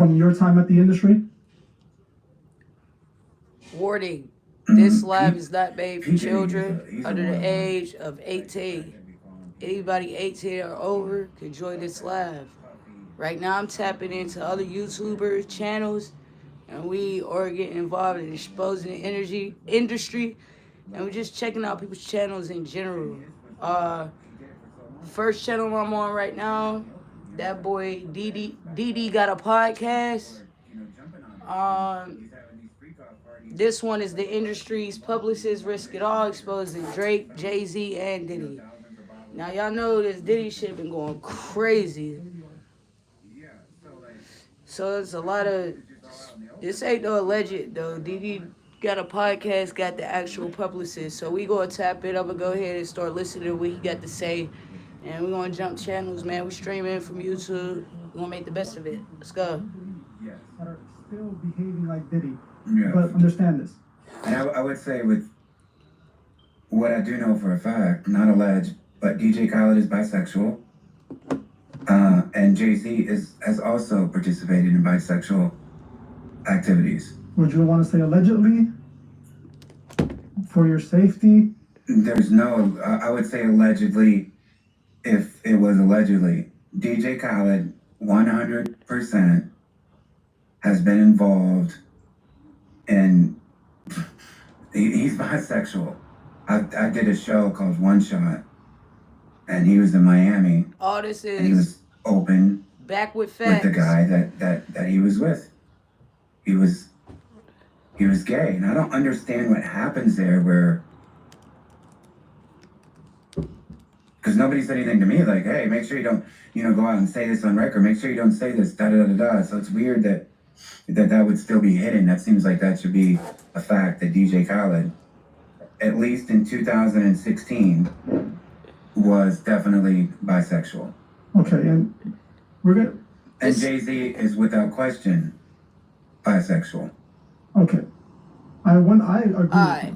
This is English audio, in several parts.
from your time at the industry? Warning. This live is not made for children under the age of 18. Anybody 18 or over can join this live. Right now, I'm tapping into other YouTubers' channels, and we are getting involved in exposing the energy industry, and we're just checking out people's channels in general. First channel I'm on right now, that boy DD got a podcast. Um, this one is the industry's publicist risk it all, exposing Drake, Jay-Z, and Diddy. Now y'all know this Diddy shit been going crazy. So there's a lot of this ain't no alleged though. Diddy got a podcast, got the actual publicist. So we gonna tap it. I'm gonna go ahead and start listening to what he got to say. And we're gonna jump channels, man. We streaming from YouTube. We're gonna make the best of it. Let's go. Are still behaving like Diddy. Yeah. But understand this. And I would say with what I do know for a fact, not alleged, but DJ Khaled is bisexual. And Jay-Z has also participated in bisexual activities. Would you want to say allegedly for your safety? There's no, I would say allegedly, if it was allegedly. DJ Khaled, 100% has been involved in, he's bisexual. I did a show called One Shot, and he was in Miami. All this and he was is open back with facts. with the guy that he was with. He was gay, and I don't understand what happens there where, because nobody said anything to me like, hey, make sure you don't, go out and say this on record. Make sure you don't say this, da-da-da-da-da. So it's weird that would still be hidden. That seems like that should be a fact that DJ Khaled, at least in 2016, was definitely bisexual. Okay, and we're gonna. And Jay-Z is without question bisexual. Okay, I agree. Alright.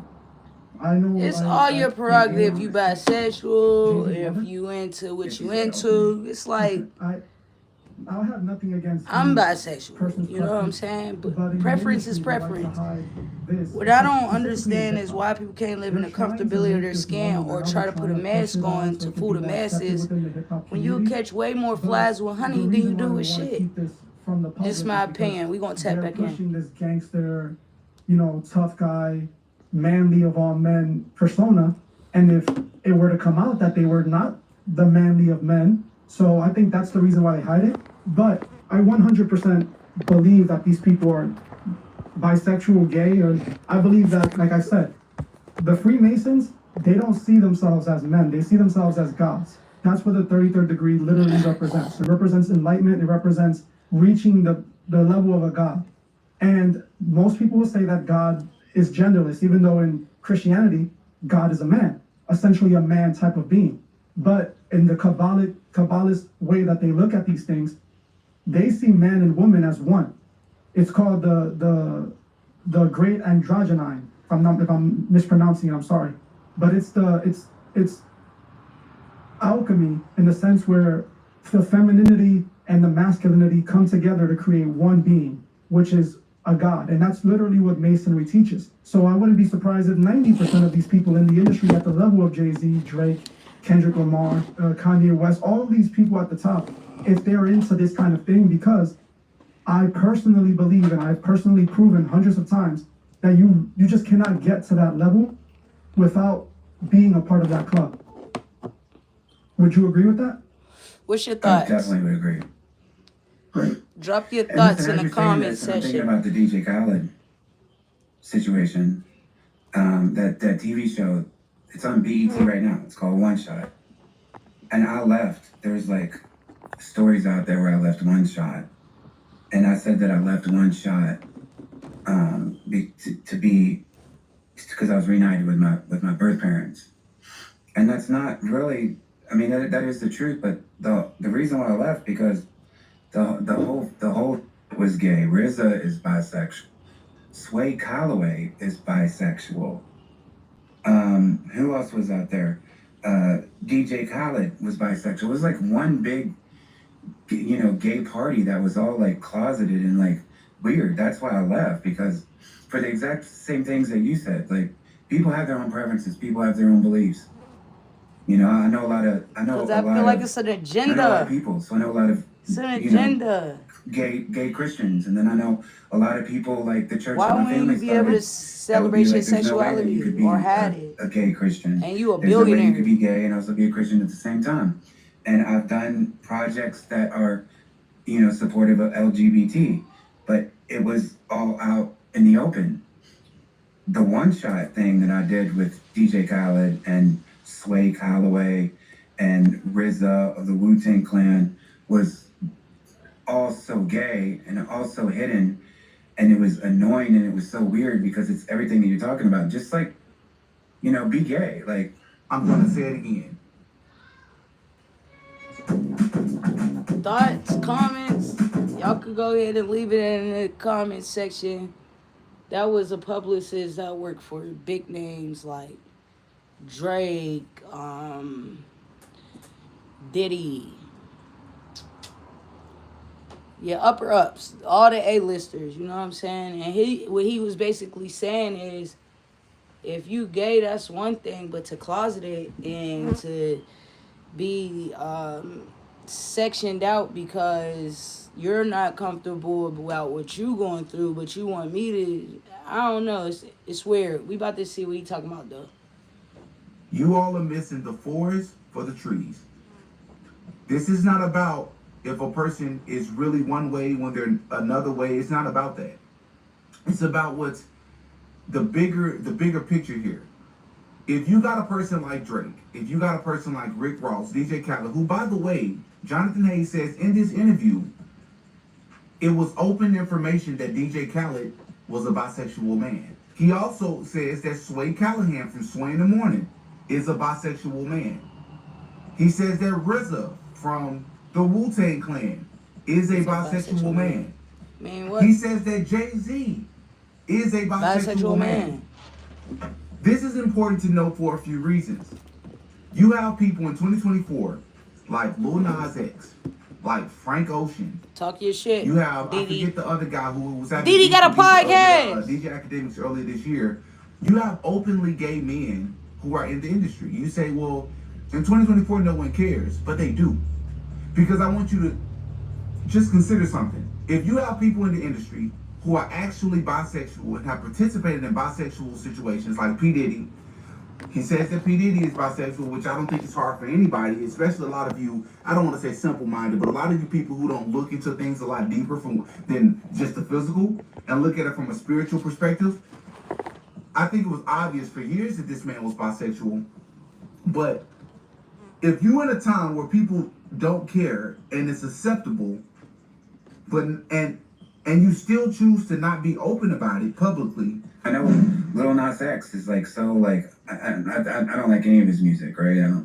I know It's all your prerogative. If you bisexual, if you into what you into. It's like I have nothing against. I'm bisexual. You know what I'm saying? But preference is preference. What I don't understand is why people can't live in the comfortability of their skin or try to put a mask on to fool the masses when you catch way more flies with honey than you do with shit. It's my opinion. We gonna tap back pushing in. this gangster, tough guy, manly of all men persona, and if it were to come out that they were not the manly of men, so I think that's the reason why they hide it. But I 100% believe that these people are bisexual, gay, or I believe that, like I said, the Freemasons, they don't see themselves as men. They see themselves as gods. That's what the 33rd degree literally represents. It represents enlightenment. It represents reaching the level of a god. And most people will say that God is genderless, even though in Christianity, God is a man, essentially a man type of being. But in the Kabbalist way that they look at these things, they see man and woman as one. It's called the great androgyne. If I'm mispronouncing it, I'm sorry. But it's alchemy in the sense where the femininity and the masculinity come together to create one being, which is a god. And that's literally what Masonry teaches. So I wouldn't be surprised if 90% of these people in the industry at the level of Jay-Z, Drake, Kendrick Lamar, Kanye West, all of these people at the top, if they're into this kind of thing, because I personally believe, and I've personally proven hundreds of times, that you just cannot get to that level without being a part of that club. Would you agree with that? What's your I thoughts? definitely would agree. Great. Drop your And thoughts listen, in as the you're saying comment this, I'm thinking section. about the DJ Khaled situation. That TV show, it's on BET right now. It's called One Shot. And I left. There's like stories out there where I left One Shot. And I said that I left One Shot to be because I was reunited with my birth parents. And that's not really, I mean, that is the truth, but the reason why I left, because the whole was gay. RZA is bisexual. Sway Calloway is bisexual. Who else was out there? DJ Khaled was bisexual. It was like one big gay party that was all like closeted and like weird. That's why I left, because for the exact same things that you said, like people have their own preferences, people have their own beliefs. I know a lot of, Because I feel like it's an I know a lot of agenda. people, so I know a lot of, It's an you know, agenda. gay Christians, and then I know a lot of people like the church Why that my wouldn't you family be able to started. That would celebrate be your like, there's no way that you sexuality could be or had it? a gay Christian. And you a There's no way you billionaire. could be gay and also be a Christian at the same time. And I've done projects that are, supportive of LGBT, but it was all out in the open. The one-shot thing that I did with DJ Khaled and Sway Calloway and RZA of the Wu-Tang Clan was all so gay and also hidden, and it was annoying and it was so weird because it's everything that you're talking about. Just like, be gay. Like, I'm gonna say it again. Thoughts, comments, y'all could go ahead and leave it in the comment section. That was a publicist that worked for big names like Drake, Diddy. Yeah, upper ups, all the A-listers, you know what I'm saying? And what he was basically saying is, if you gay, that's one thing, but to closet it and to be sectioned out because you're not comfortable about what you going through, but you want me to, I don't know, it's weird. We about to see what he talking about though. You all are missing the forest for the trees. This is not about if a person is really one way when they're another way. It's not about that. It's about what's the bigger picture here. If you got a person like Drake, if you got a person like Rick Ross, DJ Khaled, who, by the way, Jonathan Hayes says in this interview, it was open information that DJ Khaled was a bisexual man. He also says that Sway Callahan from Sway in the Morning is a bisexual man. He says that RZA from the Wu-Tang Clan is a bisexual man. Man, what? He says that Jay-Z is a bisexual man. This is important to know for a few reasons. You have people in 2024 like Lil Nas X, like Frank Ocean. Talk your shit. You have, Diddy. I forget the other guy who was at Diddy got a podcast. DJ Academics earlier this year. You have openly gay men who are in the industry. You say, well, in 2024, no one cares, but they do. Because I want you to just consider something. If you have people in the industry who are actually bisexual and have participated in bisexual situations like P. Diddy, he says that P. Diddy is bisexual, which I don't think is hard for anybody, especially a lot of you, I don't want to say simple-minded, but a lot of you people who don't look into things a lot deeper than just the physical and look at it from a spiritual perspective. I think it was obvious for years that this man was bisexual, but if you're in a time where people don't care and it's acceptable, and you still choose to not be open about it publicly. I know Lil Nas X is like so like I don't like any of his music, right?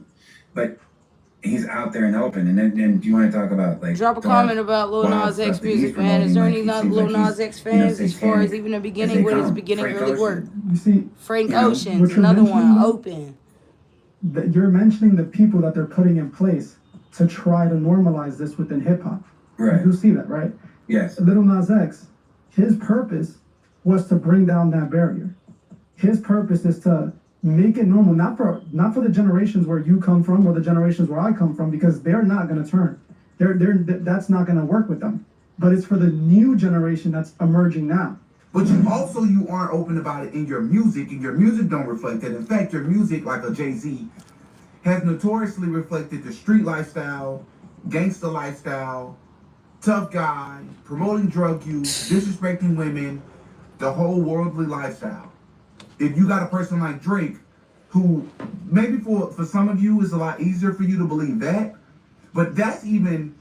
But he's out there and open. And then do you want to talk about like drop a comment about Lil Nas X music, man? Is there any Lil Nas X fans as far as even the beginning? Where his beginning really worked? You see, Frank Ocean's what you're another one, mentioning, open. that you're mentioning the people that they're putting in place to try to normalize this within hip hop. Right. You see that, right? Yes. Lil Nas X, his purpose was to bring down that barrier. His purpose is to make it normal, not for the generations where you come from or the generations where I come from, because they're not going to turn. That's not going to work with them. But it's for the new generation that's emerging now. But you aren't open about it in your music, and your music don't reflect that. In fact, your music, like a Jay-Z, has notoriously reflected the street lifestyle, gangster lifestyle, tough guy, promoting drug use, disrespecting women, the whole worldly lifestyle. If you got a person like Drake, who maybe for some of you is a lot easier for you to believe that, but that's even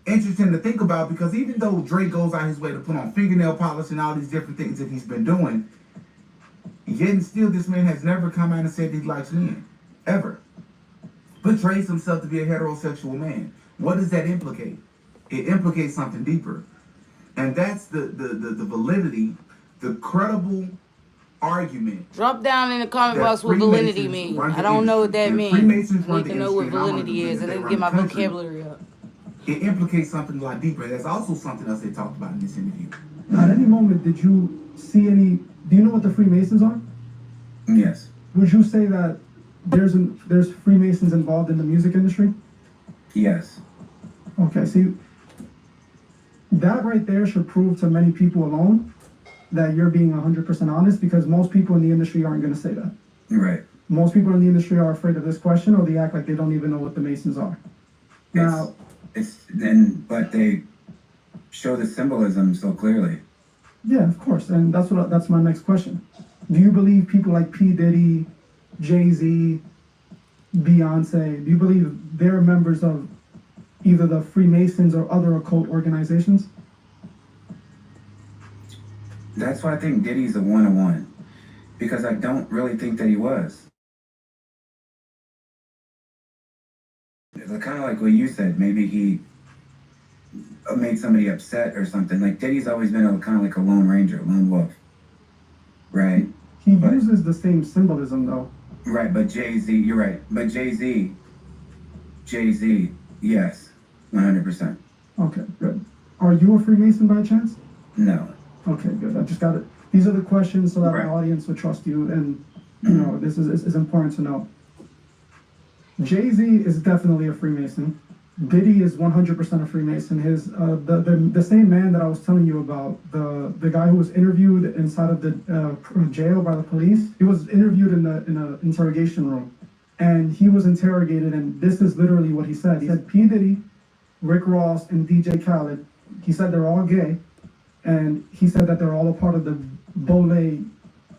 interesting to think about, because even though Drake goes out his way to put on fingernail polish and all these different things that he's been doing, yet and still this man has never come out and said that he likes men, ever. Portrays himself to be a heterosexual man. What does that implicate? It implicates something deeper. And that's the validity, the credible argument. Drop down in the comment box what validity means. I don't know what that means. I need to know what validity is. I didn't get my vocabulary up. it implicates something a lot deeper. That's also something else they talked about in this interview. At any moment, did you see any? Do you know what the Freemasons are? Yes. Would you say that there's Freemasons involved in the music industry? Yes. Okay, see, that right there should prove to many people alone that you're being 100% honest, because most people in the industry aren't going to say that. Right. Most people in the industry are afraid of this question, or they act like they don't even know what the Masons are. Now, But they show the symbolism so clearly. yeah, of course, and that's my next question. Do you believe people like P. Diddy, Jay-Z, Beyonce, do you believe they're members of either the Freemasons or other occult organizations? That's why I think Diddy's a one-on-one, because I don't really think that he was. It's kind of like what you said. Maybe he made somebody upset or something. Like Diddy's always been kind of like a lone ranger, lone wolf, right? He uses the same symbolism though. Right, but Jay-Z, you're right. But Jay-Z, yes, 100%. Okay, good. Are you a Freemason by chance? No. Okay, good. I just got it. These are the questions so that Right. my audience would trust you, and you know this is important to know. Jay-Z is definitely a Freemason. Diddy is 100% a Freemason. His the same man that I was telling you about, the guy who was interviewed inside of the jail by the police. He was interviewed in a interrogation room, and he was interrogated. And this is literally what he said. He said P. Diddy, Rick Ross, and DJ Khaled. He said they're all gay, and he said that they're all a part of the Bole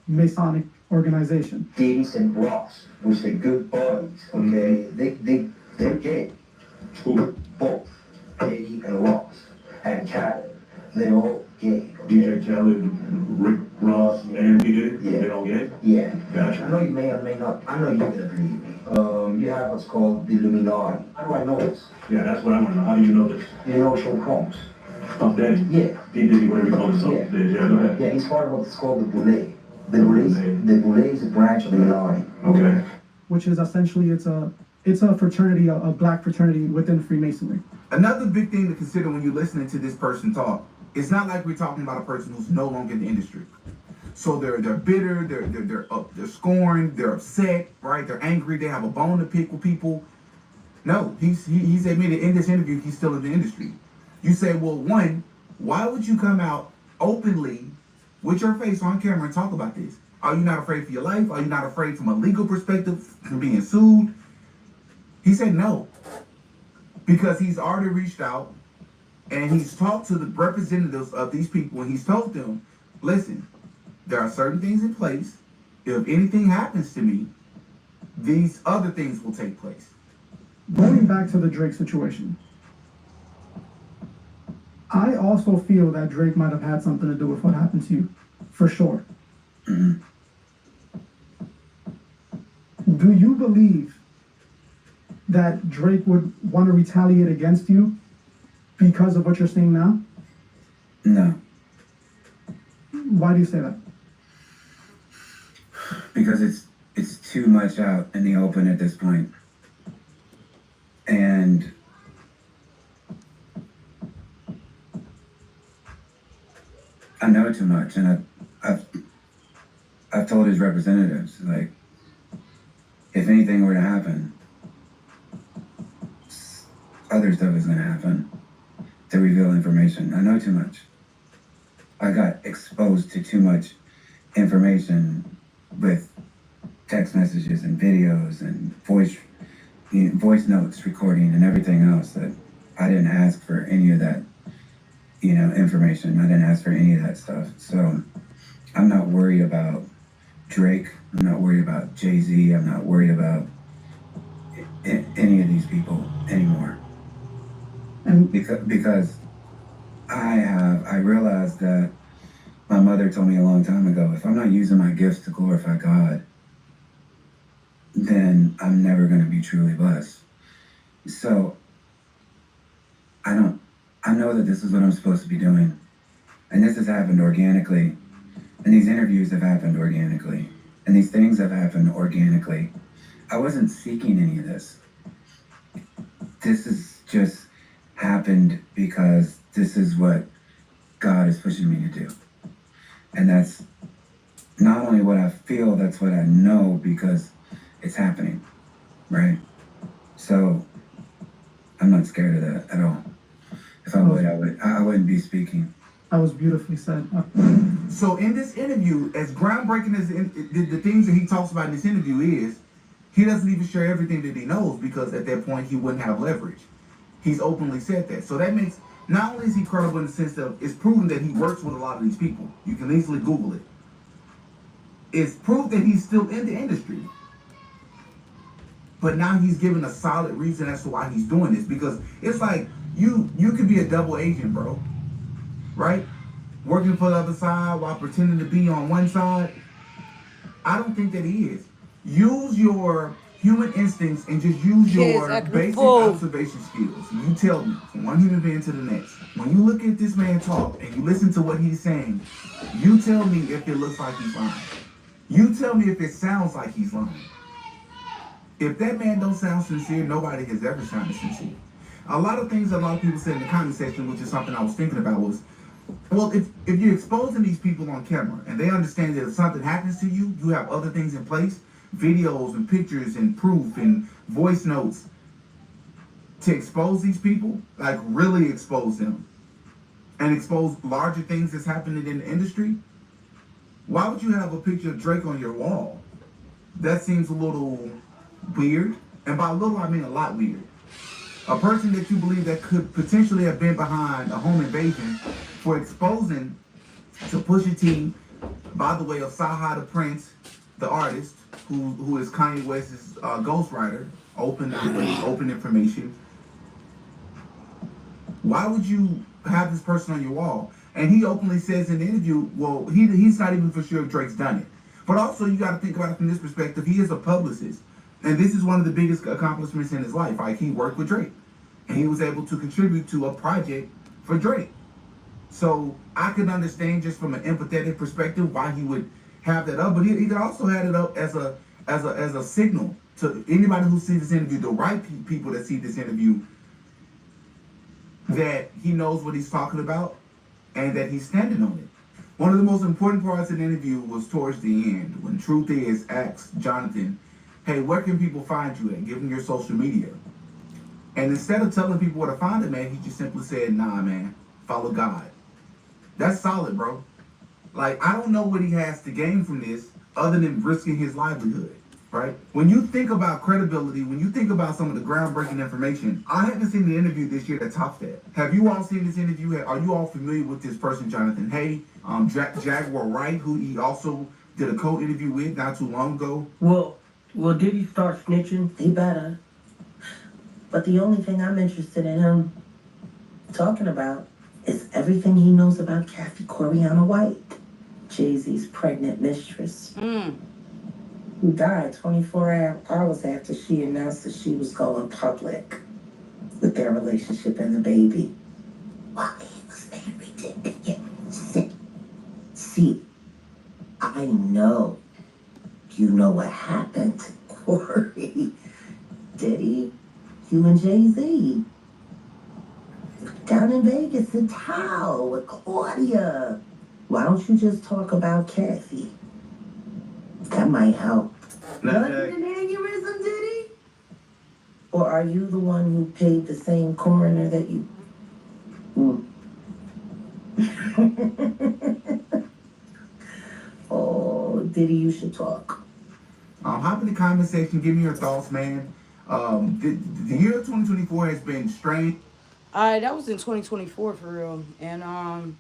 Masonic organization. Diddy and Ross, which are good buddies, okay? They're gay. Who? Both. Diddy and Ross and Khaled. They're all gay. Okay? DJ Khaled, Rick Ross, and P. Diddy? Yeah. They all gay? Yeah. Gotcha. I know you may or may not. I know you're gonna believe me. You have what's called the Illuminati. How do I know this? Yeah, that's what I want to know. How do you know this? You know Sean Combs? Puff Daddy? Yeah. P. Diddy, whatever you call himself. Yeah. Yeah, go ahead. Yeah, he's part of what's called the Boule. The Boule is a branch of the Illuminati. Okay. Which is essentially it's a fraternity, a black fraternity within Freemasonry. Another big thing to consider when you're listening to this person talk, it's not like we're talking about a person who's no longer in the industry. So they're bitter, they're scorned, they're upset, right? They're angry, they have a bone to pick with people. No, he's admitted in this interview he's still in the industry. You say, well, one, why would you come out openly with your face on camera and talk about this? Are you not afraid for your life? Are you not afraid from a legal perspective from being sued? He said no, because he's already reached out and he's talked to the representatives of these people, and he's told them, listen, there are certain things in place. If anything happens to me, these other things will take place. Going back to the Drake situation, I also feel that Drake might have had something to do with what happened to you, for sure. Mhm. Do you believe that Drake would want to retaliate against you because of what you're saying now? No. Why do you say that? Because it's too much out in the open at this point. And I know too much, and I've told his representatives, like, if anything were to happen, other stuff is going to happen to reveal information. I know too much. I got exposed to too much information with text messages and videos and voice notes recording and everything else that I didn't ask for any of that, information. I didn't ask for any of that stuff. So I'm not worried about Drake. I'm not worried about Jay-Z. I'm not worried about any of these people anymore. And Because I realized that my mother told me a long time ago, if I'm not using my gifts to glorify God, then I'm never going to be truly blessed. So I know that this is what I'm supposed to be doing. And this has happened organically. And these interviews have happened organically. And these things have happened organically. I wasn't seeking any of this. This is just happened because this is what God is pushing me to do. And that's not only what I feel, that's what I know because it's happening, right? So I'm not scared of that at all. If I would, I wouldn't be speaking. That was beautifully said. So in this interview, as groundbreaking as the things that he talks about in this interview is, he doesn't even share everything that he knows because at that point he wouldn't have leverage. He's openly said that. So that makes, not only is he credible in the sense that it's proven that he works with a lot of these people. You can easily Google it. It's proof that he's still in the industry. But now he's given a solid reason as to why he's doing this. Because it's like, you could be a double agent, bro. Right? Working for the other side while pretending to be on one side. I don't think that he is. Use your human instincts and just use your basic observation skills. You tell me, from one human being to the next, when you look at this man talk and you listen to what he's saying, you tell me if it looks like he's lying. You tell me if it sounds like he's lying. If that man don't sound sincere, nobody has ever sounded sincere. A lot of things a lot of people say in the comment section, which is something I was thinking about, was, well, if you're exposing these people on camera and they understand that if something happens to you, you have other things in place, videos and pictures and proof and voice notes to expose these people, like really expose them and expose larger things that's happening in the industry, why would you have a picture of Drake on your wall? That seems a little weird. And by little, I mean a lot weird. A person that you believe that could potentially have been behind a home invasion for exposing to Pusha T, by the way, of Saha the Prince, the artist, who is Kanye West's ghostwriter, open information. Why would you have this person on your wall? And he openly says in the interview, well, he's not even for sure if Drake's done it. But also, you got to think about it from this perspective. He is a publicist. And this is one of the biggest accomplishments in his life. Like, he worked with Drake. And he was able to contribute to a project for Drake. So I could understand just from an empathetic perspective why he would have that up. But he could also have it up as a signal to anybody who sees this interview, the right people that see this interview, that he knows what he's talking about and that he's standing on it. One of the most important parts of the interview was towards the end, when Truth Is asks Jonathan, hey, where can people find you at? Give him your social media. And instead of telling people where to find him, man, he just simply said, nah, man, follow God. That's solid, bro. Like, I don't know what he has to gain from this other than risking his livelihood, right? When you think about credibility, when you think about some of the groundbreaking information, I haven't seen the interview this year that tops that. Have you all seen this interview? Are you all familiar with this person, Jonathan Hay, Jaguar Wright, who he also did a co-interview with not too long ago? Well, did he start snitching? He better. But the only thing I'm interested in him talking about is everything he knows about Kathy Coriana White, Jay-Z's pregnant mistress, who died 24 hours after she announced that she was going public with their relationship and the baby. While he was married to him. See, I know you know what happened to Corey. Did he? You and Jay-Z. Down in Vegas in Tao with Claudia. Why don't you just talk about Kathy? That might help. Nothing an aneurysm, did he? Or are you the one who paid the same coroner that you... Oh, Diddy, you should talk. Hop in the comment section, give me your thoughts, man. The year of 2024 has been strange. Alright, that was in 2024 for real. And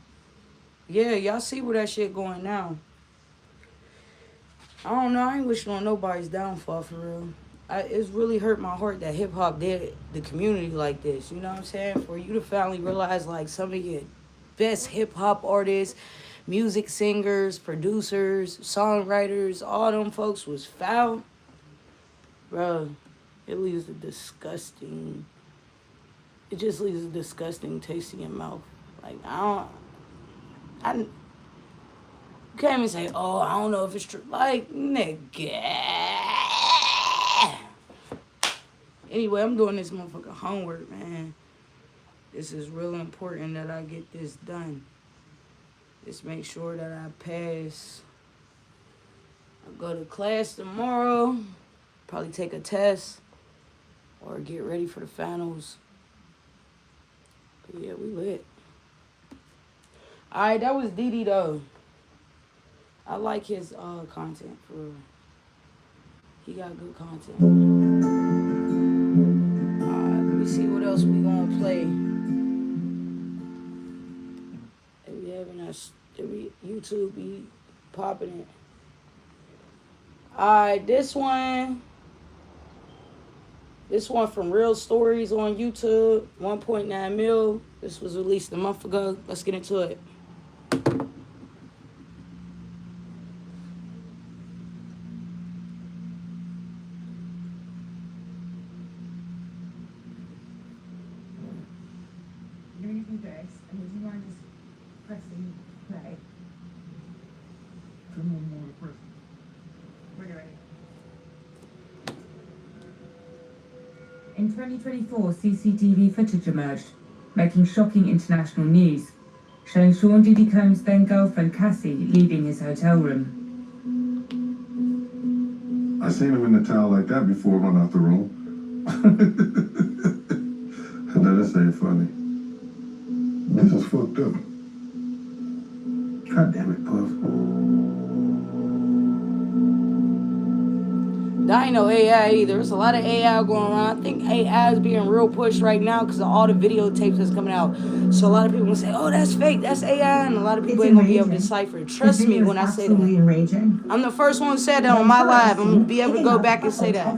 yeah, y'all see where that shit going now. I don't know, I ain't wishing on nobody's downfall for real. It's really hurt my heart that hip hop did the community like this. You know what I'm saying? For you to finally realize like some of your best hip hop artists, music singers, producers, songwriters, all them folks was foul. Bro, it leaves a disgusting... It just leaves a disgusting taste in your mouth. Like, you can't even say, oh, I don't know if it's true. Like, nigga. Anyway, I'm doing this motherfucker homework, man. This is really important that I get this done. Just make sure that I pass. I'll go to class tomorrow. Probably take a test. Or get ready for the finals. But yeah, we lit. Alright, that was Didi though. I like his content for real. He got good content. Alright, let me see what else we gonna play. We having us YouTube be popping it. Alright, this one from Real Stories on YouTube, 1.9 mil. This was released a month ago. Let's get into it. You're gonna do this, and would you mind just pressing play? When you're ready. In 2024, CCTV footage emerged, making shocking international news, showing Sean Diddy Combs' then-girlfriend Cassie leaving his hotel room. I seen him in the towel like that before run out the room. No, this ain't funny. This is fucked up. God damn it, Puff. That ain't no AI either. There's a lot of AI going around. I think AI is being real pushed right now because of all the videotapes that's coming out. So a lot of people will say, oh, that's fake, that's AI, and a lot of people ain't gonna be able to decipher it. Trust me when I say that. Enraging. I'm the first one who said that on my live. I'm gonna be able to go back and say that.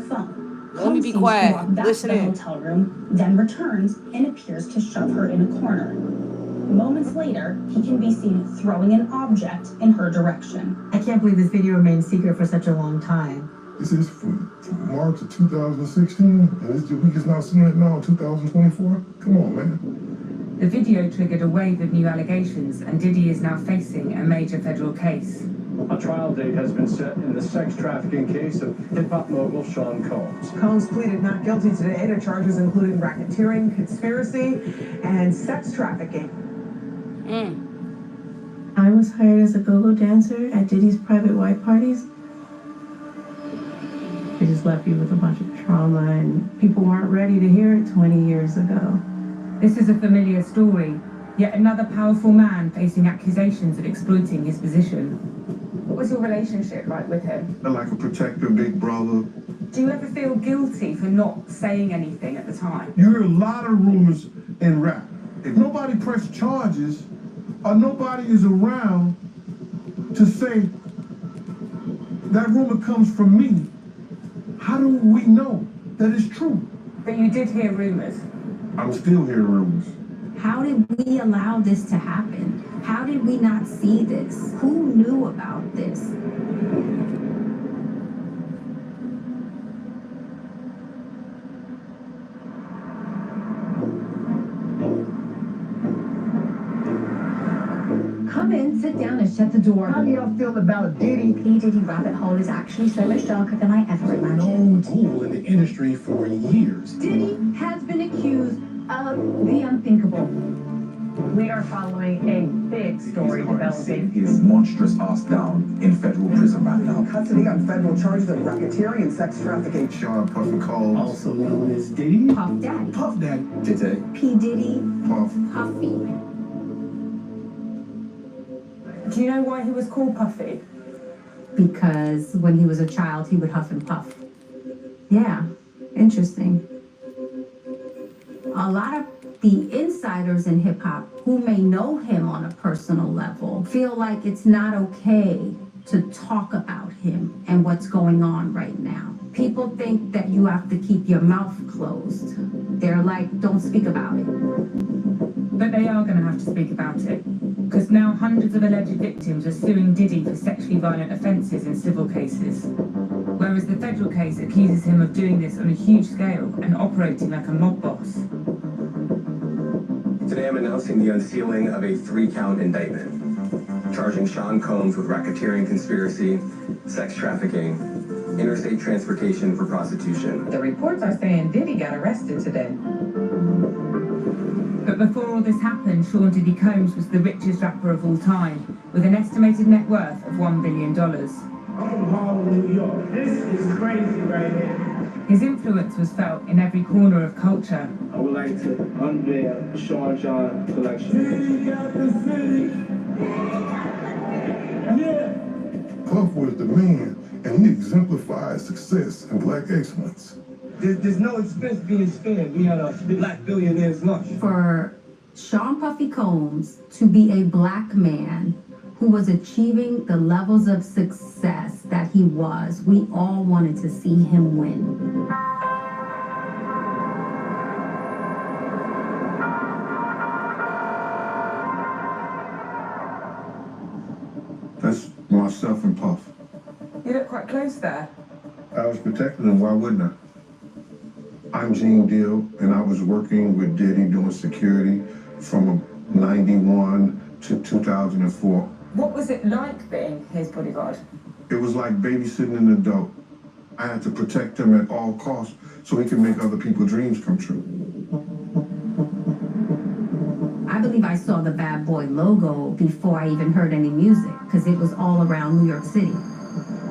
Let me be quiet. Listen in. Hotel room, then returns and appears to shove her in a corner. Moments later, he can be seen throwing an object in her direction. I can't believe this video remained secret for such a long time. This is from March of 2016, and we just now seeing it now in 2024? Come on, man. The video triggered a wave of new allegations, and Diddy is now facing a major federal case. A trial date has been set in the sex trafficking case of hip-hop mogul Sean Combs. Combs pleaded not guilty today to charges including racketeering, conspiracy, and sex trafficking. I was hired as a go-go dancer at Diddy's private white parties. It just left you with a bunch of trauma, and people weren't ready to hear it 20 years ago. This is a familiar story, yet another powerful man facing accusations of exploiting his position. What was your relationship like with him? Like a protector, big brother. Do you ever feel guilty for not saying anything at the time? You hear a lot of rumors in rap. If nobody pressed charges, or nobody is around to say that rumor comes from me, how do we know that it's true? But you did hear rumors. I'm still hearing rumors. How did we allow this to happen? How did we not see this? Who knew about this? Come in, sit down, and shut the door. How do y'all feel about Diddy? P. Diddy rabbit hole is actually so much darker than I ever imagined. Known tool in the industry for years. Diddy has been accused of the unthinkable. We are following a big story developing. His monstrous ass down in federal prison right now. Custody on federal charges of racketeering and sex trafficking. Sean Puffy Combs. Also known as Diddy. Puff Daddy. Puff Daddy. Diddy. P. Diddy. Puff. Puffy. Do you know why he was called Puffy? Because when he was a child, he would huff and puff. Yeah, interesting. A lot of the insiders in hip-hop who may know him on a personal level feel like it's not okay to talk about him and what's going on right now. People think that you have to keep your mouth closed. They're like, don't speak about it. But they are going to have to speak about it. Because now hundreds of alleged victims are suing Diddy for sexually violent offences in civil cases. Whereas the federal case accuses him of doing this on a huge scale and operating like a mob boss. Today I'm announcing the unsealing of a 3-count indictment, charging Sean Combs with racketeering conspiracy, sex trafficking, interstate transportation for prostitution. The reports are saying Diddy got arrested today. But But before all this happened, Sean Diddy Combs was the richest rapper of all time, with an estimated net worth of $1 billion. I'm from Harlem, New York. This is crazy right here. His influence was felt in every corner of culture. I would like to unveil Sean John collection. City got the city. Yeah. Puff was the man, and he exemplified success and black excellence. There's no expense being spared. We had a black billionaire's lunch. For Sean Puffy Combs to be a black man who was achieving the levels of success that he was, we all wanted to see him win. That's myself and Puff. You look quite close there. I was protecting him, why wouldn't I? I'm Gene Deal, and I was working with Diddy doing security from 91 to 2004. What was it like being his bodyguard? It was like babysitting an adult. I had to protect him at all costs so he could make other people's dreams come true. I believe I saw the Bad Boy logo before I even heard any music, because it was all around New York City.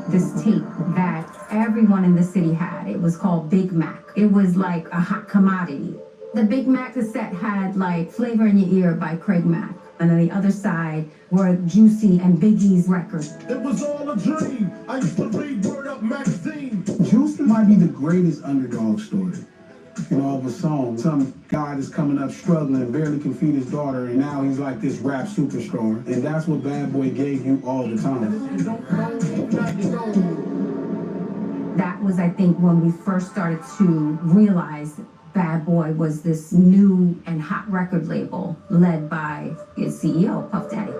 This tape that everyone in the city had, it was called Big Mac. It was like a hot commodity. The Big Mac cassette had like Flavor in Your Ear by Craig Mack. And on the other side were Juicy and Biggie's records. It was all a dream. I used to read Word Up magazine. Juicy might be the greatest underdog story. You know, of a song. Some guy that's coming up struggling, barely can feed his daughter, and now he's like this rap superstar. And that's what Bad Boy gave you all the time. That was, I think, when we first started to realize Bad Boy was this new and hot record label led by its CEO, Puff Daddy.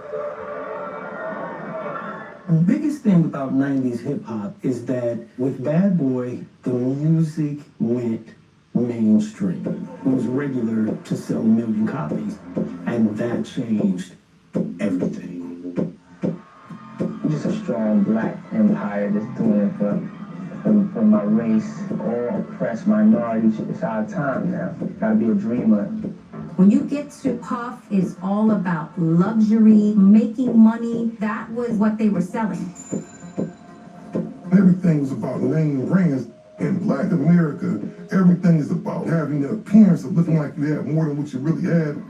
The biggest thing about 90s hip-hop is that with Bad Boy, the music went mainstream. It was regular to sell 1 million copies, and that changed everything. We're just a strong black empire that's doing it for my race, all oppressed minorities. It's our time now. Gotta be a dreamer. When you get to Puff, it's all about luxury, making money. That was what they were selling. Everything was about name brands. In Black America, everything is about having the appearance of looking like you have more than what you really had.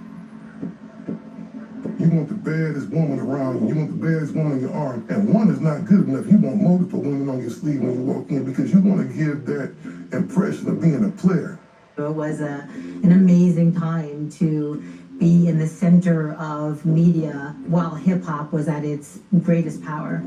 You want the baddest woman around you. You want the baddest woman in your arm. And one is not good enough. You want multiple women on your sleeve when you walk in because you want to give that impression of being a player. It was an amazing time to be in the center of media while hip-hop was at its greatest power.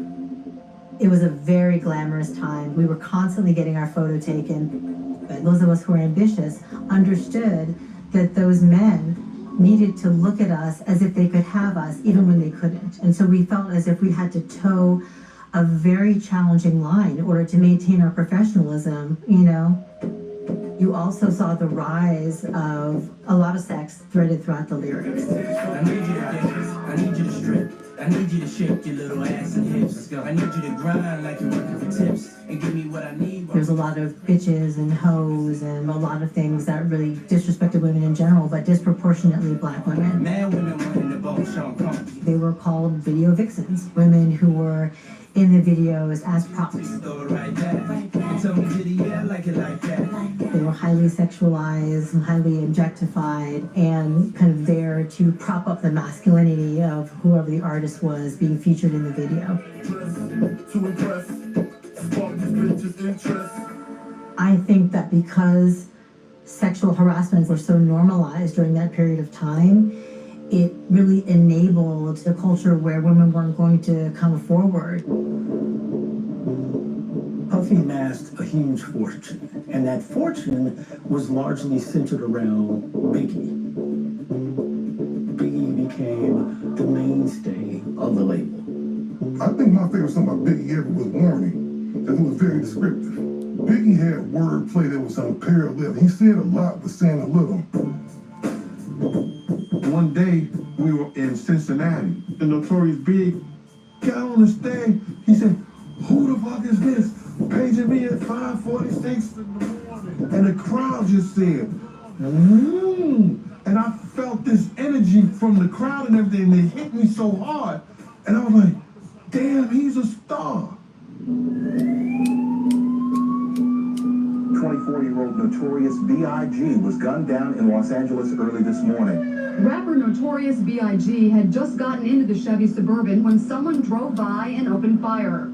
It was a very glamorous time. We were constantly getting our photo taken. But those of us who were ambitious understood that those men needed to look at us as if they could have us even when they couldn't. And so we felt as if we had to toe a very challenging line in order to maintain our professionalism, you know. You also saw the rise of a lot of sex threaded throughout the lyrics. I need you to dance, I need you to strip, I need you to shake your little ass and hips. Let's go. I need you to grind like you're working for tips and give me what I need. There's a lot of bitches and hoes and a lot of things that really disrespected women in general, but disproportionately black women. Man, women wanting the boat, Sean Combs. They were called video vixens, women who were in the videos as props. Throw it right back. And tell me, did he, yeah, I like it like that. They were highly sexualized and highly objectified and kind of there to prop up the masculinity of whoever the artist was being featured in the video. I think that because sexual harassments were so normalized during that period of time, it really enabled the culture where women weren't going to come forward. Puffy amassed a huge fortune, and that fortune was largely centered around Biggie. Biggie became the mainstay of the label. I think my favorite song about Biggie ever was Warning, because it was very descriptive. Biggie had wordplay that was unparalleled. He said a lot, but saying a little. One day, we were in Cincinnati. The Notorious Big got on the stage. He said, "Who the fuck is this? Paging me at 5:46 in the morning." And the crowd just said, And I felt this energy from the crowd and everything. It hit me so hard. And I was like, damn, he's a star. 24-year-old Notorious B.I.G. was gunned down in Los Angeles early this morning. Rapper Notorious B.I.G. had just gotten into the Chevy Suburban when someone drove by and opened fire.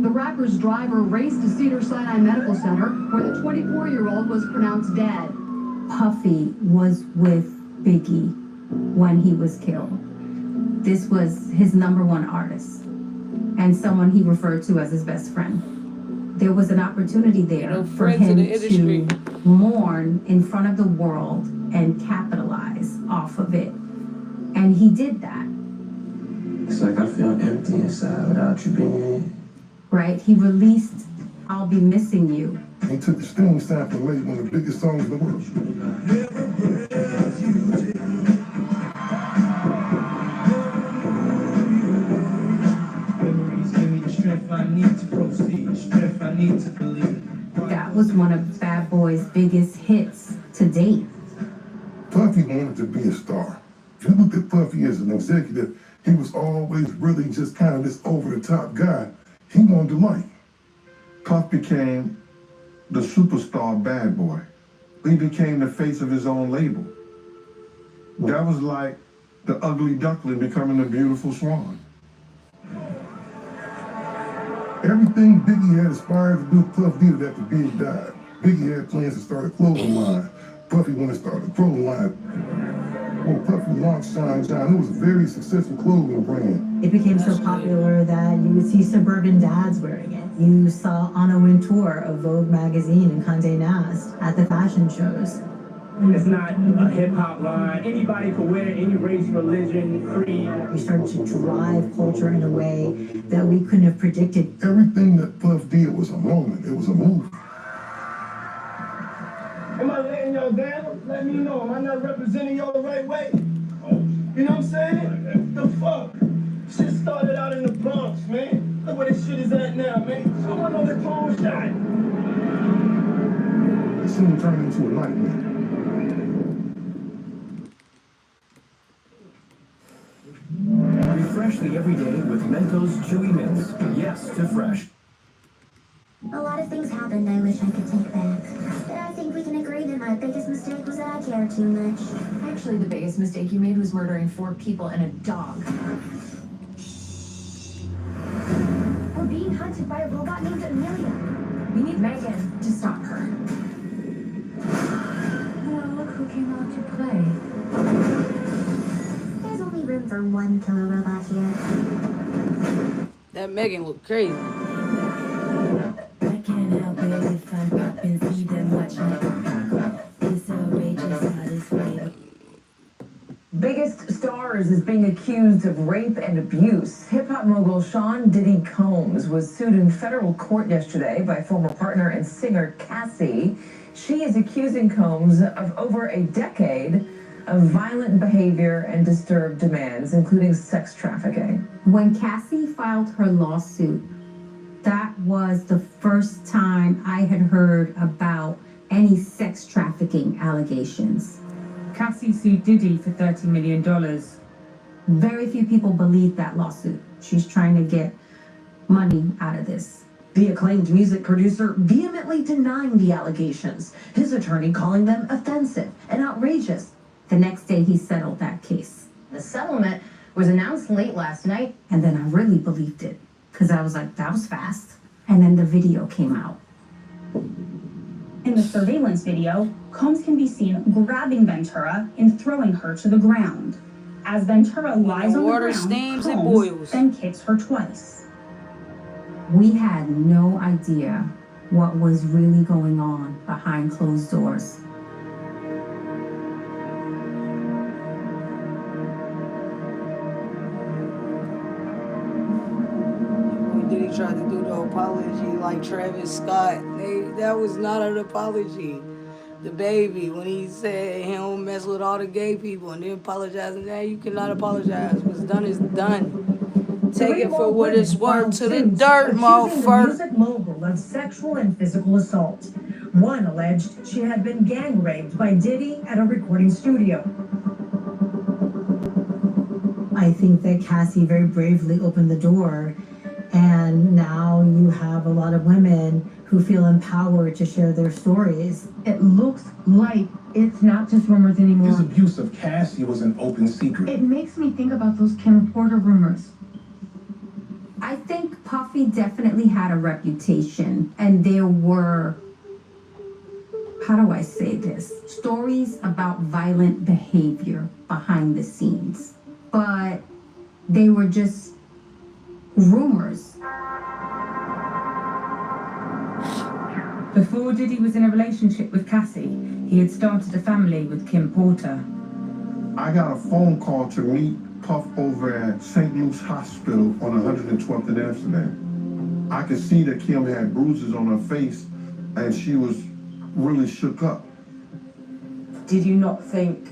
The rapper's driver raced to Cedars-Sinai Medical Center, where the 24-year-old was pronounced dead. Puffy was with Biggie when he was killed. This was his #1 artist and someone he referred to as his best friend. There was an opportunity there for him to mourn in front of the world and capitalize off of it. And he did that. It's like I feel empty inside without you being here. Right? He released I'll Be Missing You. He took the string sample and made one of the biggest songs in the world. Memories give me the strength I need to proceed, strength I need to believe. That was one of Bad Boy's biggest hits to date. Puffy wanted to be a star. If you look at Puffy as an executive, he was always really just kind of this over-the-top guy. He wanted the light. Puff became the superstar Bad Boy. He became the face of his own label. That was like the ugly duckling becoming the beautiful swan. Everything Biggie had aspired to do, Puff did it after Big died. Biggie had plans to start a clothing line. Puffy wanted to start a clothing line. When Puffy launched Shine Shine, it was a very successful clothing brand. It became so popular that you would see suburban dads wearing it. You saw Anna Wintour of Vogue magazine and Condé Nast at the fashion shows. It's not a hip-hop line. Anybody could wear it, any race, religion, creed. We started to drive culture in a way that we couldn't have predicted. Everything that Puff did was a moment. It was a movie. Am I letting y'all down? Let me know. Am I not representing y'all the right way? You know what I'm saying? The fuck? Shit started out in the Bronx, man. Look where this shit is at now, man. Someone on the clone shot. It soon turned into a nightmare. Refresh the everyday with Mentos Chewy Mints. Yes to fresh. A lot of things happened I wish I could take back. But I think we can agree that my biggest mistake was that I cared too much. Actually, the biggest mistake you made was murdering 4 people and a dog. We're being hunted by a robot named Amelia. We need Megan to stop her. Well, look who came out to play. There's only room for one killer robot here. That Megan look crazy. Can't help it if I'm popping, see them watching. It's outrageous how this way. Biggest Stars is being accused of rape and abuse. Hip-hop mogul Sean Diddy Combs was sued in federal court yesterday by former partner and singer Cassie. She is accusing Combs of over a decade of violent behavior and disturbed demands, including sex trafficking. When Cassie filed her lawsuit, that was the first time I had heard about any sex trafficking allegations. Cassie sued Diddy for $30 million. Very few people believe that lawsuit. She's trying to get money out of this. The acclaimed music producer vehemently denying the allegations, his attorney calling them offensive and outrageous. The next day he settled that case. The settlement was announced late last night. And then I really believed it, because I was like, that was fast. And then the video came out. In the surveillance video, Combs can be seen grabbing Ventura and throwing her to the ground. As Ventura lies on the ground, Combs then kicks her twice. We had no idea what was really going on behind closed doors. Diddy tried to do the apology like Travis Scott. That was not an apology. The baby, when he said he don't mess with all the gay people and then apologizing, now you cannot apologize. What's done is done. Take it for what it's worth to the dirt, motherfucker. Music mogul of sexual and physical assault. One alleged she had been gang raped by Diddy at a recording studio. I think that Cassie very bravely opened the door, and now you have a lot of women who feel empowered to share their stories. It looks like it's not just rumors anymore. His abuse of Cassie was an open secret. It makes me think about those Kim Porter rumors. I think Puffy definitely had a reputation, and there were, how do I say this, stories about violent behavior behind the scenes, but they were just rumors. Before Diddy was in a relationship with Cassie, he had started a family with Kim Porter. I got a phone call to meet Puff over at St. Luke's Hospital on 112th in Amsterdam. I could see that Kim had bruises on her face and she was really shook up. Did you not think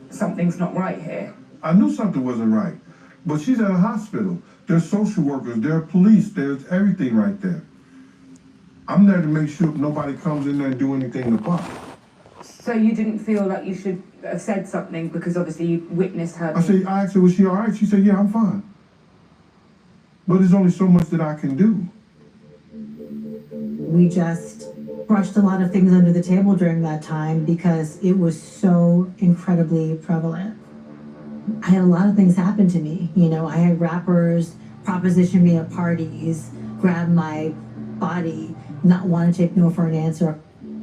something's not right here? I knew something wasn't right, but she's at a hospital. There's social workers, there's police, there's everything right there. I'm there to make sure nobody comes in there and do anything to Puff. So you didn't feel like you should have said something because obviously you witnessed her. I asked her, was she all right? She said, yeah, I'm fine. But there's only so much that I can do. We just brushed a lot of things under the table during that time because it was so incredibly prevalent. I had a lot of things happen to me. You know, I had rappers proposition me at parties, grab my body, not want to take no for an answer.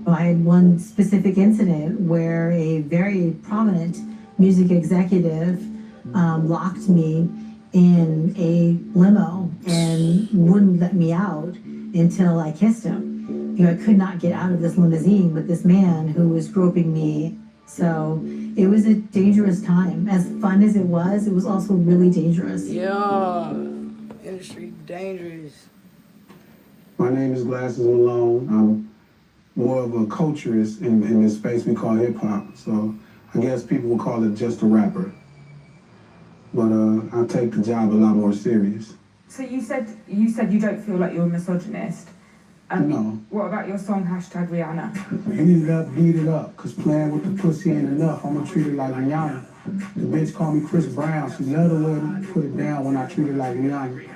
I had one specific incident where a very prominent music executive locked me in a limo and wouldn't let me out until I kissed him. You know, I could not get out of this limousine with this man who was groping me. So it was a dangerous time. As fun as it was also really dangerous. Yeah, industry dangerous. My name is Glasses Malone. I'm more of a culturist in this space we call hip hop. So I guess people would call it just a rapper. But I take the job a lot more serious. So you said you don't feel like you're a misogynist. No. What about your song #Rihanna? Beat it up, beat it up, cause playing with the pussy ain't enough. I'ma treat it like Rihanna. The bitch call me Chris Brown. She love the way I put it down when I treat it like Rihanna.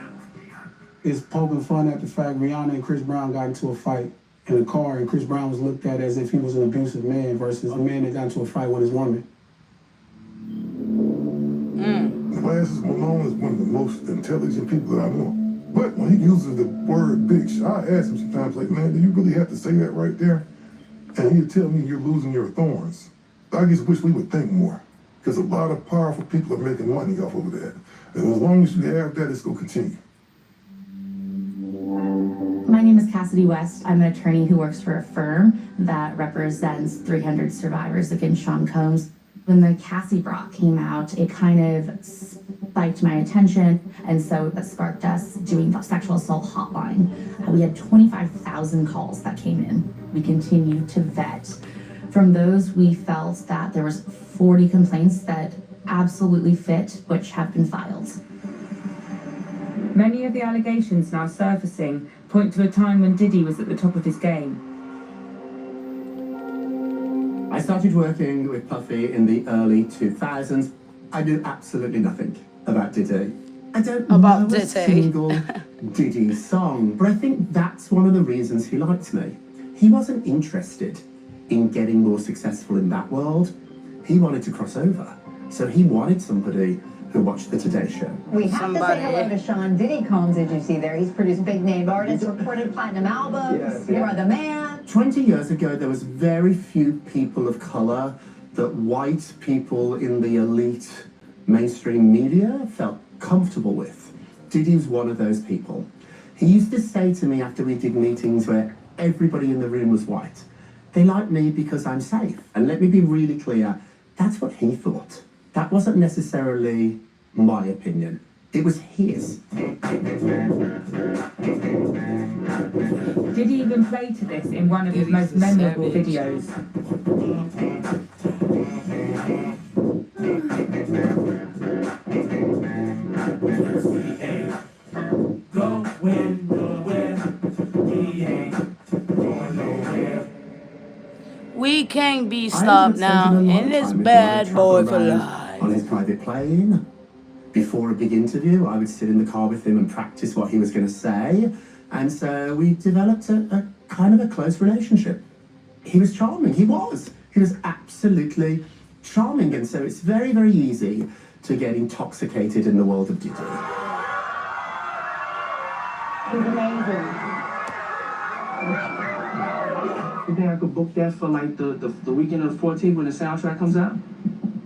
It's poking fun at the fact Rihanna and Chris Brown got into a fight in a car, and Chris Brown was looked at as if he was an abusive man versus a man that got into a fight with his woman. Glasses Malone is one of the most intelligent people that I know. But when he uses the word bitch, I ask him sometimes, like, man, do you really have to say that right there? And he'll tell me you're losing your thorns. I just wish we would think more, because a lot of powerful people are making money off of that. And as long as you have that, it's going to continue. My name is Cassidy West. I'm an attorney who works for a firm that represents 300 survivors against Sean Combs. When the Cassie Brock came out, it kind of spiked my attention, and so that sparked us doing the sexual assault hotline. We had 25,000 calls that came in. We continued to vet. From those, we felt that there was 40 complaints that absolutely fit, which have been filed. Many of the allegations now surfacing point to a time when Diddy was at the top of his game. I started working with Puffy in the early 2000s. I knew absolutely nothing about Diddy. I don't know a single Diddy song, but I think that's one of the reasons he liked me. He wasn't interested in getting more successful in that world. He wanted to cross over. So he wanted somebody who watched the Today Show. We have to say hello to Sean Diddy Combs, as you see there. He's produced big name artists, recorded platinum albums. You are the man. 20 years ago, there was very few people of color that white people in the elite mainstream media felt comfortable with. Diddy was one of those people. He used to say to me after we did meetings where everybody in the room was white, they like me because I'm safe. And let me be really clear, that's what he thought. That wasn't necessarily my opinion. It was his. Did he even play to this in one of his most memorable videos? Going nowhere, we ain't going nowhere. it can't be I stopped ended up now, spending a lot and of it's time with him. bad I'd boy travel for around life. on his private plane. Before a big interview, I would sit in the car with him and practice what he was going to say. And so we developed a kind of a close relationship. He was charming. He was absolutely charming. And so it's very, very easy to get intoxicated in the world of Diddy. He's amazing. You think I could book that for like the weekend of the 14th when the soundtrack comes out?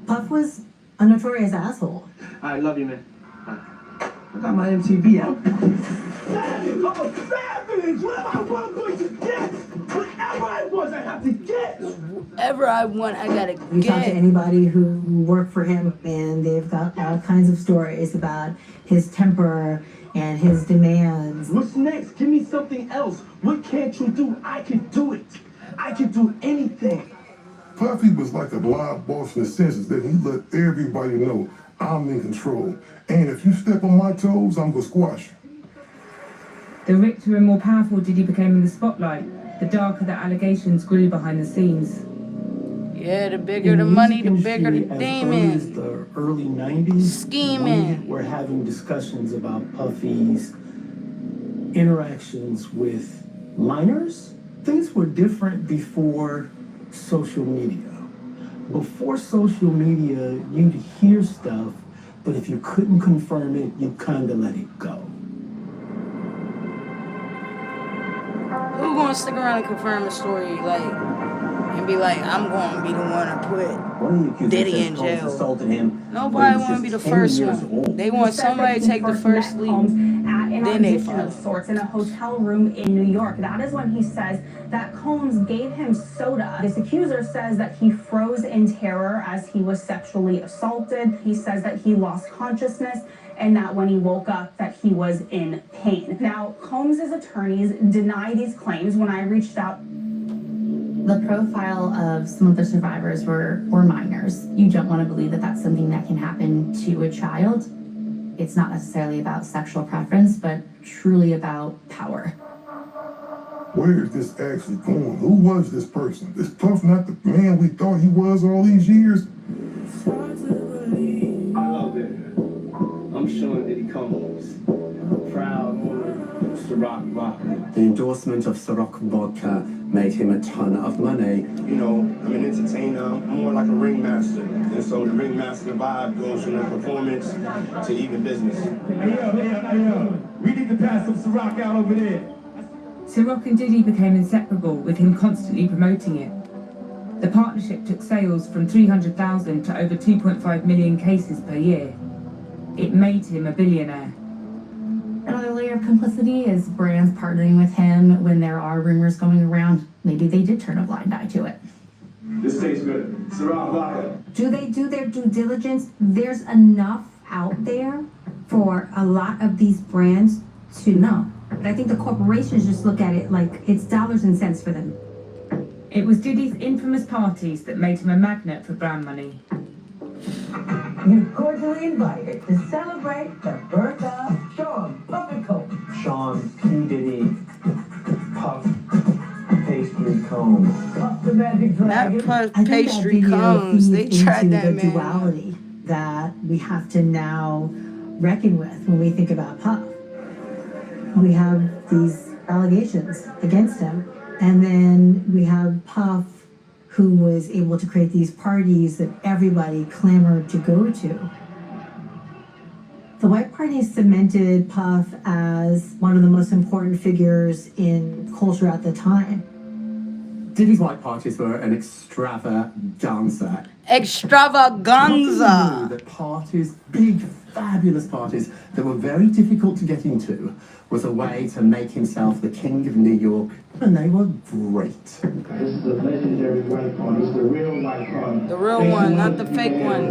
Puff was a notorious asshole. I love you, man. I got my MTV out. I'm a savage! Whatever I want, I'm going to get! Whatever I want, I have to get! Whatever I want, I gotta You talk to get. anybody who worked for him, and they've got all kinds of stories about his temper and his demands. What's next? Give me something else. What can't you do? I can do it. I can do anything. Puffy was like a live boss in the sense that he let everybody know I'm in control. And if you step on my toes, I'm gonna squash you. The richer and more powerful Diddy became in the spotlight, the darker the allegations grew behind the scenes. Yeah, the bigger the money, the bigger the As early as demon. the early 90s, Scheming. we were having discussions about Puffy's interactions with minors. Things were different before social media. Before social media, you'd hear stuff, but if you couldn't confirm it, you kind of let it go. Who gonna stick around and confirm a story, and be like, I'm gonna be the one to put Diddy in jail? Nobody wanna be the first one. They want somebody to take the first lead, then they follow. Of sorts in a hotel room in New York. That is when he says that Combs gave him soda. This accuser says that he froze in terror as he was sexually assaulted. He says that he lost consciousness and that when he woke up that he was in pain. Now, Combs' attorneys deny these claims. When I reached out, The profile of some of the survivors were minors. You don't want to believe that that's something that can happen to a child. It's not necessarily about sexual preference, but truly about power. Where is this actually going? Who was this person? Is Puff not the man we thought he was all these years? I love it. I'm showing Diddy Combs. Proud owner of Ciroc Vodka. The endorsement of Ciroc Vodka made him a ton of money. You know, I'm an entertainer, more like a ringmaster. And so the ringmaster vibe goes from the performance to even business. Hey, yo. We need to pass some Ciroc out over there. Ciroc and Diddy became inseparable, with him constantly promoting it. The partnership took sales from 300,000 to over 2.5 million cases per year. It made him a billionaire. Another layer of complicity is brands partnering with him when there are rumors going around. Maybe they did turn a blind eye to it. This tastes good. Ciroc Vodka. Do they do their due diligence? There's enough out there for a lot of these brands to know. But I think the corporations just look at it like it's dollars and cents for them. It was Diddy's infamous parties that made him a magnet for brand money. You're cordially invited to celebrate the birth of Sean Puffy Combs. Sean, P. Diddy, Puff, Pastry Combs. Puff the Magic Dragon. That Puff I think that pastry video comes. They feeds tried into that the man. duality that we have to now reckon with when we think about Puff. We have these allegations against him, and then we have Puff, who was able to create these parties that everybody clamored to go to. The white party cemented Puff as one of the most important figures in culture at the time. Diddy's white parties were an extravaganza. Extravaganza. The parties, big, fabulous parties that were very difficult to get into, was a way to make himself the king of New York, and they were great. This is the legendary white party. This is the real white party. The real one, not the fake one.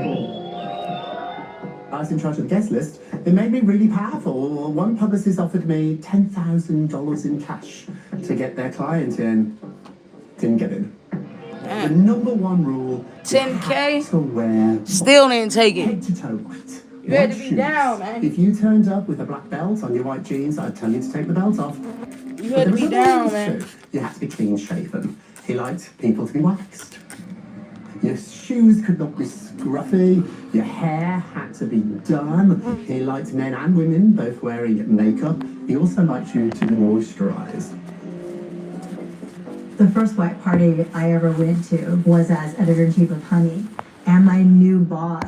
I was in charge of the guest list. It made me really powerful. One publicist offered me $10,000 in cash to get their client in. Didn't get in. The number one rule: 10K? to wear Still didn't take it. head to toe white. You had White to be shoes. down, man. If you turned up with a black belt on your white jeans, I'd tell you to take the belt off. You had to be down, man. You have to be clean shaven. He liked people to be waxed. Your shoes could not be scruffy. Your hair had to be done. He liked men and women both wearing makeup. He also liked you to be moisturized. The first white party I ever went to was as editor-in-chief of Honey, and my new boss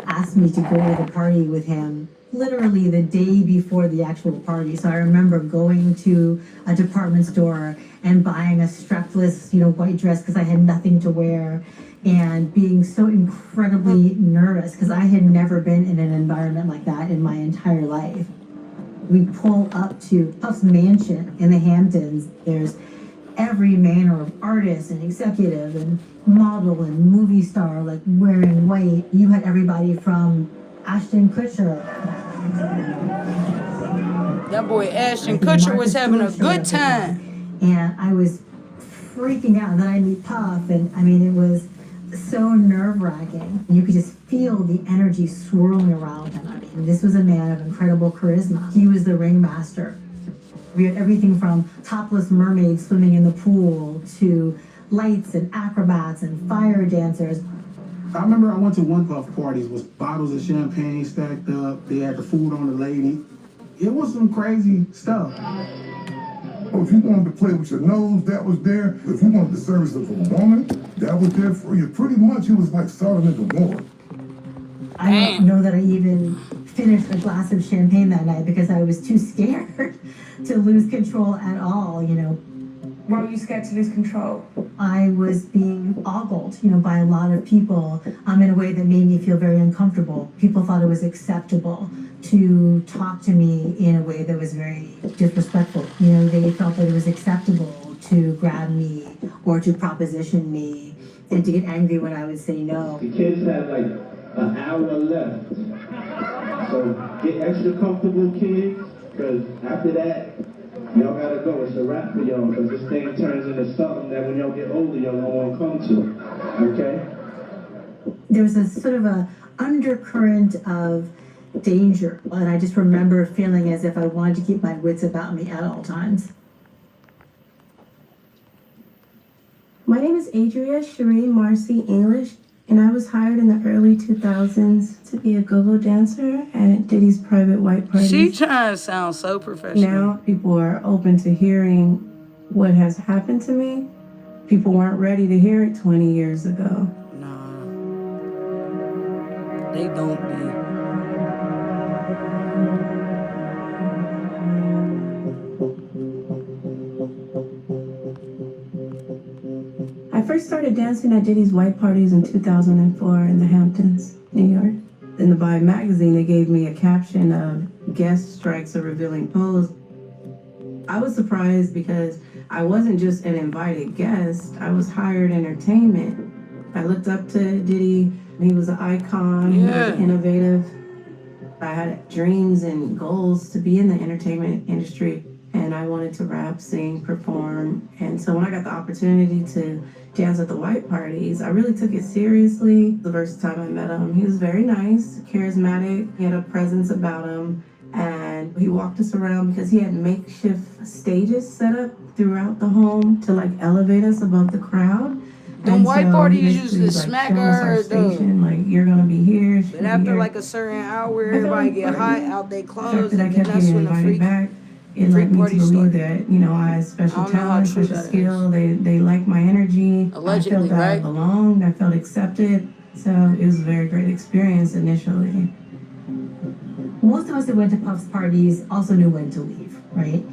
asked me to go to the party with him literally the day before the actual party. So I remember going to a department store and buying a strapless, white dress because I had nothing to wear, and being so incredibly nervous because I had never been in an environment like that in my entire life. We pull up to Puff's mansion in the Hamptons. There's every manner of artist and executive and model and movie star like wearing white. You had everybody from Ashton Kutcher. That boy Ashton Kutcher was having a good time. And I was freaking out. And then I meet Puff, and it was so nerve-wracking. You could just feel the energy swirling around him. This was a man of incredible charisma. He was the ringmaster. We had everything from topless mermaids swimming in the pool to lights and acrobats and fire dancers. I remember I went to one Puff parties with bottles of champagne stacked up. They had the food on the lady. It was some crazy stuff. If you wanted to play with your nose, that was there. If you wanted the service of a woman, that was there for you. Pretty much it was like Sodom and Gomorrah. I don't know that I even finished a glass of champagne that night because I was too scared to lose control at all, Why were you scared to lose control? I was being ogled, by a lot of people in a way that made me feel very uncomfortable. People thought it was acceptable to talk to me in a way that was very disrespectful. They felt that it was acceptable to grab me or to proposition me and to get angry when I would say no. The kids have like an hour left. So get extra comfortable, kids, because after that, y'all gotta go. It's a wrap for y'all, because this thing turns into something that when y'all get older, y'all don't want to come to. Okay? There was a sort of a undercurrent of danger, and I just remember feeling as if I wanted to keep my wits about me at all times. My name is Adria Cherie Marcy English, and I was hired in the early 2000s to be a go-go dancer at Diddy's private white parties. She trying to sound so professional. Now people are open to hearing what has happened to me. People weren't ready to hear it 20 years ago. They don't be. I first started dancing at Diddy's white parties in 2004 in the Hamptons, New York. In the Vibe magazine, they gave me a caption of guest strikes a revealing pose. I was surprised because I wasn't just an invited guest, I was hired entertainment. I looked up to Diddy. He was an icon, he was innovative. I had dreams and goals to be in the entertainment industry, and I wanted to rap, sing, perform. And so when I got the opportunity to dance at the white parties, I really took it seriously. The first time I met him, he was very nice, charismatic, he had a presence about him, and he walked us around because he had makeshift stages set up throughout the home to like elevate us above the crowd. Them white parties used to smack her, like, you're gonna be here. But after like a certain hour, everybody get hot out their clothes, and then that's when the freak It led me to believe that, I had special talent, special skill. They liked my energy. Allegedly, I felt that I right? belonged. I felt accepted. So it was a very great experience initially. Most of us that went to Puff's parties also knew when to leave, right?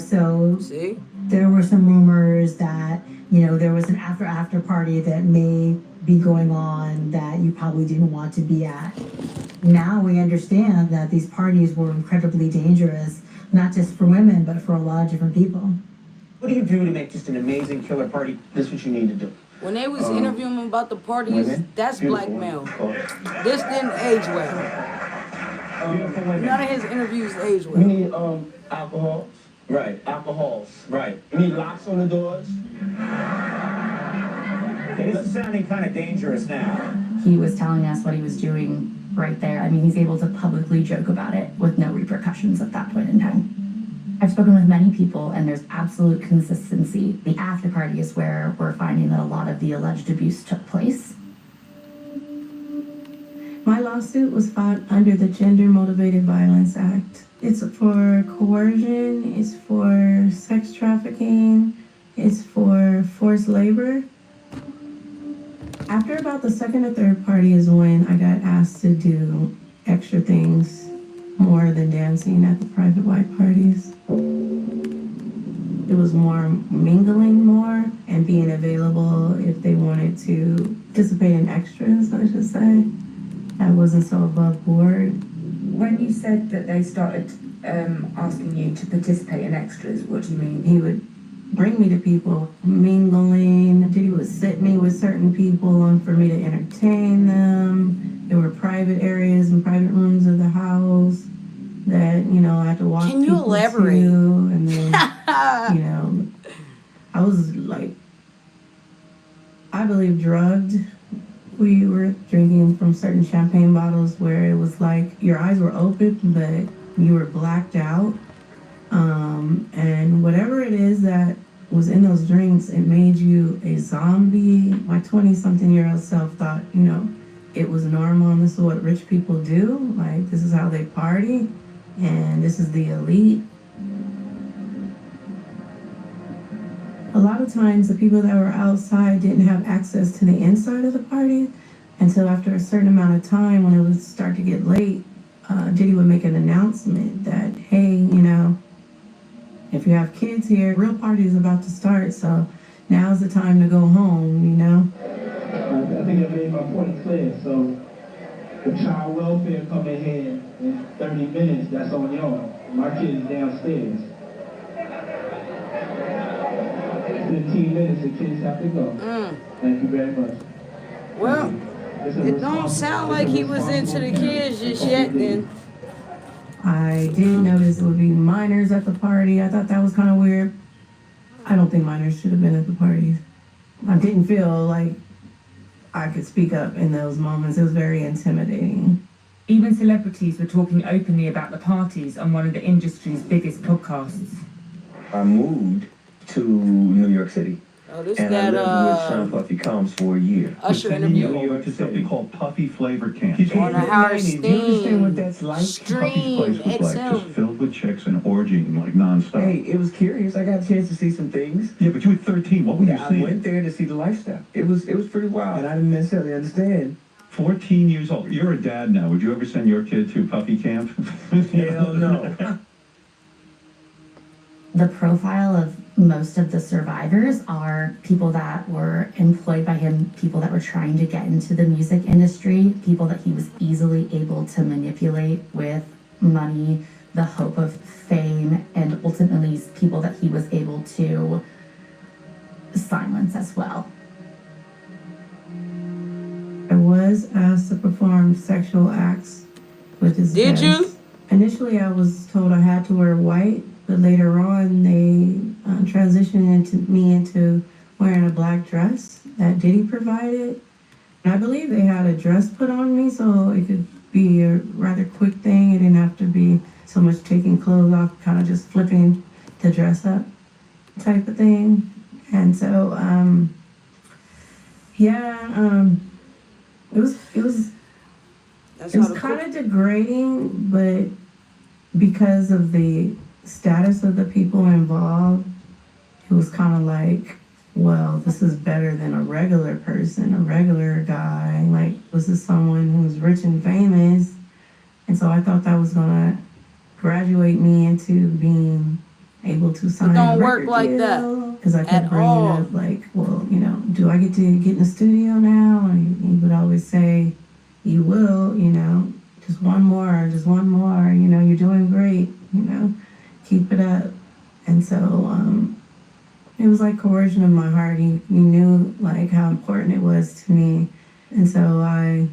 So there were some rumors that, there was an after party that may be going on that you probably didn't want to be at. Now we understand that these parties were incredibly dangerous, not just for women, but for a lot of different people. What do you do to make just an amazing killer party? This is what you need to do. When they was interviewing him about the parties, that's blackmail. This didn't age well. None of his interviews age well. We need alcohol. Right. Alcohols. Right. We need locks on the doors. This is sounding kind of dangerous now. He was telling us what he was doing right there. He's able to publicly joke about it with no repercussions at that point in time. I've spoken with many people, and there's absolute consistency. The after party is where we're finding that a lot of the alleged abuse took place. My lawsuit was filed under the Gender Motivated Violence Act. It's for coercion, it's for sex trafficking, it's for forced labor. After about the second or third party is when I got asked to do extra things more than dancing at the private white parties. It was more mingling more and being available if they wanted to participate in extras, I should say. I wasn't so above board. When you said that they started asking you to participate in extras, what do you mean? He would bring me to people mingling. He would sit me with certain people and for me to entertain them. There were private areas and private rooms of the house that, you know, I had to walk Can you people elaborate? to. And then, you know, I was like, I believe drugged. We were drinking from certain champagne bottles where it was like your eyes were open, but you were blacked out. And whatever it is that was in those drinks, it made you a zombie. My 20-something-year-old self thought, you know, it was normal and this is what rich people do. Like, this is how they party, and this is the elite. A lot of times the people that were outside didn't have access to the inside of the party until after a certain amount of time, when it would start to get late, Diddy would make an announcement that, hey, you know, if you have kids here, real party is about to start, so now's the time to go home, you know? I think I made my point clear. So the child welfare come in here in 30 minutes, that's on y'all. My kid's downstairs. 15 minutes, the kids have to go. Thank you very much. Well, it don't sound like he was into the kids just yet then. I did notice it would be minors at the party. I thought that was kind of weird. I don't think minors should have been at the parties. I didn't feel like I could speak up in those moments. It was very intimidating. Even celebrities were talking openly about the parties on one of the industry's biggest podcasts. I moved to New York City. Oh, this and I lived with Sean Puffy Combs for a year. Usher interview. New York to something called Puffy Flavor Camp. On a Howard Do you understand what Stein that's like? stream. Place was like just filled with chicks and orgying like nonstop. Hey, it was curious. I got a chance to see some things. Yeah, but you were 13. What were you seeing? I went there to see the lifestyle. It was pretty wild, and I didn't necessarily understand. 14 years old. You're a dad now. Would you ever send your kid to Puffy Camp? Hell no. The profile of most of the survivors are people that were employed by him, people that were trying to get into the music industry, people that he was easily able to manipulate with money, the hope of fame, and ultimately people that he was able to silence as well. I was asked to perform sexual acts with his Did you? guests. Initially, I was told I had to wear white, but later on, they transitioned me into wearing a black dress that Diddy provided. And I believe they had a dress put on me, so it could be a rather quick thing. It didn't have to be so much taking clothes off, kind of just flipping the dress up type of thing. And so, it was kind of degrading, but because of the status of the people involved, it was kind of like, well, this is better than a regular person, a regular guy. Like, this is someone who's rich and famous. And so I thought that was gonna graduate me into being able to sign a don't work record like deal. that Because I kept at bringing all. up, like, well, you know, do I get to get in the studio now? And he would always say, you will, you know, just one more, you know, you're doing great, you know, keep it up. And so it was like coercion of my heart. He knew like how important it was to me. And so I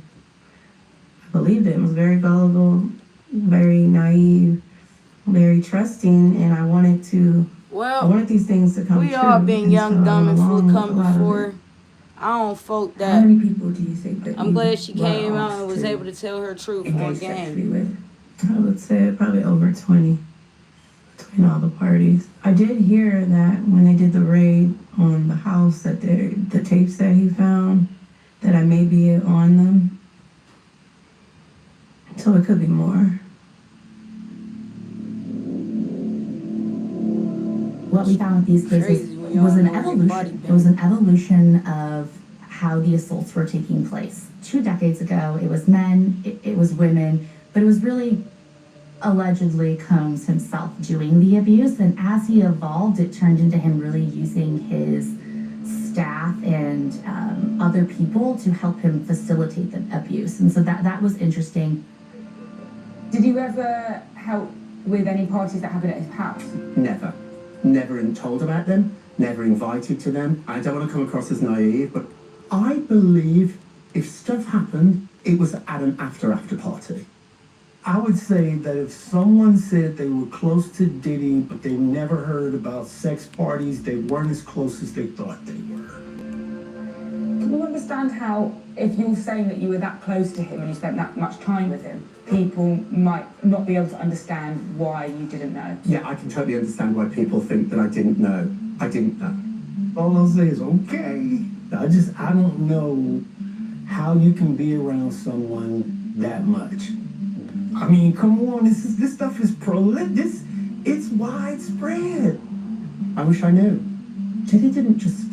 believed it. I was very gullible, very naive, very trusting, and I wanted these things to come true. We all been And young, so I dumb, went and full along with come a lot of before. it. I don't folk How that. many people do you think that I'm you glad she brought came out off and was to able to tell her truth on engage sexually game. with? I would say probably over 20 in all the parties. I did hear that when they did the raid on the house, that the tapes that he found, that I may be on them. So it could be more. What we found with these cases was an evolution. It was an evolution of how the assaults were taking place. 2 decades ago, it was men, it was women, but it was really allegedly Combs himself doing the abuse. And as he evolved, it turned into him really using his staff and other people to help him facilitate the abuse. And so that was interesting. Did you ever help with any parties that happened at his house? Never. Never told about them, never invited to them. I don't want to come across as naive, but I believe if stuff happened, it was at an after party. I would say that if someone said they were close to Diddy, but they never heard about sex parties, they weren't as close as they thought they were. Can you understand how, if you're saying that you were that close to him and you spent that much time with him, people might not be able to understand why you didn't know? Yeah, I can totally understand why people think that I didn't know. I didn't know. All I'll say is, okay. I don't know how you can be around someone that much. I mean, come on, this stuff is it's widespread. I wish I knew. Diddy didn't just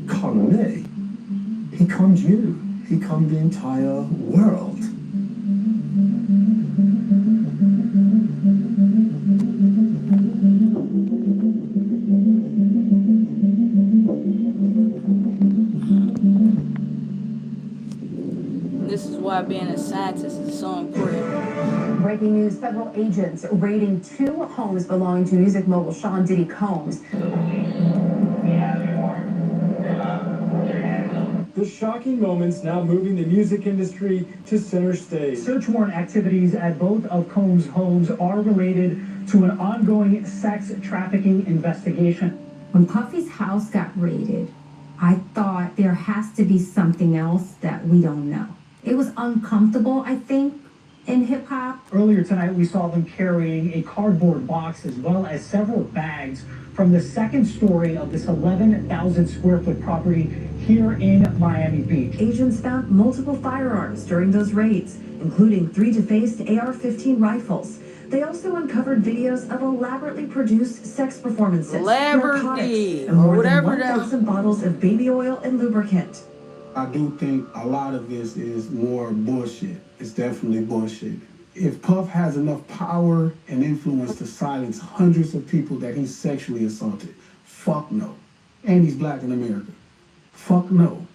con me. He conned you. He conned the entire world. This is why being a scientist is so important. Breaking news, federal agents raiding 2 homes belonging to music mogul Sean Diddy Combs. The shocking moments now moving the music industry to center stage. Search warrant activities at both of Combs' homes are related to an ongoing sex trafficking investigation. When Puffy's house got raided, I thought there has to be something else that we don't know. It was uncomfortable, I think, in hip-hop. Earlier tonight, we saw them carrying a cardboard box as well as several bags from the second story of this 11,000 square foot property here in Miami Beach. Agents found multiple firearms during those raids, including 3 defaced AR-15 rifles. They also uncovered videos of elaborately produced sex performances, narcotics, and more than 1,000 bottles of baby oil and lubricant. I do think a lot of this is more bullshit. It's definitely bullshit. If Puff has enough power and influence to silence hundreds of people that he's sexually assaulted, fuck no. And he's black in America. Fuck no.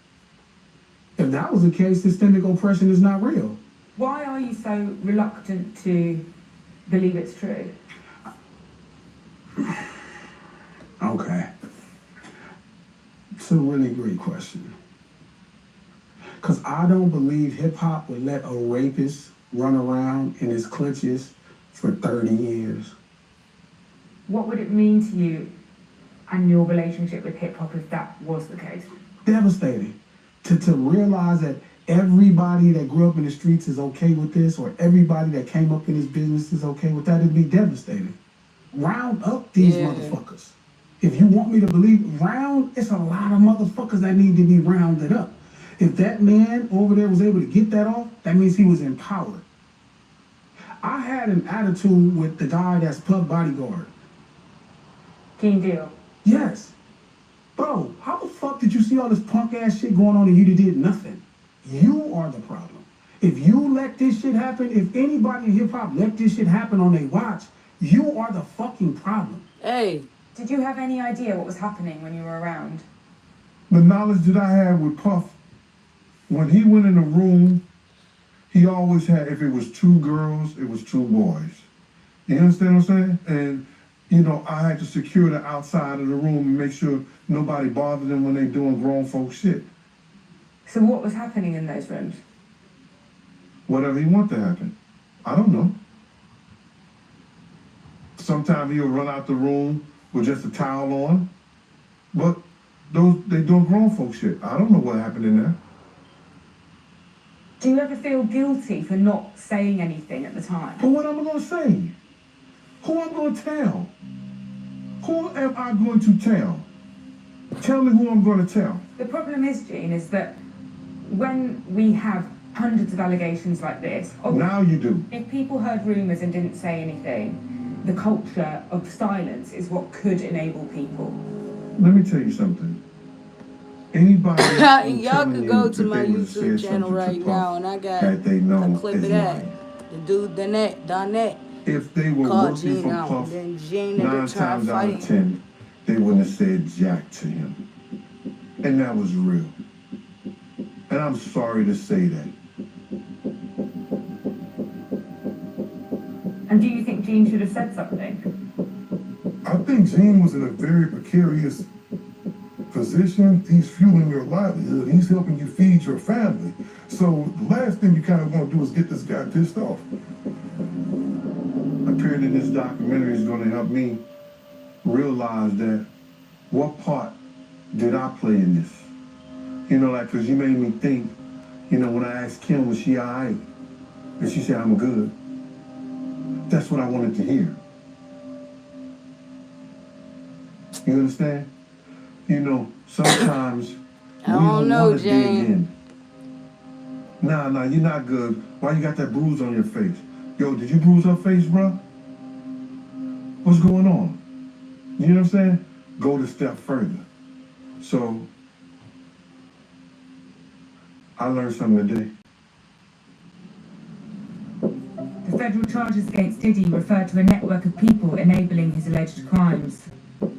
If that was the case, systemic oppression is not real. Why are you so reluctant to believe it's true? Okay. It's a really great question. Because I don't believe hip-hop would let a rapist run around in his clutches for 30 years. What would it mean to you and your relationship with hip-hop if that was the case? Devastating. To realize that everybody that grew up in the streets is okay with this, or everybody that came up in his business is okay with that, it'd be devastating. Round up these motherfuckers. If you want me to believe, it's a lot of motherfuckers that need to be rounded up. If that man over there was able to get that off, that means he was in power. I had an attitude with the guy that's Puff bodyguard. King Deal. Yes. Bro, how the fuck did you see all this punk ass shit going on and you did nothing? You are the problem. If you let this shit happen, if anybody in hip hop let this shit happen on their watch, you are the fucking problem. Hey. Did you have any idea what was happening when you were around? The knowledge that I had with Puff, when he went in a room, he always had, if it was 2 girls, it was 2 boys. You understand what I'm saying? And, you know, I had to secure the outside of the room and make sure nobody bothered them when they doing grown folk shit. So what was happening in those rooms? Whatever he want to happen. I don't know. Sometimes he'll run out the room with just a towel on. But they doing grown folk shit. I don't know what happened in there. Do you ever feel guilty for not saying anything at the time? But what am I gonna say? Who I'm going to tell? Who am I going to tell? Tell me who I'm going to tell. The problem is, Gene, is that when we have hundreds of allegations like this... Now you do. If people heard rumours and didn't say anything, the culture of silence is what could enable people. Let me tell you something. Anybody y'all could go to my YouTube channel right now, and I got a clip of that. The dude Donette if they were called working Gene for out, Puff, then Gene 9 times out of 10, they wouldn't have said jack to him. And that was real. And I'm sorry to say that. And do you think Gene should have said something? I think Gene was in a very precarious position. He's fueling your livelihood. He's helping you feed your family. So the last thing you kind of want to do is get this guy pissed off. Appearing in this documentary is going to help me realize that what part did I play in this? You know, like, because you made me think, you know, when I asked Kim, was she all right? And she said, I'm good. That's what I wanted to hear. You understand? You know, sometimes I don't know, dig Jane. in. Nah, you're not good. Why you got that bruise on your face? Yo, did you bruise her face, bro? What's going on? You know what I'm saying? Go the step further. So, I learned something today. The federal charges against Diddy refer to a network of people enabling his alleged crimes.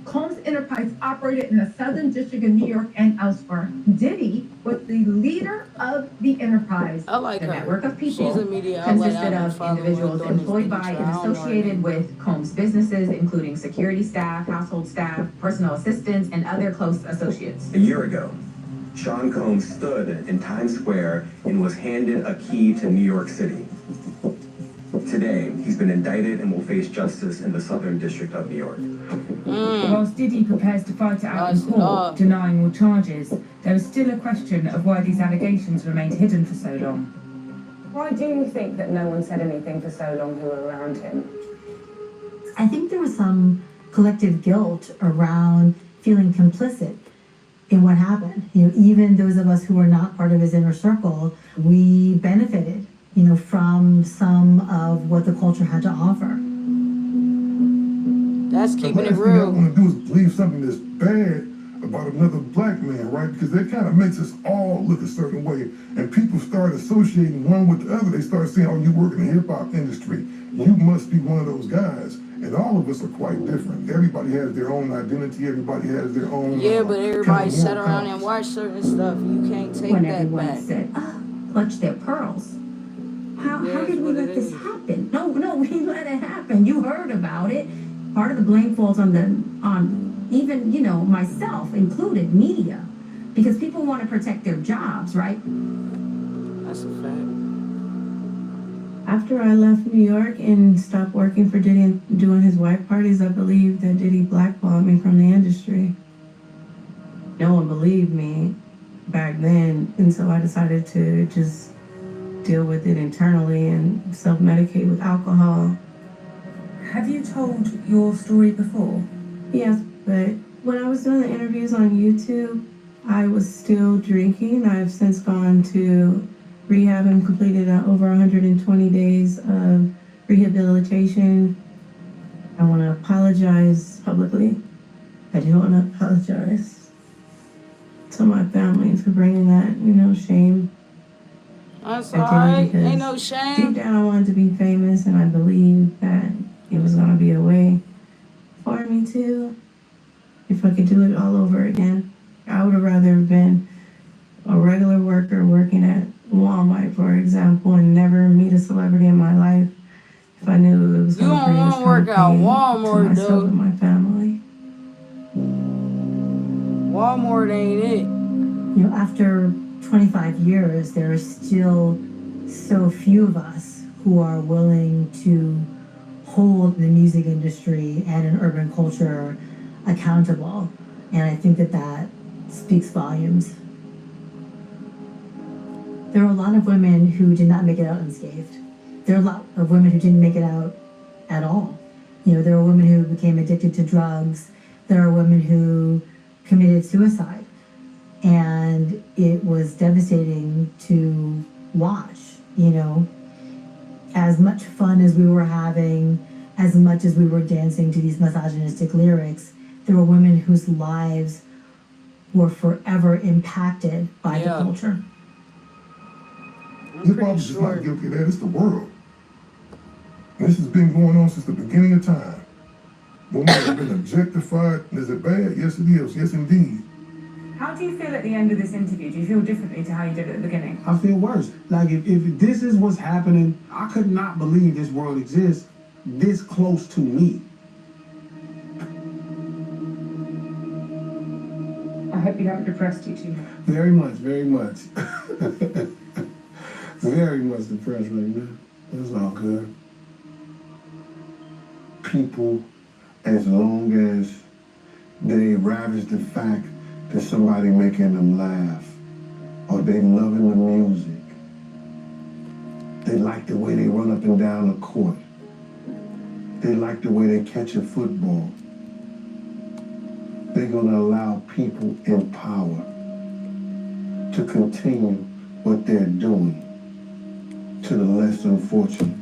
Combs Enterprise operated in the Southern District of New York and elsewhere. Diddy was the leader of the enterprise. I like the her. network of people She's a media outlet. consisted of individuals employed by and associated with Combs businesses, including security staff, household staff, personal assistants, and other close associates. A year ago, Sean Combs stood in Times Square and was handed a key to New York City. Today, he's been indicted and will face justice in the Southern District of New York. Whilst Diddy prepares to fight it out in court, denying all charges, there is still a question of why these allegations remained hidden for so long. Why do you think that no one said anything for so long who were around him? I think there was some collective guilt around feeling complicit in what happened. You know, even those of us who were not part of his inner circle, we benefited, you know, from some of what the culture had to offer. That's keeping it The last thing I real. want to do is believe something that's bad about another black man, right? Because that kind of makes us all look a certain way. And people start associating one with the other. They start saying, oh, you work in the hip-hop industry. You must be one of those guys. And all of us are quite different. Everybody has their own identity. Everybody has their own... Yeah, but everybody sat around and watched certain stuff. You can't take When that everyone back. said, clutch their pearls. How did we let this happen? No, we let it happen. You heard about it. Part of the blame falls on even, you know, myself included, media, because people want to protect their jobs, right? That's a fact. After I left New York and stopped working for Diddy and doing his white parties, I believed that Diddy blackballed me from the industry. No one believed me back then, and so I decided to just deal with it internally and self-medicate with alcohol. Have you told your story before? Yes, but when I was doing the interviews on YouTube, I was still drinking. I've since gone to rehab and completed over 120 days of rehabilitation. I want to apologize publicly. I do want to apologize to my family for bringing that, you know, shame. That's alright. Ain't no shame. Deep down, I wanted to be famous, and I believed that it was going to be a way for me to, if I could do it all over again. I would have rather been a regular worker working at Walmart, for example, and never meet a celebrity in my life if I knew it was going to bring this kind of pain to myself and my family. Walmart ain't it. You know, after 25 years, there are still so few of us who are willing to hold the music industry and an urban culture accountable. And I think that speaks volumes. There are a lot of women who did not make it out unscathed. There are a lot of women who didn't make it out at all. You know, there are women who became addicted to drugs. There are women who committed suicide. And it was devastating to watch, you know. As much fun as we were having, as much as we were dancing to these misogynistic lyrics, there were women whose lives were forever impacted by the culture. Hip hop is not guilty of that, it's the world. And this has been going on since the beginning of time. Women have been objectified. Is it bad? Yes, it is. Yes, indeed. How do you feel at the end of this interview? Do you feel differently to how you did at the beginning? I feel worse. Like, if this is what's happening, I could not believe this world exists this close to me. I hope you haven't depressed you too much. Very much, very much. Very much depressed right now. It's all good. People, as long as they ravish the fact that somebody making them laugh, or they loving the music, they like the way they run up and down the court, they like the way they catch a football, they're gonna allow people in power to continue what they're doing to the less unfortunate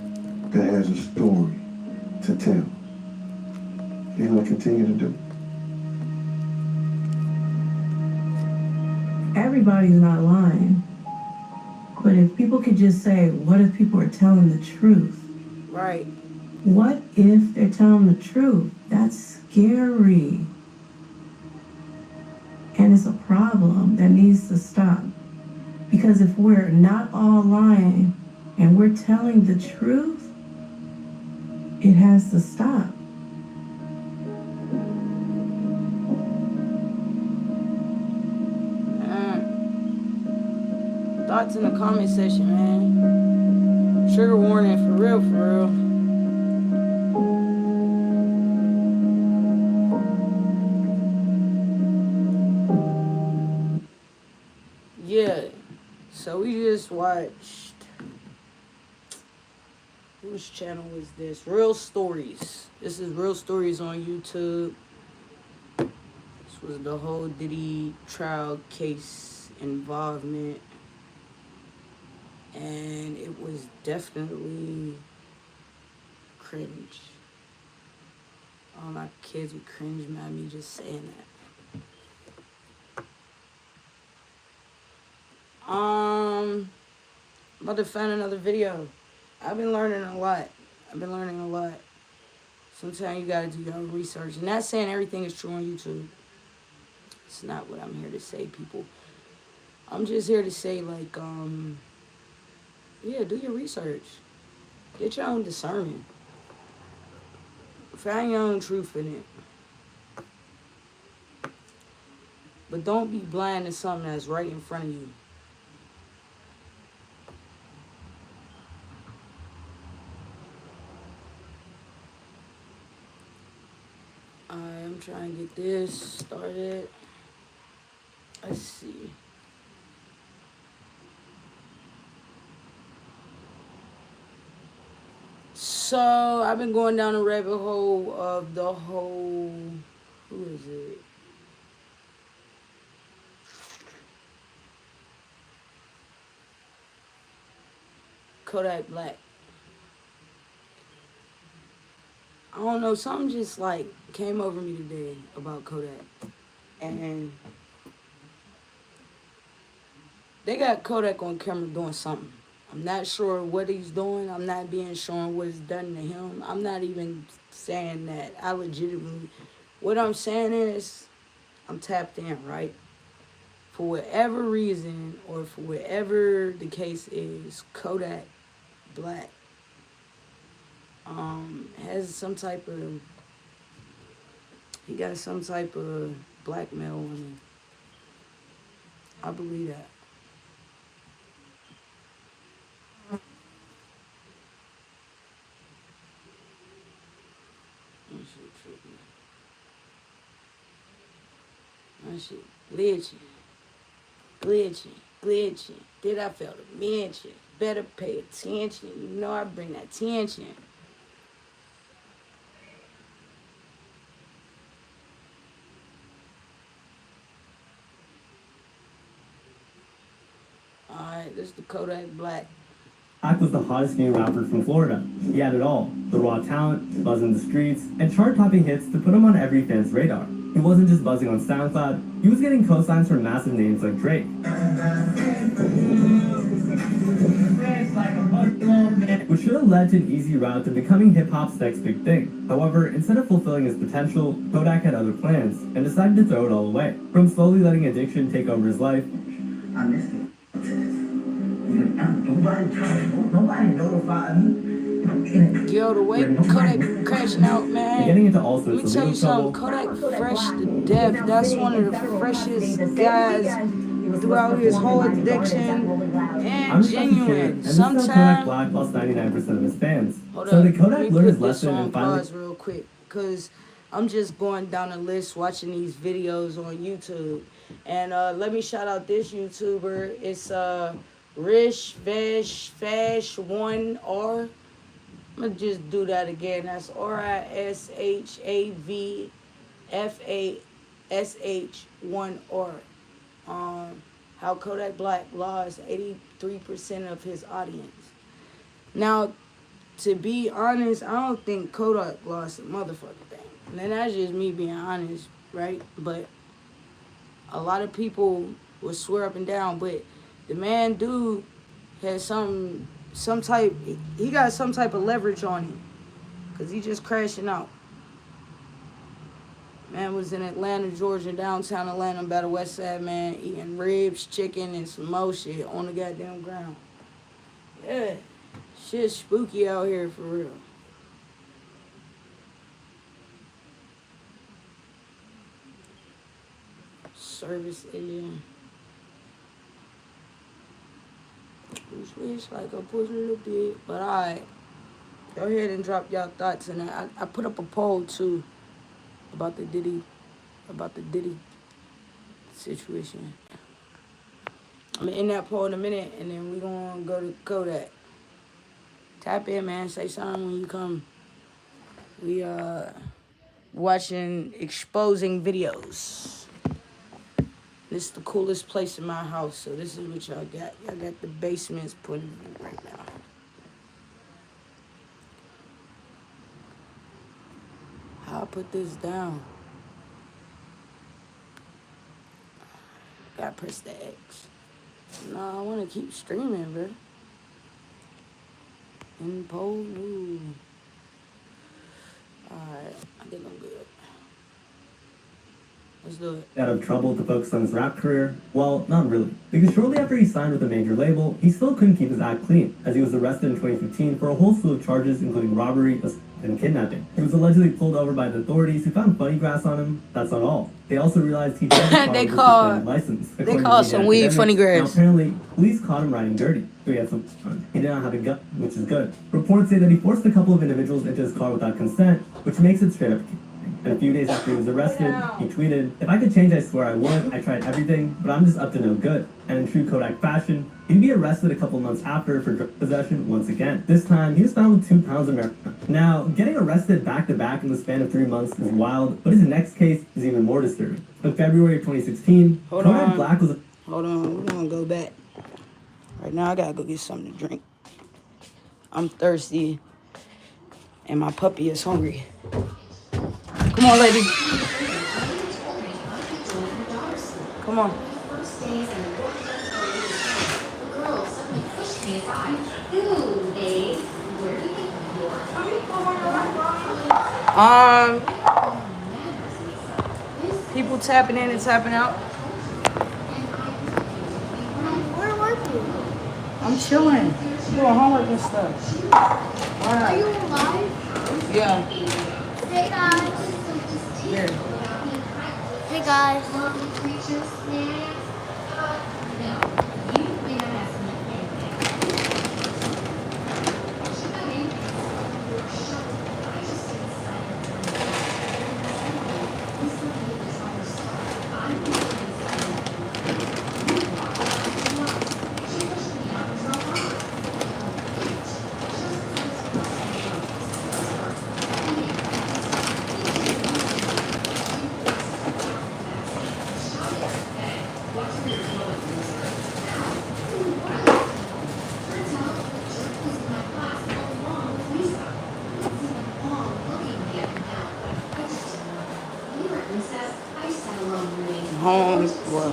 that has a story to tell. They're gonna continue to do it. Everybody's not lying. But if people could just say, what if people are telling the truth? Right. What if they're telling the truth? That's scary. And it's a problem that needs to stop. Because if we're not all lying and we're telling the truth, it has to stop. Thoughts in the comment section, man. Trigger warning, for real, for real. Yeah, so we just watched, whose channel is this? Real Stories. This is Real Stories on YouTube. This was the whole Diddy trial case involvement. And it was definitely cringe. All my kids would cringe at me just saying that. I'm about to find another video. I've been learning a lot. Sometimes you gotta do your own research. And not saying everything is true on YouTube. It's not what I'm here to say, people. I'm just here to say, like, yeah, do your research. Get your own discernment. Find your own truth in it. But don't be blind to something that's right in front of you. I'm trying to get this started. Let's see. So, I've been going down the rabbit hole of the whole, who is it? Kodak Black. I don't know, something just like came over me today about Kodak. And they got Kodak on camera doing something. I'm not sure what he's doing. I'm not being shown what is done to him. I'm not even saying that. I legitimately, what I'm saying is, I'm tapped in, right? For whatever reason, or for whatever the case is, Kodak Black has some type of, he got some type of blackmail on him. I believe that. My shit glitching. Did I fail to mention? Better pay attention. You know I bring that tension. This is the Kodak Black. Black was the hottest new rapper from Florida. He had it all: the raw talent, buzz in the streets, and chart-topping hits to put him on every fan's radar. He wasn't just buzzing on SoundCloud, he was getting co-signs from massive names like Drake. Which should have led to an easy route to becoming hip-hop's next big thing. However, instead of fulfilling his potential, Kodak had other plans, and decided to throw it all away. From slowly letting addiction take over his life, I missed it. Nobody notified me. Yo, the way Kodak crashing out, man. getting into all sorts Let me of tell you legal trouble. something. Kodak fresh to death. That's one of the freshest guys throughout his whole addiction. And I'm just a kid, genuine. and this is how Kodak Sometimes. Black lost 99% of his fans. Hold So up. did Kodak Let me learn his put this lesson on and finally... pause real quick, because I'm just going down the list watching these videos on YouTube. And let me shout out this YouTuber. It's Rish Vesh Fash 1R. I'm gonna just do that again. That's RISHAVFASH1R. How Kodak Black lost 83% of his audience. Now, to be honest, I don't think Kodak lost a motherfucking thing. And that's just me being honest, right? But a lot of people will swear up and down, but the man dude has some type, he got some type of leverage on him, because he just crashing out. Man was in Atlanta, Georgia, downtown Atlanta, by the west side, man, eating ribs, chicken, and some more shit on the goddamn ground. Yeah, shit's spooky out here for real. Service engine. Wish like a push a little bit, but alright. Go ahead and drop y'all thoughts in that. I put up a poll too about the Diddy situation. I'm in that poll in a minute, and then we gonna go to Kodak. Tap in, man. Say something when you come. We watching exposing videos. This is the coolest place in my house, so this is what y'all got. Y'all got the basement's point of view right now. How I put this down? Gotta press the X. No, I wanna keep streaming, bro. In poll, no. Alright, I think I'm good. Let's do it. Out of trouble to focus on his rap career? Well, not really. Because shortly after he signed with a major label, he still couldn't keep his act clean, as he was arrested in 2015 for a whole slew of charges, including robbery and kidnapping. He was allegedly pulled over by the authorities, who found funny grass on him. That's not all. They also realized he had a license. They call some weed funny grass. Now, apparently, police caught him riding dirty. So he had some fun. He did not have a gun, which is good. Reports say that he forced a couple of individuals into his car without consent, which makes it straight up. And a few days after he was arrested, he tweeted, "If I could change, I swear I would. I tried everything, but I'm just up to no good." And in true Kodak fashion, he'd be arrested a couple months after for drug possession once again. This time, he was found with 2 pounds of marijuana. Now, getting arrested back-to-back in the span of 3 months is wild, but his next case is even more disturbing. In February of 2016, Kodak Black was... Hold on, we're gonna go back. Right now, I gotta go get something to drink. I'm thirsty, and my puppy is hungry. Come on, lady. Come on. People tapping in and tapping out. Where were you? I'm chilling. Doing homework and stuff. Are you alive? Yeah. Hey guys. Yeah. Hey guys. home, well,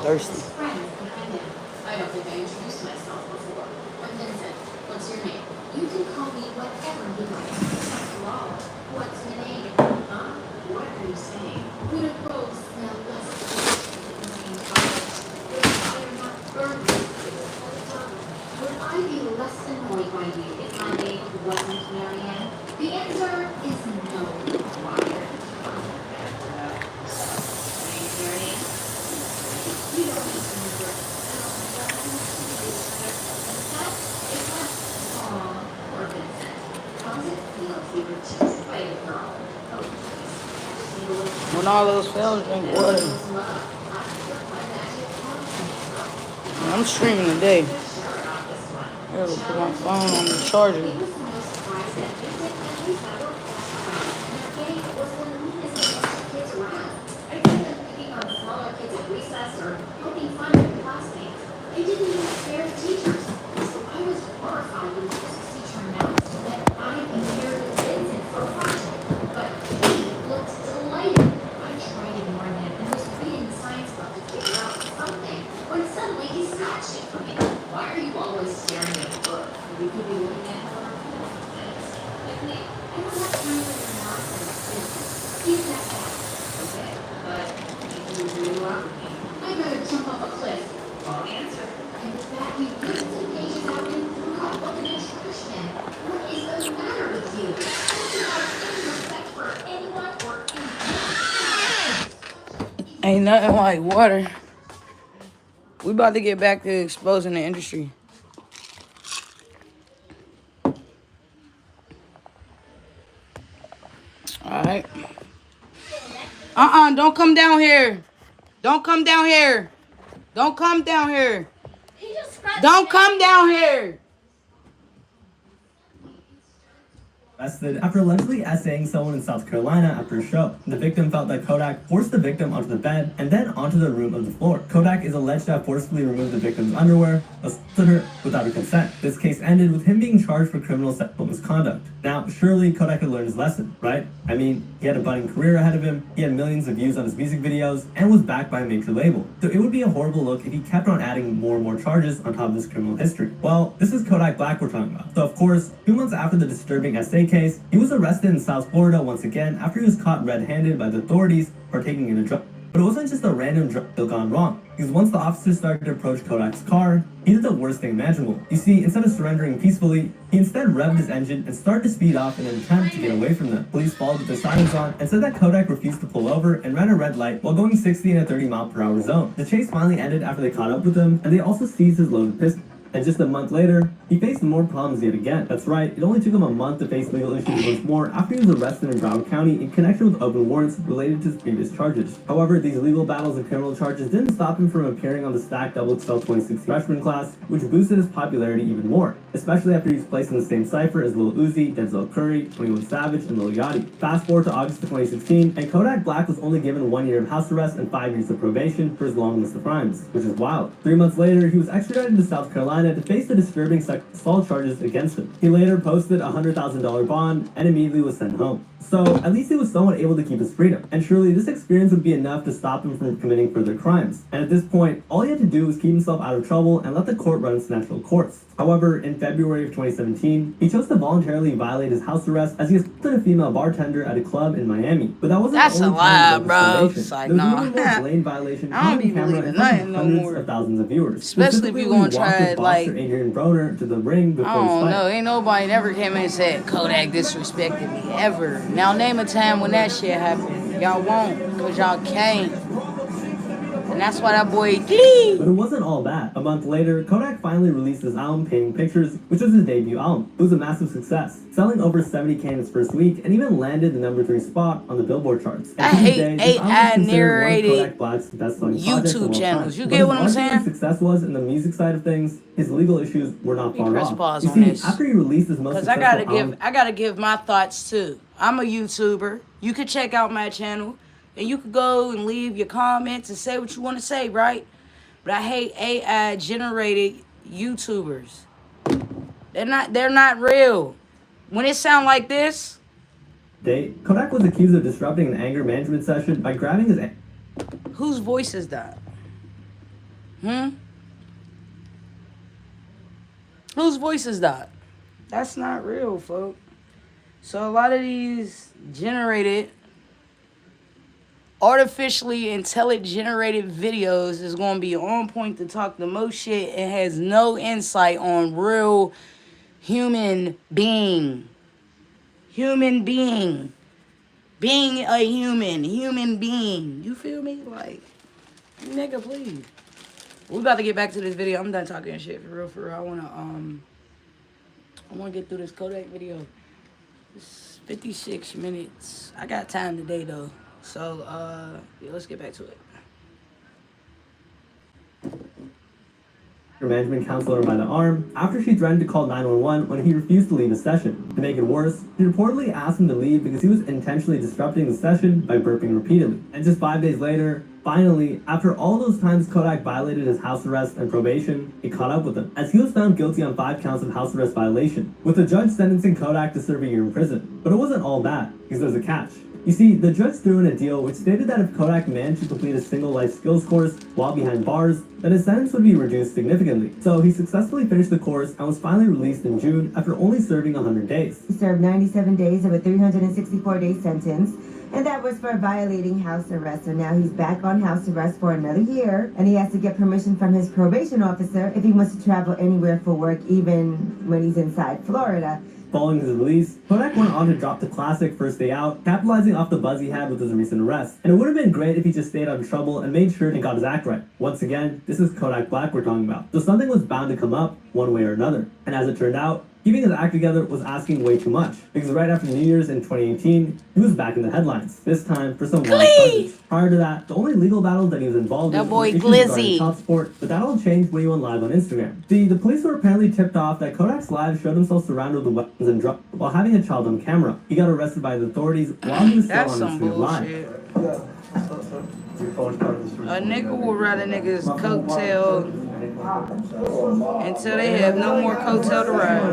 thirsty. I don't think I introduced myself before. I'm Vincent. What's your name? You can call me whatever you like. After all, what's your name? Huh? What are you saying? Would a rose smell less contained products if I am not burned all the time? Would I be less annoyed by you if my name wasn't Marianne? The answer is no. Why? Marianne? You don't need to remember. Or Vincent. How's it feel if you were just by a girl? Oh, please. When all those fails, drink water. I'm streaming today. I gotta put my phone on the charger. They didn't even spare the teachers. So I was horrified when the teacher announced that I inherited Vincent for a project. But he looked delighted. I tried ignoring him and was reading the science book to figure out something when suddenly he snatched it from me. Why are you always staring at the book? We could be looking at other things. Like me. I don't have time for your nonsense. Keep that back. Okay, but you really are with me. I better jump off a cliff. Wrong answer. And with that, we ripped some pages out and threw our book in a trash can. What is the matter with you? Don't you have any respect for anyone or anything? Ain't nothing like water. We about to get back to exposing the industry. Alright. Don't come down here. Don't come down here. Don't come down here. Don't come down here. Arrested after allegedly essaying someone in South Carolina after a show. The victim felt that Kodak forced the victim onto the bed and then onto the room of the floor. Kodak is alleged to have forcibly removed the victim's underwear, assaulted her without her consent. This case ended with him being charged for criminal sexual misconduct. Now, surely Kodak had learned his lesson, right? I mean, he had a budding career ahead of him, he had millions of views on his music videos, and was backed by a major label. So it would be a horrible look if he kept on adding more and more charges on top of his criminal history. Well, this is Kodak Black we're talking about. So of course, 2 months after the disturbing essay case, he was arrested in South Florida once again after he was caught red-handed by the authorities partaking in a drug. But it wasn't just a random drug deal gone wrong, because once the officers started to approach Kodak's car, he did the worst thing imaginable. You see, instead of surrendering peacefully, he instead revved his engine and started to speed off in an attempt to get away from them. Police followed with their sirens on and said that Kodak refused to pull over and ran a red light while going 60 in a 30-mile-per-hour zone. The chase finally ended after they caught up with him, and they also seized his loaded pistol. And just a month later, he faced more problems yet again. That's right, it only took him a month to face legal issues once more after he was arrested in Broward County in connection with open warrants related to his previous charges. However, these legal battles and criminal charges didn't stop him from appearing on the stacked XXL 2016 freshman class, which boosted his popularity even more, especially after he was placed in the same cipher as Lil Uzi, Denzel Curry, 21 Savage, and Lil Yachty. Fast forward to August of 2016, and Kodak Black was only given 1 year of house arrest and 5 years of probation for his long list of crimes, which is wild. 3 months later, he was extradited to South Carolina to face the disturbing sexual assault charges against him. He later posted a $100,000 bond and immediately was sent home. So, at least he was somewhat able to keep his freedom. And surely this experience would be enough to stop him from committing further crimes. And at this point, all he had to do was keep himself out of trouble and let the court run its natural course. However, in February of 2017, he chose to voluntarily violate his house arrest as he assaulted a female bartender at a club in Miami. But that wasn't That's the a only lie, time bro. It's like, there was no. one more blatant violation I don't caught be on camera believing in front nothing of no hundreds more. of thousands of viewers. Especially if you gonna try, like, Adrian Broner to the ring before I his don't fight. know. Ain't nobody never came in and said Kodak disrespected me ever. Now name a time when that shit happened. Y'all won't, because y'all can't. And that's why that boy Glee. But it wasn't all that. A month later, Kodak finally released his album Painting Pictures, which was his debut album. It was a massive success, selling over 70K in its first week and even landed the #3 spot on the Billboard charts. And I hate AI narrated YouTube channels. You get what I'm saying? Success was in the music side of things, his legal issues were not far Press off. pause You on see, this. after he released his most Because successful I gotta give my thoughts too. I'm a YouTuber. You could check out my channel and you could go and leave your comments and say what you want to say, right? But I hate AI generated YouTubers. They're not real. When it sound like this, Kodak was accused of disrupting an anger management session by grabbing his Whose voice is that? Whose voice is that? That's not real, folks. So a lot of these artificially generated videos is going to be on point to talk the most shit and has no insight on real human being. Being a human being. You feel me? Like, nigga, please. We about to get back to this video. I'm done talking shit for real. I wanna get through this Kodak video. It's 56 minutes. I got time today though. So yeah, let's get back to it. Her management counselor by the arm after she threatened to call 911 when he refused to leave the session. To make it worse, she reportedly asked him to leave because he was intentionally disrupting the session by burping repeatedly. And just 5 days later, finally, after all those times Kodak violated his house arrest and probation, he caught up with him, as he was found guilty on 5 counts of house arrest violation, with the judge sentencing Kodak to serve a year in prison. But it wasn't all that, because there's a catch. You see, the judge threw in a deal which stated that if Kodak managed to complete a single life skills course while behind bars, then his sentence would be reduced significantly. So he successfully finished the course and was finally released in June after only serving 100 days. He served 97 days of a 364-day sentence, and that was for violating house arrest. So now he's back on house arrest for another year, and he has to get permission from his probation officer if he wants to travel anywhere for work, even when he's inside Florida. Following his release, Kodak went on to drop the classic First Day Out, capitalizing off the buzz he had with his recent arrest. And it would have been great if he just stayed out of trouble and made sure and got his act right. Once again, this is Kodak Black we're talking about. So something was bound to come up, one way or another. And as it turned out, keeping his act together was asking way too much, because right after New Year's in 2018, he was back in the headlines, this time for some wild charges. Prior to that, the only legal battles that he was involved in were issues regarding child support, but that all changed when he went live on Instagram. See, the police were apparently tipped off that Kodak's live showed himself surrounded with weapons and drugs while having a child on camera. He got arrested by the authorities while he was still on Instagram live. A nigga will ride a nigga's coattail until they have no more coattail to ride.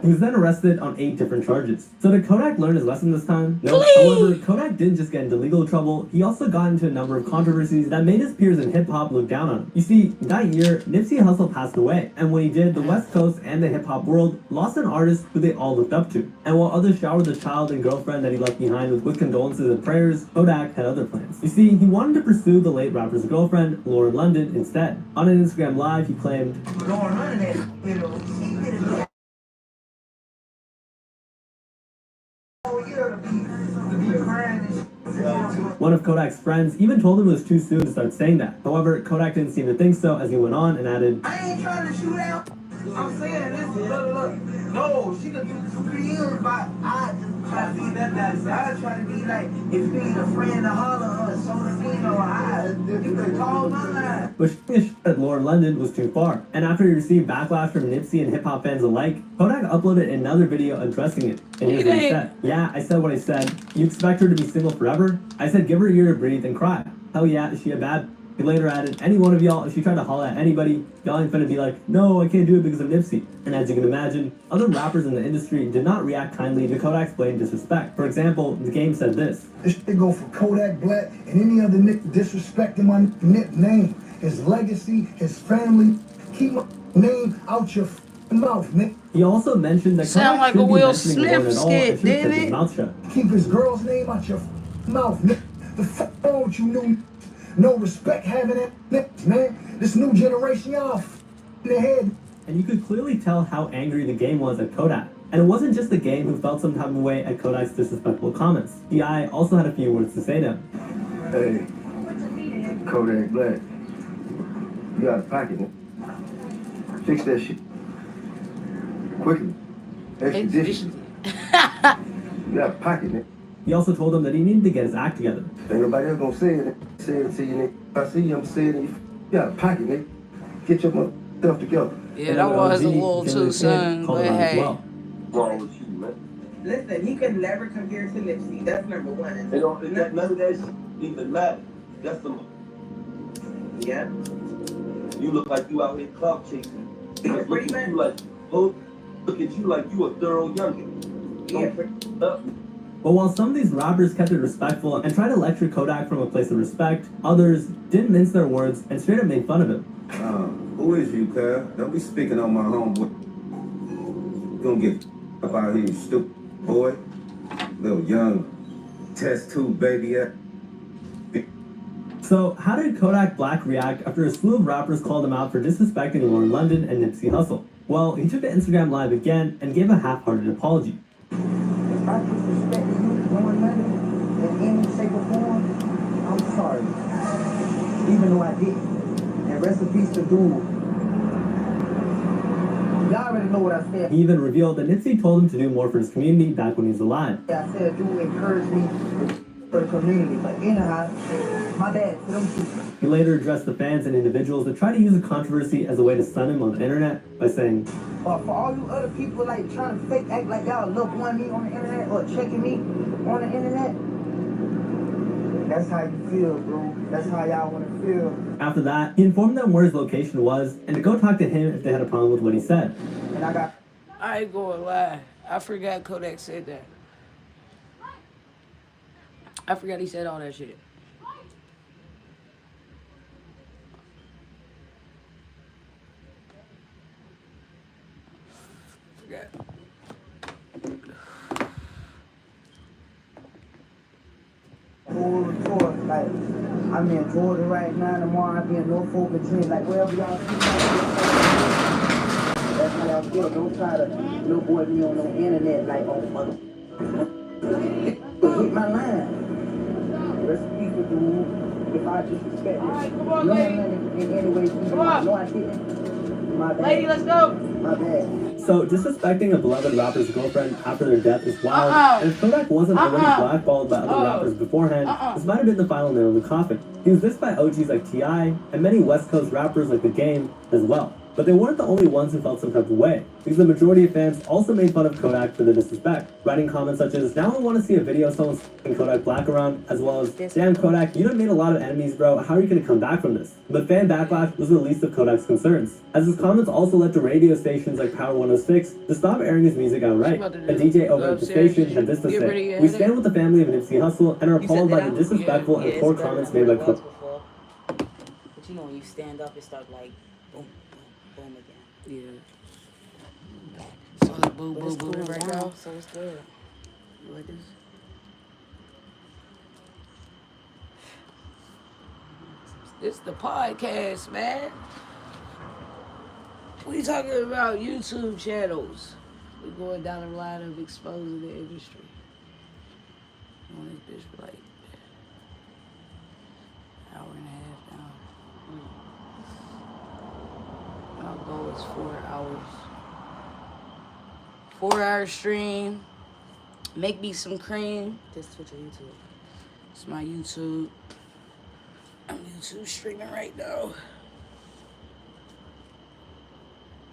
He was then arrested on 8 different charges. So did Kodak learn his lesson this time? No. Please. However, Kodak didn't just get into legal trouble, he also got into a number of controversies that made his peers in hip-hop look down on him. You see, that year, Nipsey Hussle passed away, and when he did, the West Coast and the hip-hop world lost an artist who they all looked up to. And while others showered the child and girlfriend that he left behind with condolences and prayers, Kodak had other plans. You see, he wanted to pursue the late rapper's girlfriend, Lauren London, instead. On an Instagram Live, he claimed, one of Kodak's friends even told him it was too soon to start saying that. However, Kodak didn't seem to think so, as he went on and added, I ain't trying to shoot out. I'm saying this, look. No, she could do 3 years, but I just try to be that. I try to be like, if you need a friend to holler or something, you know, you could call my line. but shooting a shot at Lauren London was too far. And after he received backlash from Nipsey and hip-hop fans alike, Kodak uploaded another video addressing it. And here's what he said. Yeah, I said what I said. You expect her to be single forever? I said give her a year to breathe and cry. Hell yeah, is she a bad? He later added, any one of y'all, if she tried to holler at anybody, y'all ain't finna be like, no, I can't do it because of Nipsey. And as you can imagine, other rappers in the industry did not react kindly to Kodak's blatant disrespect. For example, The Game said this. This shit go for Kodak Black and any other nigga disrespecting my name, his legacy, his family. Keep my name out your mouth, nigga. He also mentioned that sound Kodak like a shouldn't be Will mentioning Lauren Smith at all skit, and should have kept didn't his mouth shut. Keep his girl's name out your mouth, nigga. The fuck wrong with you, new? No respect having that, man. This new generation, y'all in the head. And you could clearly tell how angry The Game was at Kodak. And it wasn't just The Game who felt some type of way at Kodak's disrespectful comments. T.I. also had a few words to say to him. Hey, Kodak Black, you got a pocket, man. Fix that shit. Quickly. Expedition. You got a pocket, man. He also told him that he needed to get his act together. Ain't nobody else gonna say it. Say it to you, nigga. If I see you, I'm saying it. You got a pocket, nigga. Get your stuff together. Yeah, that was a little too soon, but hey. What's wrong with you, man? Listen, he could never compare to Nipsey. That's number one. None of that shit even matter. That's the... Yeah. You look like you out here clout chasing. Look at you like, look at you like you a thorough youngin'. Yeah. But while some of these rappers kept it respectful and tried to lecture Kodak from a place of respect, others didn't mince their words and straight up made fun of him. Who is you, cuz? Don't be speaking on my homeboy. You gonna get up out here, you stupid boy. Little young test tube baby. So how did Kodak Black react after a slew of rappers called him out for disrespecting Lauren London and Nipsey Hussle? Well, he took to Instagram Live again and gave a half-hearted apology. If I disrespected you, Lauren London, in any shape or form, I'm sorry. Even though I didn't. And rest in peace to Dude. Y'all already know what I said. He even revealed that Nipsey told him to do more for his community back when he was alive. I said Dude encouraged me for the community. But anyhow, my bad. He later addressed the fans and individuals that tried to use the controversy as a way to stun him on the internet by saying, But for all you other people like trying to fake act like y'all love one me on the internet or checking me on the internet, that's how you feel, bro. That's how y'all want to feel. After that, he informed them where his location was and to go talk to him if they had a problem with what he said. And I ain't gonna lie. I forgot Kodak said that. I forgot he said all that shit. Forgot. Full report, like I'm in Georgia right now. Tomorrow I'll be in Norfolk, Virginia, like wherever y'all see me. That's how y'all feel. Don't try to little boy me on no internet like on hit my line. Rest in peace with Dude. If I disrespect you, in any way, no, I didn't. My bad. Lady, let's go. My bad. So, disrespecting a beloved rapper's girlfriend after their death is wild, and if Kodak wasn't already blackballed by other rappers beforehand, this might have been the final nail in the coffin. He was dissed by OGs like T.I. and many West Coast rappers like The Game as well. But they weren't the only ones who felt some type of way, because the majority of fans also made fun of Kodak for the disrespect, writing comments such as, now I want to see a video of someone slapping Kodak Black around, as well as, damn Kodak, you done made a lot of enemies, bro, how are you going to come back from this? But fan backlash was the least of Kodak's concerns, as his comments also led to radio stations like Power 106 to stop airing his music outright. A DJ over at the station had this to say, we stand with the family of Nipsey Hussle and are appalled by the disrespectful and poor comments made by Kodak. But you know when you stand up, it starts like, boom. Boom again. Yeah. So it's boom, boom, boom right now. So it's good. You like this? This the podcast, man. We talking about YouTube channels. We're going down the line of exposing the industry. On this bitch for like an hour and a half now. Our goal is 4 hours. 4-hour stream. Make me some cream. This Twitch or YouTube? It's my YouTube. I'm YouTube streaming right now.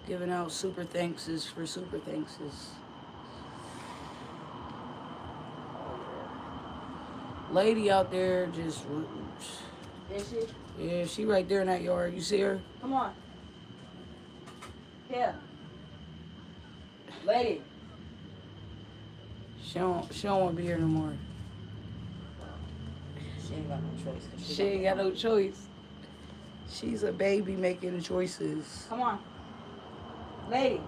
Giving out super thankses for super thankses. Lady out there just... Is she? Yeah, she right there in that yard. You see her? Come on. Yeah. Lady. She don't want to be here no more. She ain't got no choice. She ain't got no choice. She's a baby making choices. Come on. Lady.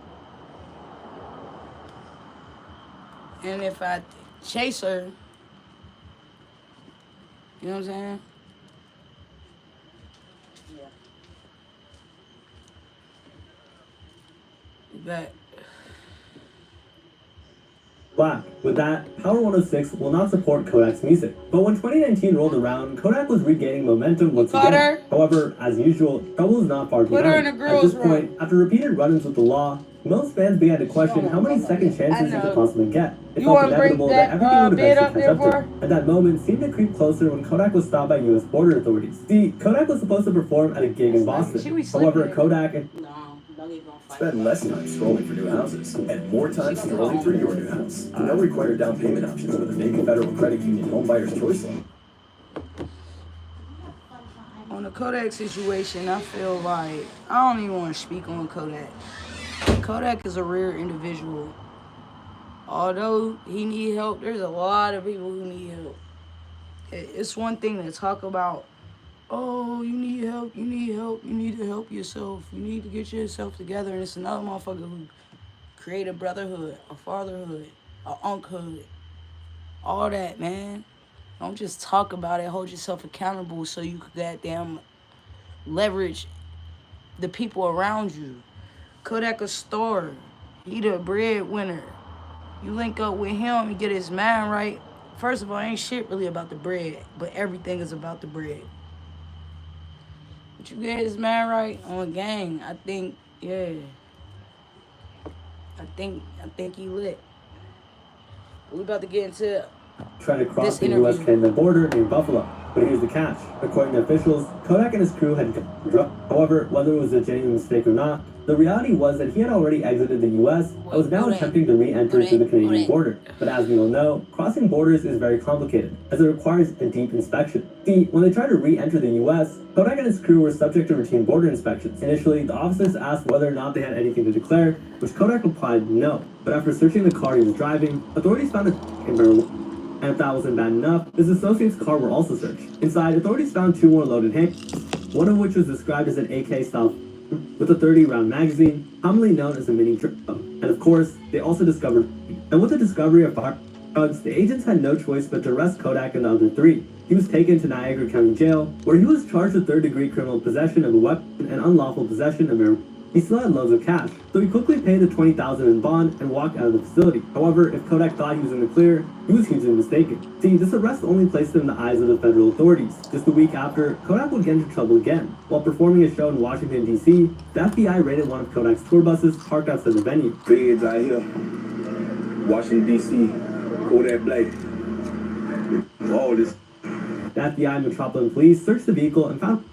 And if I chase her, you know what I'm saying? Yeah. But Black. With that, Power 106 will not support Kodak's music. But when 2019 rolled around, Kodak was regaining momentum once again. However, as usual, trouble is not far behind. At this point, after repeated run-ins with the law, most fans began to question how many second chances he could possibly get. It felt inevitable that everything would eventually catch up to him. And that moment seemed to creep closer when Kodak was stopped by U.S. border authorities. See, Kodak was supposed to perform at a gig in Boston. However, Kodak and spend less time scrolling for new houses and more time scrolling for your new house. No required down payment options with the Navy Federal Credit Union Home Buyer's Choice Loan. on the Kodak situation, I feel like I don't even want to speak on Kodak. Kodak is a rare individual. Although he need help, there's a lot of people who need help. It's one thing to talk about, oh, you need help, you need help, you need to help yourself, you need to get yourself together. And it's another motherfucker who create a brotherhood, a fatherhood, a unclehood, all that, man. Don't just talk about it, hold yourself accountable so you could goddamn leverage the people around you. Kodak a star. He the breadwinner. You link up with him and get his mind right. First of all, ain't shit really about the bread, but everything is about the bread. But you get his mind right on gang, I think, yeah. I think he lit. We about to get into trying to cross the U.S.-Canada border near Buffalo. But here's the catch. According to officials, Kodak and his crew had drugged. However, whether it was a genuine mistake or not, the reality was that he had already exited the U.S. and was now attempting to re-enter through the Canadian border. But as we all know, crossing borders is very complicated, as it requires a deep inspection. See, when they tried to re-enter the U.S., Kodak and his crew were subject to routine border inspections. Initially, the officers asked whether or not they had anything to declare, which Kodak replied no. But after searching the car he was driving, authorities found a and if that wasn't bad enough, his associate's car were also searched. Inside, authorities found 2 more loaded handguns, one of which was described as an AK style with a 30-round magazine, commonly known as a mini drone. And of course, they also discovered. And with the discovery of drugs, the agents had no choice but to arrest Kodak and the other 3. He was taken to Niagara County Jail, where he was charged with third-degree criminal possession of a weapon and unlawful possession of marijuana. He still had loads of cash, so he quickly paid the $20,000 in bond and walked out of the facility. However, if Kodak thought he was in the clear, he was hugely mistaken. See, this arrest only placed him in the eyes of the federal authorities. Just a week after, Kodak would get into trouble again. While performing a show in Washington, D.C., the FBI raided one of Kodak's tour buses parked outside the venue. Feds out here, Washington, D.C., Kodak Black, all this. The FBI and Metropolitan Police searched the vehicle and found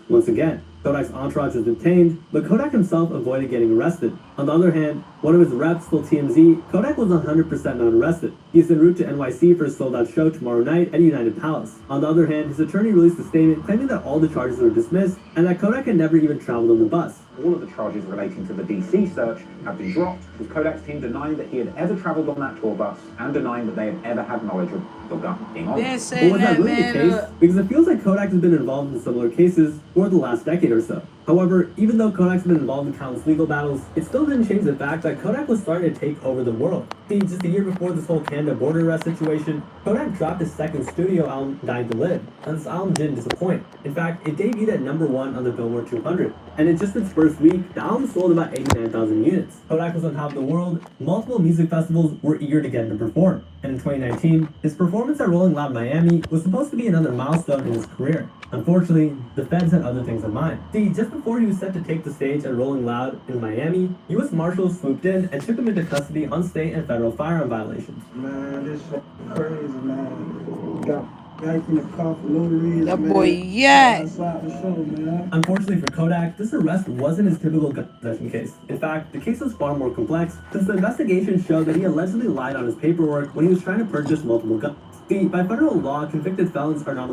once again. Kodak's entourage was detained, but Kodak himself avoided getting arrested. On the other hand, one of his reps told TMZ Kodak was 100% not arrested. He is en route to NYC for a sold-out show tomorrow night at United Palace. On the other hand, his attorney released a statement claiming that all the charges were dismissed and that Kodak had never even traveled on the bus. All of the charges relating to the DC search have been dropped, with Kodak's team denying that he had ever travelled on that tour bus and denying that they had ever had knowledge of the gun being on. But was that really the case? Because it feels like Kodak has been involved in similar cases for the last decade or so. However, even though Kodak's been involved in countless legal battles, it still didn't change the fact that Kodak was starting to take over the world. See, just a year before this whole Canada border arrest situation, Kodak dropped his second studio album, Dying to Live, and this album didn't disappoint. In fact, it debuted at #1 on the Billboard 200, and in just its first week, the album sold about 89,000 units. Kodak was on top of the world, multiple music festivals were eager to get him to perform, and in 2019, his performance at Rolling Loud Miami was supposed to be another milestone in his career. Unfortunately, the feds had other things in mind. See, just before he was set to take the stage at Rolling Loud in Miami, U.S. Marshals swooped in and took him into custody on state and federal firearm violations. Man, this shit crazy, man. Got in the car for no reason, that boy, yeah. Unfortunately for Kodak, this arrest wasn't his typical gun possession case. In fact, the case was far more complex, since the investigation showed that he allegedly lied on his paperwork when he was trying to purchase multiple guns. See, by federal law, convicted felons are not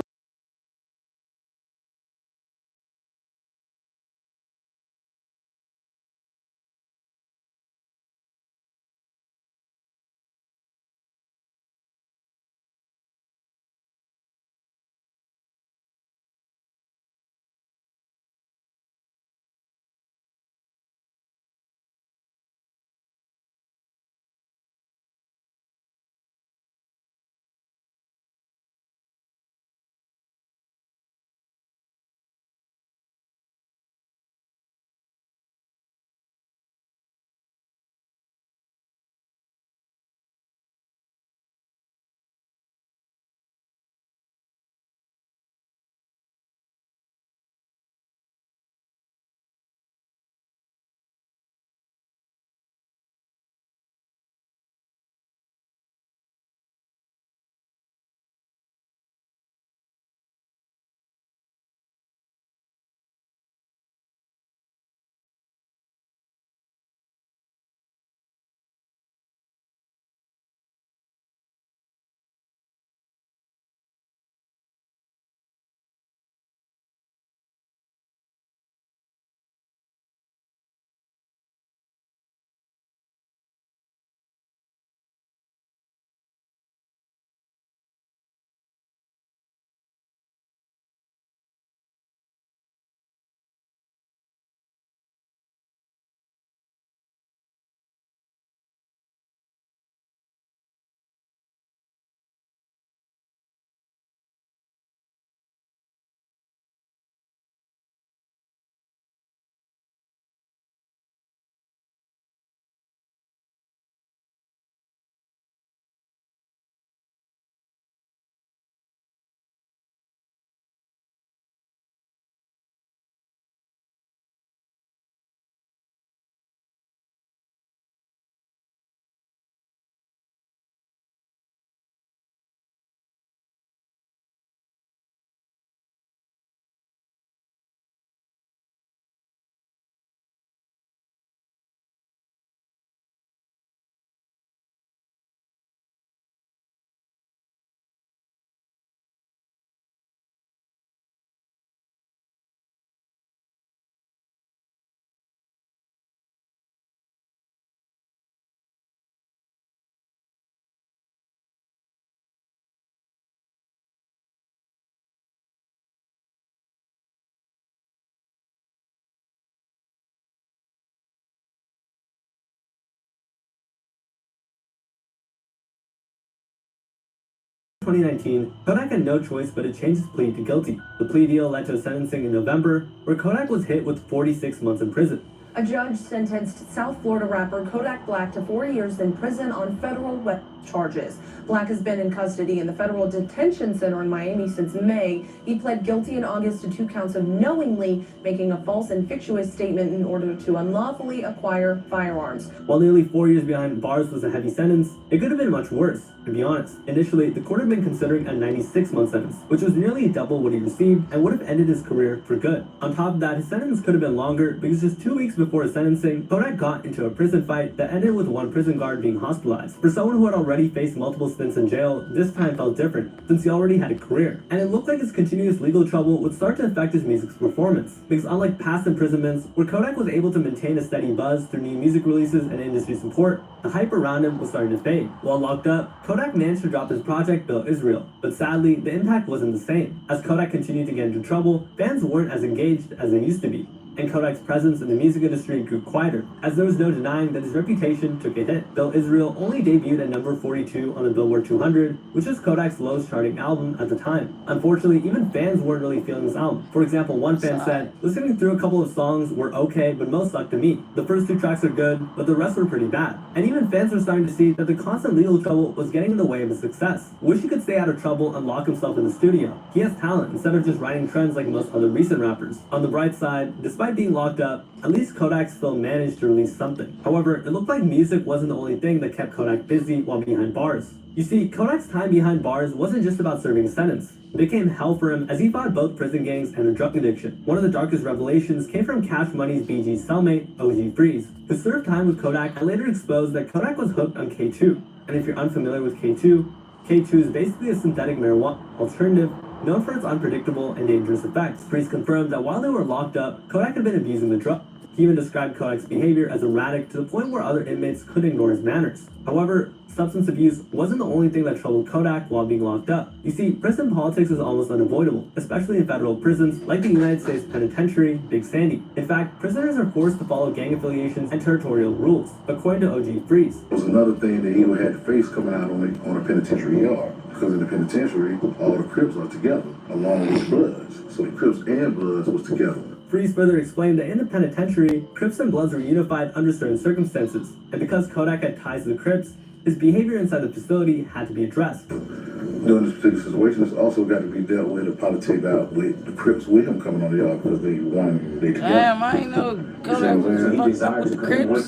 2019, Kodak had no choice but to change his plea to guilty. The plea deal led to a sentencing in November, where Kodak was hit with 46 months in prison. A judge sentenced South Florida rapper Kodak Black to 4 years in prison on federal charges. Black has been in custody in the federal detention center in Miami since May. He pled guilty in August to 2 counts of knowingly making a false and fictitious statement in order to unlawfully acquire firearms. While nearly 4 years behind bars was a heavy sentence, it could have been much worse, to be honest. Initially, the court had been considering a 96-month sentence, which was nearly double what he received and would have ended his career for good. On top of that, his sentence could have been longer because just 2 weeks before his sentencing, Kodak got into a prison fight that ended with one prison guard being hospitalized. For someone who had already faced multiple stints in jail, this time felt different, since he already had a career. And it looked like his continuous legal trouble would start to affect his music's performance, because unlike past imprisonments, where Kodak was able to maintain a steady buzz through new music releases and industry support, the hype around him was starting to fade. While locked up, Kodak managed to drop his project Built Israel, but sadly, the impact wasn't the same. As Kodak continued to get into trouble, fans weren't as engaged as they used to be, and Kodak's presence in the music industry grew quieter, as there was no denying that his reputation took a hit. Built Israel only debuted at number 42 on the Billboard 200, which was Kodak's lowest charting album at the time. Unfortunately, even fans weren't really feeling this album. For example, one fan said, "Listening through a couple of songs were okay, but most sucked to me. The first 2 tracks are good, but the rest were pretty bad." And even fans were starting to see that the constant legal trouble was getting in the way of his success. Wish he could stay out of trouble and lock himself in the studio. He has talent instead of just riding trends like most other recent rappers. On the bright side, despite being locked up, at least Kodak still managed to release something. However, it looked like music wasn't the only thing that kept Kodak busy while behind bars. You see, Kodak's time behind bars wasn't just about serving a sentence. It became hell for him as he fought both prison gangs and a drug addiction. One of the darkest revelations came from Cash Money's BG cellmate, OG Freeze, who served time with Kodak and later exposed that Kodak was hooked on K2. And if you're unfamiliar with K2 is basically a synthetic marijuana alternative known for its unpredictable and dangerous effects. Freeze confirmed that while they were locked up, Kodak had been abusing the drug. He even described Kodak's behavior as erratic to the point where other inmates could ignore his manners. However, substance abuse wasn't the only thing that troubled Kodak while being locked up. You see, prison politics is almost unavoidable, especially in federal prisons like the United States Penitentiary, Big Sandy. In fact, prisoners are forced to follow gang affiliations and territorial rules, according to OG Freeze. It was another thing that he would have to face coming out on a penitentiary yard. Because in the penitentiary, all the Crips are together, along with the Bloods. So the Crips and Bloods was together. Freeze further explained that in the penitentiary, Crips and Bloods were unified under certain circumstances, and because Kodak had ties to the Crips, his behavior inside the facility had to be addressed. During this particular situation, it's also got to be dealt with and politicized out with the Crips with him coming on the yard because they won, they together. Damn, I ain't know Kodak was fucked up with the Crips.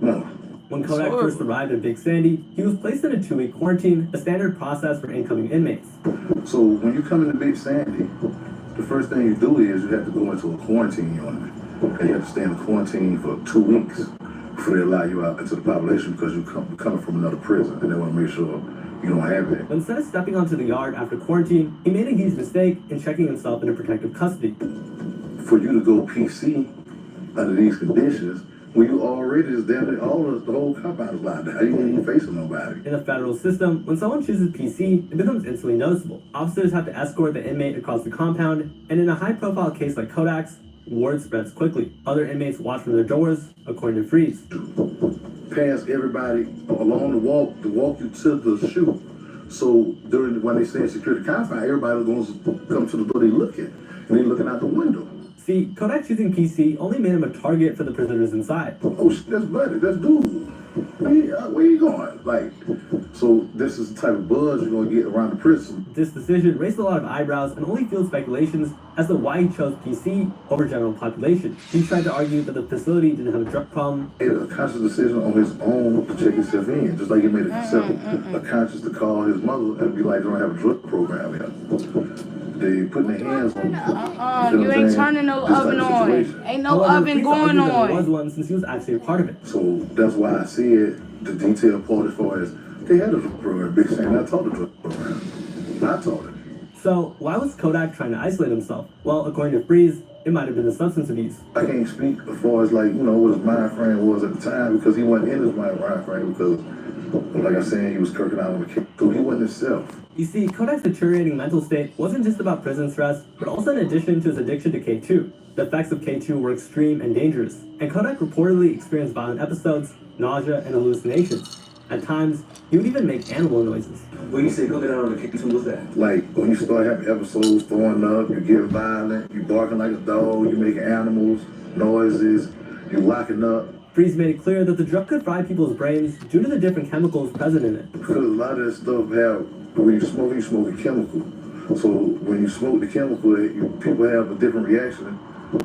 No. When Kodak first arrived at Big Sandy, he was placed in a 2-week quarantine, a standard process for incoming inmates. So when you come into Big Sandy, the first thing you do is you have to go into a quarantine unit. And you have to stay in quarantine for 2 weeks before they allow you out into the population because you're coming from another prison and they want to make sure you don't have it. But instead of stepping onto the yard after quarantine, he made a huge mistake in checking himself into protective custody. For you to go PC under these conditions, when you already is down there, the whole compound is locked down. You ain't even facing nobody. In the federal system, when someone chooses PC, it becomes instantly noticeable. Officers have to escort the inmate across the compound, and in a high-profile case like Kodak's, word spreads quickly. Other inmates watch from their doors, according to Freeze. Pass everybody along the walk to walk you to the chute. So when they say secure the compound, everybody going to come to the door they look at, and they looking out the window. See, Kodak choosing PC only made him a target for the prisoners inside. Oh, that's buddy, that's dude. Where you going? Like, so this is the type of buzz you're going to get around the prison. This decision raised a lot of eyebrows and only fueled speculations as to why he chose PC over general population. He tried to argue that the facility didn't have a drug problem. He made a conscious decision on his own to check himself in, just like he made a conscious to call his mother and be like, they don't have a drug program here. They putting their hands on you ain't turning no oven on. Ain't no oven going on. There was one since he was actually a part of it. So that's why I said the detailed part as far as they had a drug program. Big Sam, I taught the drug program. I taught it. So why was Kodak trying to isolate himself? Well, according to Freeze, it might have been the substance abuse. I can't speak as far as like, what his mind frame was at the time because he wasn't in his mind frame because, like I said, he was kirking out on the kid. So he wasn't himself. You see, Kodak's deteriorating mental state wasn't just about prison stress, but also in addition to his addiction to K2. The effects of K2 were extreme and dangerous, and Kodak reportedly experienced violent episodes, nausea, and hallucinations. At times, he would even make animal noises. When you say go get out on the kitchen, what's that? Like, when you start having episodes throwing up, you get violent, you barking like a dog, you making animals, noises, you locking up. Freeze made it clear that the drug could fry people's brains due to the different chemicals present in it. Because a lot of that stuff when you smoke a chemical. So when you smoke the chemical, people have a different reaction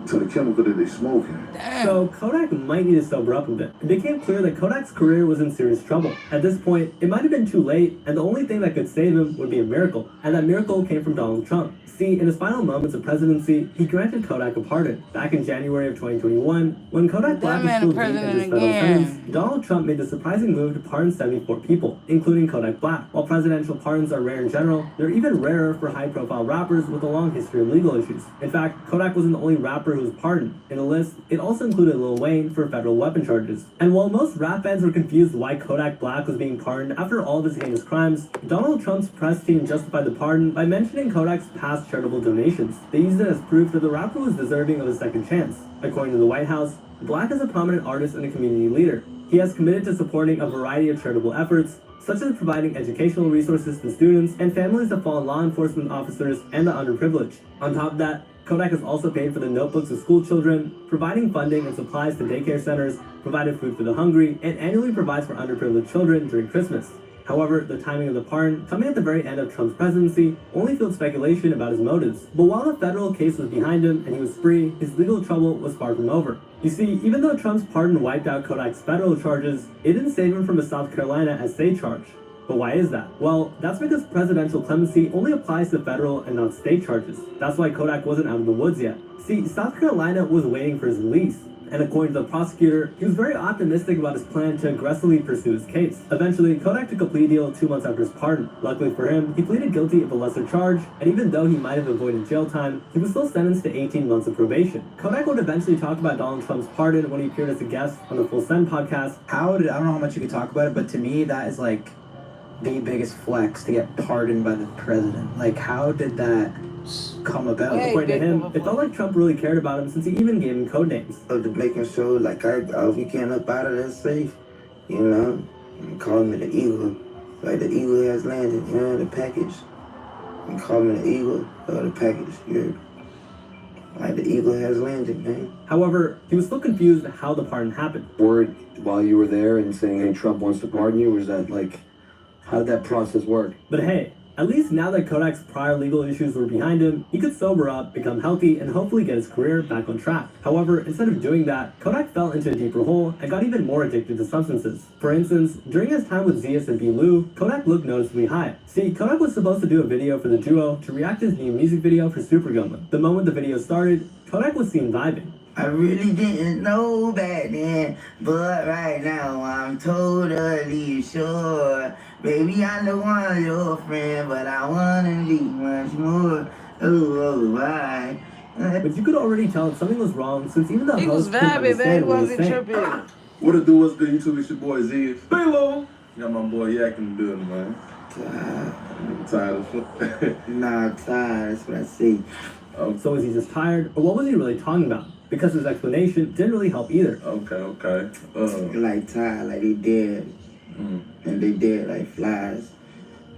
to the chemical that they smoking. So Kodak might need to sober up a bit. It became clear that Kodak's career was in serious trouble. At this point, it might have been too late, and the only thing that could save him would be a miracle. And that miracle came from Donald Trump. See, in his final moments of presidency, he granted Kodak a pardon. Back in January of 2021, when Kodak Black was still deep into his federal sentence, Donald Trump made the surprising move to pardon 74 people, including Kodak Black. While presidential pardons are rare in general, they're even rarer for high-profile rappers with a long history of legal issues. In fact, Kodak wasn't the only rapper who was pardoned. In the list, it also included Lil Wayne for federal weapon charges. And while most rap fans were confused why Kodak Black was being pardoned after all of his heinous crimes, Donald Trump's press team justified the pardon by mentioning Kodak's past charitable donations. They used it as proof that the rapper was deserving of a second chance. According to the White House, Black is a prominent artist and a community leader. He has committed to supporting a variety of charitable efforts, such as providing educational resources to students and families of fallen law enforcement officers and the underprivileged. On top of that, Kodak has also paid for the notebooks of school children, providing funding and supplies to daycare centers, provided food for the hungry, and annually provides for underprivileged children during Christmas. However, the timing of the pardon, coming at the very end of Trump's presidency, only fueled speculation about his motives. But while the federal case was behind him and he was free, his legal trouble was far from over. You see, even though Trump's pardon wiped out Kodak's federal charges, it didn't save him from a South Carolina essay charge. But why is that? Well, that's because presidential clemency only applies to federal and not state charges. That's why Kodak wasn't out of the woods yet. See, South Carolina was waiting for his release. And according to the prosecutor, he was very optimistic about his plan to aggressively pursue his case. Eventually, Kodak took a plea deal 2 months after his pardon. Luckily for him, he pleaded guilty of a lesser charge, and even though he might have avoided jail time, he was still sentenced to 18 months of probation. Kodak would eventually talk about Donald Trump's pardon when he appeared as a guest on the Full Send podcast. I don't know how much you could talk about it, but to me, that is like the biggest flex to get pardoned by the president. Like, how did that come about? According to him, it felt like Trump really cared about him since he even gave him code names. Of the making sure, like, we getting up out of there safe, you know, and calling me the eagle. Like, the eagle has landed, you know, the package. And call me the eagle, the package, you know. Like, the eagle has landed, man. However, he was still confused how the pardon happened. Word while you were there and saying, hey, Trump wants to pardon you, or is that, like, how did that process work? But hey, at least now that Kodak's prior legal issues were behind him, he could sober up, become healthy, and hopefully get his career back on track. However, instead of doing that, Kodak fell into a deeper hole and got even more addicted to substances. For instance, during his time with Zias and B. Lou, Kodak looked noticeably high. See, Kodak was supposed to do a video for the duo to react to his new music video for Supergoma. The moment the video started, Kodak was seen vibing. I really didn't know back then, but right now I'm totally sure. Baby, I know I'm your friend, but I wanna be much more. Oh, why? But you could already tell something was wrong since even the He was host couldn't vibing, man. understand He what he was wasn't saying. tripping. What it do? What's good, YouTube? It's your boy Z. Hello. Got my boy Yak in the building, man. Tired of Nah, tired. That's what I see. So was he just tired, or what was he really talking about? Because his explanation didn't really help either. Okay. Like tired, like they dead. And they dead like flies.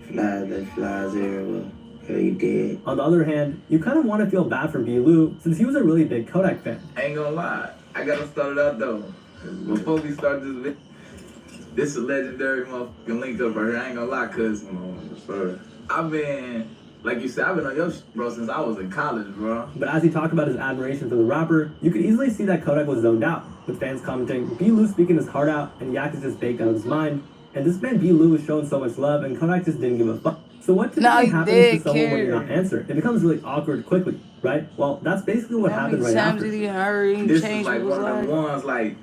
Flies everywhere. They dead. On the other hand, you kind of want to feel bad for B. Lou since he was a really big Kodak fan. I ain't gonna lie, I gotta start it out though. Before we start this video, this is a legendary motherfucking link up right here. I ain't gonna lie, cause I've been, like you said, I've been on your shit, bro, since I was in college, bro. But as he talked about his admiration for the rapper, you could easily see that Kodak was zoned out, with fans commenting, B. Lou speaking his heart out, and Yak is just baked out of his mind. And this man B. Lou was showing so much love, and Kodak just didn't give a fuck. So what typically happens to someone when you're not answered? It becomes really awkward quickly, right? Well, that's basically what happened right after. This is like one of the ones like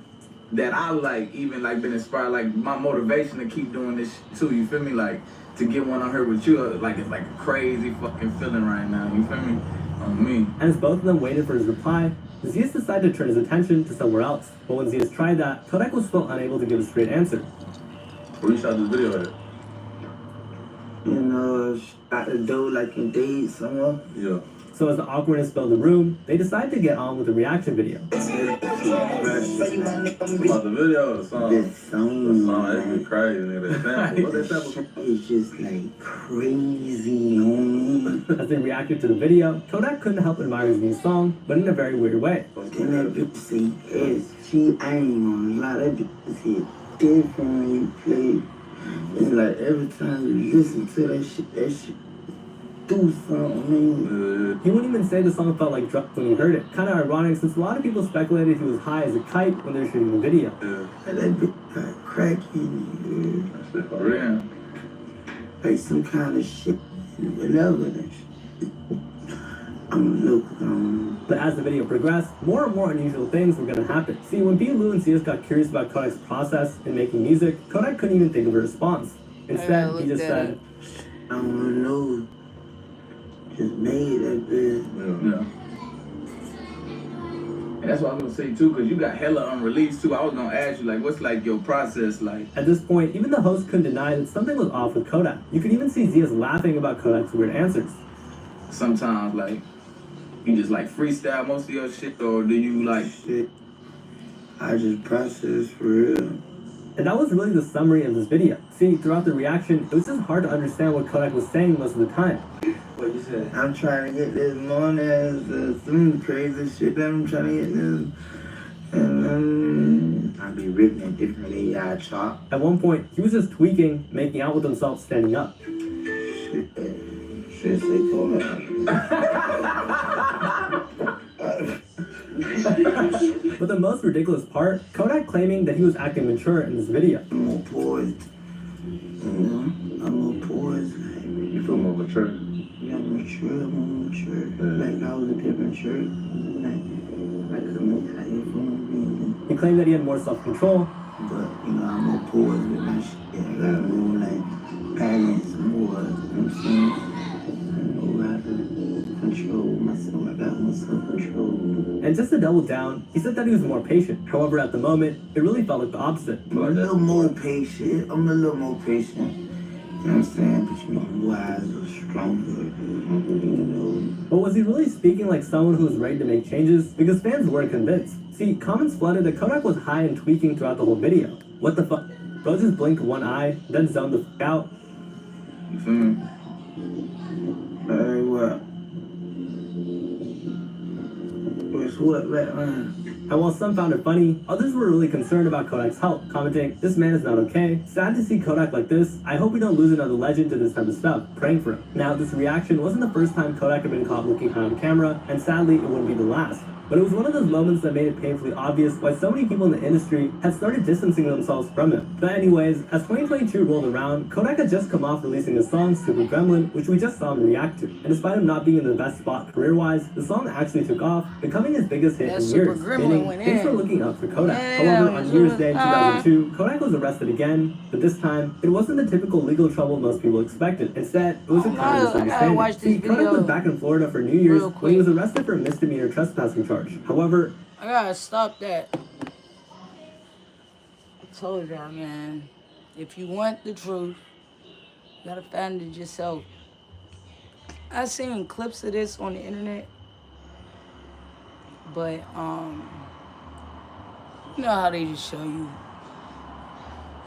that I like, even like been inspired, like my motivation to keep doing this shit too. You feel me? Like to get one on her with you, like it's like a crazy fucking feeling right now. You feel me? On me. And as both of them waited for his reply, Zias decided to turn his attention to somewhere else. But when Zias tried that, Kodak was still unable to give a straight answer. Where you shot this video at? You know, out the door like in days somewhere. So So as the awkwardness filled the room, they decided to get on with the reaction video. About the video or the song? The song, that'd be crazy, nigga. That sample. What that sample? It's just like crazy. As they reacted to the video, Kodak couldn't help admire his new song, but in a very weird way. Can that bitch say yes? I ain't gonna lie, that bitch say different play. It's like every time you listen to that shit do something. He wouldn't even say the song felt like drugs when he heard it. Kind of ironic since a lot of people speculated he was high as a kite when they were shooting the video. And that bitch got crack in it. For real. Like some kind of shit. Whatever that shit. But as the video progressed, more and more unusual things were going to happen. See, when B. Lou and CS got curious about Kodak's process in making music, Kodak couldn't even think of a response. Instead, he just said, I don't know. Just made that bitch. Yeah. And that's what I was gonna say too, cause you got hella unreleased too. I was gonna ask you, like, what's like your process like? At this point, even the host couldn't deny that something was off with Kodak. You could even see Zias laughing about Kodak's weird answers. Sometimes, like, you just like freestyle most of your shit, or do you like shit? I just process for real. And that was really the summary of this video. See, throughout the reaction, it was just hard to understand what Kodak was saying most of the time. What you said? I'm trying to get this money as some crazy shit that I'm trying to get this. And I'll be ripping it differently, I chop. At one point, he was just tweaking, making out with himself standing up. Shit, say Kodak. But the most ridiculous part, Kodak claiming that he was acting mature in this video. I'm more poised. I'm more poised. You feel more mature? Yeah, I'm mature. Like I was a bit mature. Like I couldn't make how you feel me. He claimed that he had more self-control. But you know, I'm more poised with my shit. I got more like balance, more, you know what I'm saying? I have to control myself. I got more self-control. And just to double down, he said that he was more patient. However, at the moment, it really felt like the opposite. I'm a little more patient. You know what I'm saying? But you know, I'm wiser, stronger, you know. But was he really speaking like someone who was ready to make changes? Because fans weren't convinced. See, comments flooded that Kodak was high and tweaking throughout the whole video. What the fuck? Bro just blinked one eye, then zoned the fuck out. You feel me? Hey, what? What's what, man? And while some found it funny, others were really concerned about Kodak's health, commenting, "This man is not okay. Sad to see Kodak like this. I hope we don't lose another legend to this type of stuff. Praying for him." Now, this reaction wasn't the first time Kodak had been caught looking high on camera, and sadly, it wouldn't be the last. But it was one of those moments that made it painfully obvious why so many people in the industry had started distancing themselves from him. But anyways, as 2022 rolled around, Kodak had just come off releasing his song, Super Gremlin, which we just saw him react to. And despite him not being in the best spot career-wise, the song actually took off, becoming his biggest hit in years, meaning things were looking up for Kodak. However, on New Year's Day 2002, Kodak was arrested again, but this time, it wasn't the typical legal trouble most people expected. Instead, it was a kind of misunderstanding. See, Kodak was back in Florida for New Year's when he was arrested for a misdemeanor trespassing charge. However, I gotta stop that. I told y'all, man. If you want the truth, you gotta find it yourself. I seen clips of this on the internet, but you know how they just show you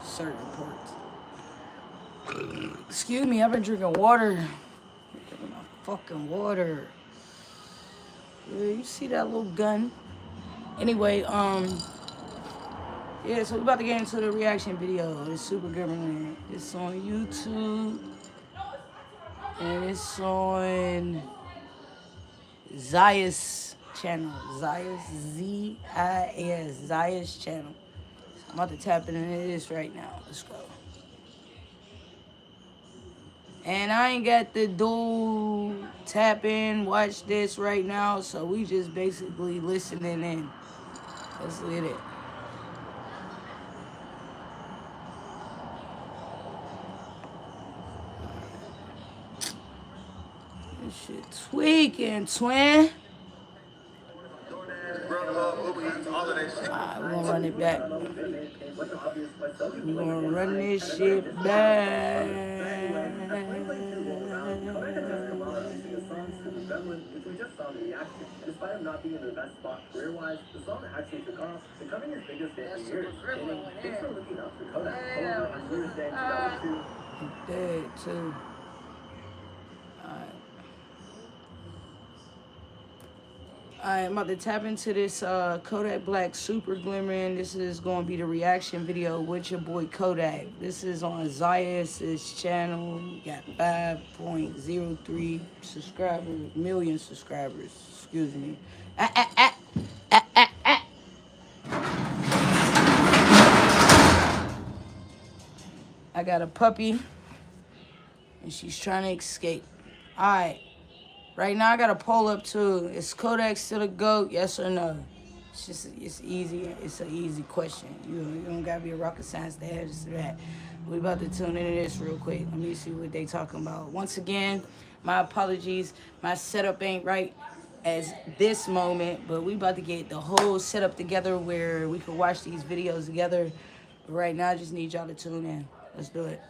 certain parts. Excuse me, I've been drinking water. Drinking my fucking water. Yeah, you see that little gun? Anyway, yeah, so we're about to get into the reaction video. It's Super Gremlin. It's on YouTube. And it's on Zias channel. Zias, Z-I-S, Zias channel. I'm about to tap into this right now. Let's go. And I ain't got the dual tap in, watch this right now. So we just basically listening in. Let's get it. This shit tweaking, twin. Alright, we're gonna run it back. We're gonna run this shit back. song reaction. Despite him not being in the best spot career-wise, the song actually took off, becoming his biggest hit in years. Things were looking up for Kodak. However, on New Year's Day 2002, Dead too. I'm about to tap into this Kodak Black Super Glimmering. This is going to be the reaction video with your boy Kodak. This is on Zayas' channel. Got 5.03 subscribers, million subscribers. Excuse me. I got a puppy, and she's trying to escape. All right. Right now, I got a poll up too. Is Kodak still a GOAT? Yes or no? It's easy. It's an easy question. You don't gotta be a rocket science to have this or that. We about to tune into this real quick. Let me see what they talking about. Once again, my apologies. My setup ain't right as this moment, but we about to get the whole setup together where we can watch these videos together. But right now, I just need y'all to tune in. Let's do it.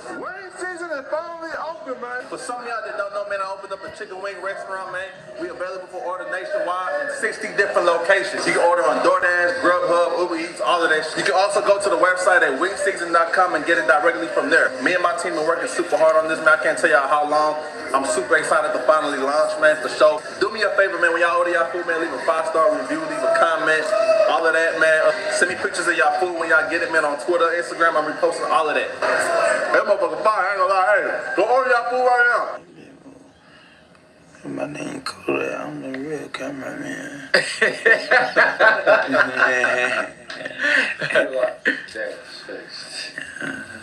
Wing season is finally open, man. For some of y'all that don't know, man, I opened up a chicken wing restaurant, man. We available for order nationwide in 60 different locations. You can order on DoorDash, Grubhub, Uber Eats, all of that shit. You can also go to the website at wingseason.com and get it directly from there. Me and my team are working super hard on this, man. I can't tell y'all how long. I'm super excited to finally launch, man, for sure. Do me a favor, man. When y'all order y'all food, man, leave a 5-star review, leave a comment, all of that, man. Send me pictures of y'all food when y'all get it, man, on Twitter, Instagram. I'm reposting all of that. That motherfucker fire, I ain't gonna lie. Hey, go order y'all food right now. My name Kodak, I'm the real cameraman.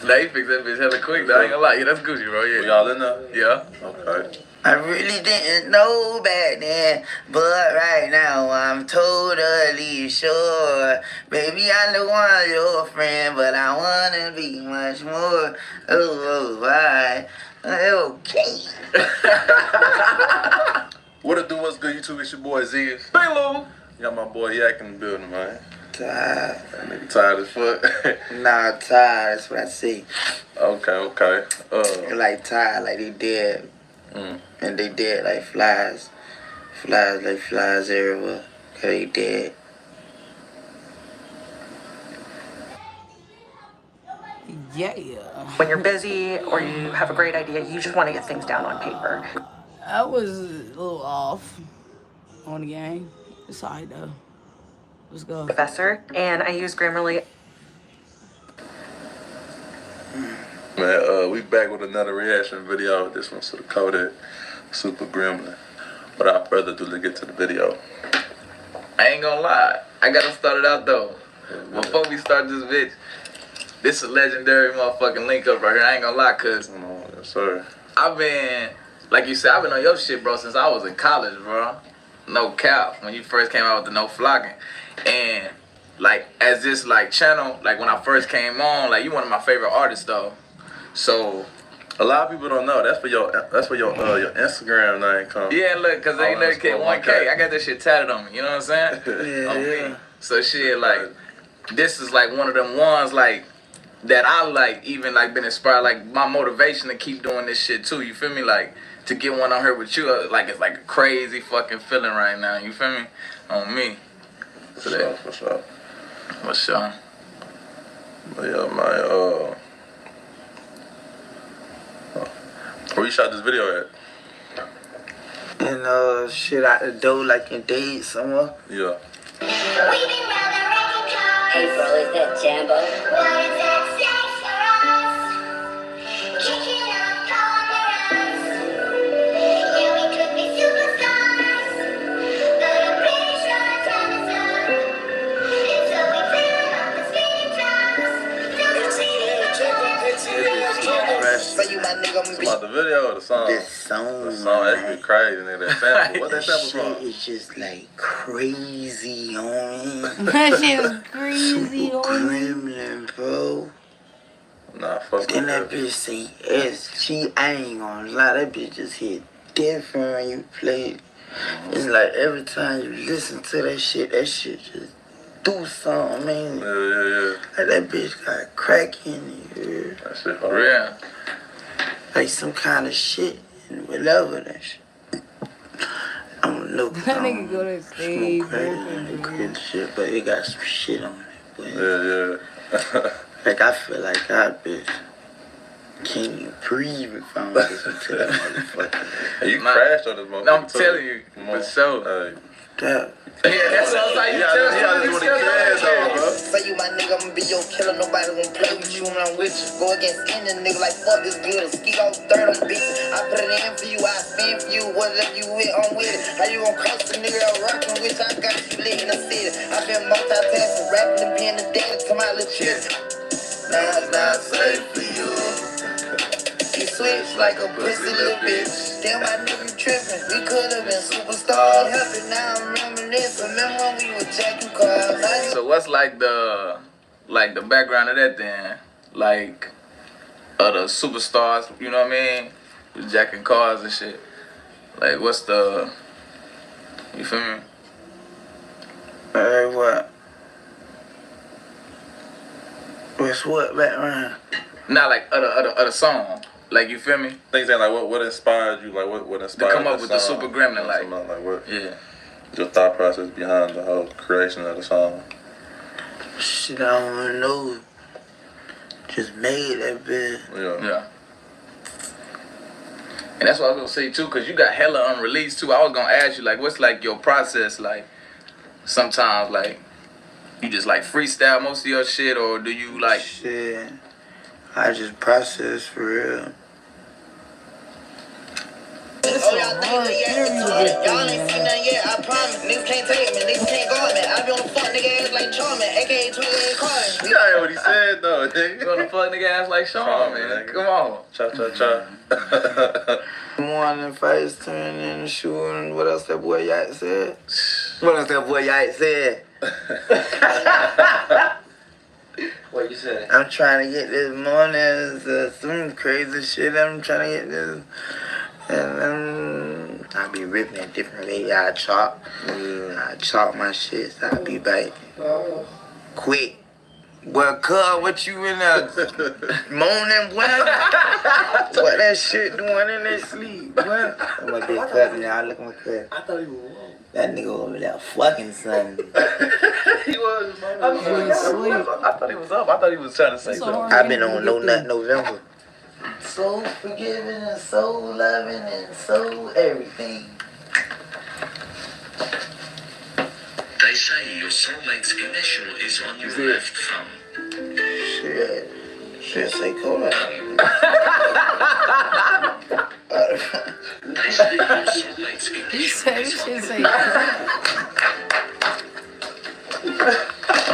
Nah, you fix that bitch hella quick, though. I ain't gonna lie. Yeah, that's Gucci, bro. Yeah. Y'all in there? Yeah. Okay. I really didn't know back then, but right now I'm totally sure. Baby, I know I'm your friend, but I wanna be much more. Oh, why? Okay. What it do? What's good, YouTube? It's your boy Z's. Hello. You got my boy Yak in the building, man. Tired. That nigga tired as fuck. Nah, tired, that's what I say. Okay. Like tired, like they dead. And they dead like flies. Flies like flies everywhere. Cause they dead. Yeah. When you're busy or you have a great idea, you just want to get things down on paper. I was a little off on the game. It's alright though. Let's go. Professor, and I use Grammarly. Man, we back with another reaction video. This one's to the Kodak Super Gremlin. Without further ado, let's get to the video. I ain't gonna lie. I gotta start it out, though. Before we start this bitch, this is a legendary motherfucking link up right here. I ain't gonna lie, cuz. Yes, sir. I've been, like you said, I've been on your shit, bro, since I was in college, bro. No cap. When you first came out with the no flocking. And, like, as this, like, channel, like, when I first came on, like, you one of my favorite artists, though. So, a lot of people don't know. That's where your Instagram name comes. Yeah, look, cause they never get 1K. I got this shit tatted on me. You know what I'm saying? Yeah. So shit, like, this is like one of them ones like that I like even like been inspired, like my motivation to keep doing this shit too. You feel me? Like to get one on here with you, like it's like a crazy fucking feeling right now. You feel me? On me. For sure. What's up? But yeah, my where you shot this video at? And shit out the door like in Dade somewhere. Yeah. Hey bro, is that Jambo? What is that sex for us? Kicking up corners. Yeah, we could be superstars, but I'm pretty sure time is up. And so we turn off the speeding drops. About the video or the song? The song. The song, that's be crazy, nigga. That sample. What that sample from? It's just like crazy on. That shit was crazy on. Gremlin, bro. Nah, fuck Then that bitch say SG. I ain't gonna lie, that bitch just hit different when you play it. It's like every time you listen to that shit just do something, man. Yeah. Like that bitch got crack in it. That shit for real. Like some kind of shit and whatever that shit. No, That nigga go to stage. smoke crazy and crazy shit, but it got some shit on it. But Yeah. like I feel like I bitch can't even breathe if I don't listen to that motherfucker. You crashed on this motherfucker. No, I'm telling you, for sure. That. Yeah, that's what I was like. You just what he cares on, bro. Say you my nigga, I'ma be your killer. Nobody gon' play with you when I'm with you. Go against any nigga like fuck this glitter. Ski off third on bitches. I put it in for you, I spin for you. Whatever you with, I'm with it. How you gon' cross the nigga that rockin' with? I got you lit in the city. I been multitasking, rapping and being the daddy to my little children. Now it's not safe for you. You switch like a pussy little bitch. Damn, I knew you trippin'. We could've been superstars. Helping now I'm reminiscing. Remember when we were jacking cars? So what's like the background of that then? Like the superstars, you know what I mean? With jacking cars and shit. Like what's the, you feel me? What? What's what background? Not like other song. Like you feel me? Things that like what inspired you? Like what inspired to come up the with the song? Super Gremlin, like what? Yeah. Your thought process behind the whole creation of the song. Shit, I don't know. Just made that bitch. Yeah. And that's what I was gonna say too, cause you got hella unreleased too. I was gonna ask you like, what's like your process like? Sometimes like, you just like freestyle most of your shit, or do you like? Shit, I just process for real. Oh, y'all think they y'all ain't seen nothing yet, I promise. Niggas can't take me, niggas can't guard me. I be on the fuck nigga ass like Charmin, aka 28 cars. You heard what he said though, nigga. You on the fuck nigga ass like Sean, man. Come on. Cha. Morning fights turn into shooting. What else that boy Yacht said? What else that boy Yacht said? What you said? I'm trying to get this morning, some crazy shit. I'm trying to get this. And I be ripping it different ways. I chop. I chop my shit. So I be back quick. Well, cuz, what you in there moaning, boy? What that shit doing in their sleep, boy? I'm my big cousin now. Look at my cousin. I thought he was wrong. That nigga over there fucking something. He was. I thought he was up. I thought he was trying to say something. I've been on No Nut November. So forgiving and so loving and so everything. They say your soulmate's initial is on your left thumb. Shit, say Kodak. They say your soulmate's initial He said he should say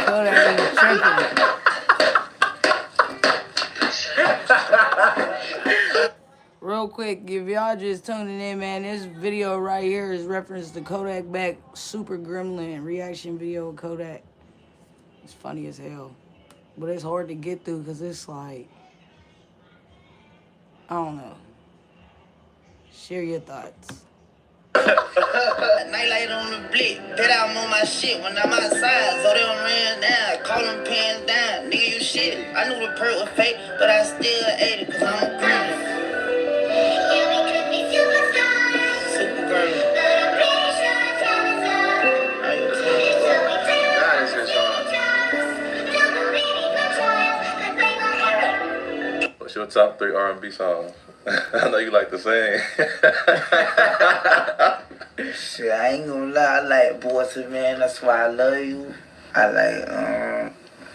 Kodak ain't tripping. Real quick, if y'all just tuning in, man, this video right here is reference to Kodak Black Super Gremlin reaction video of Kodak. It's funny as hell. But it's hard to get through because it's like, I don't know. Share your thoughts. Nightlight on the blick, bet I'm on my shit when I'm outside, so they don't ran down, call them pants down, nigga you shit. I knew the perk was fake, but I still ate it, cause I'm a gremlin. Super gremlin. What's your top 3 R&B songs? I know you like to sing. Shit, I ain't gonna lie, I like Boys and Man, that's why I love you. I like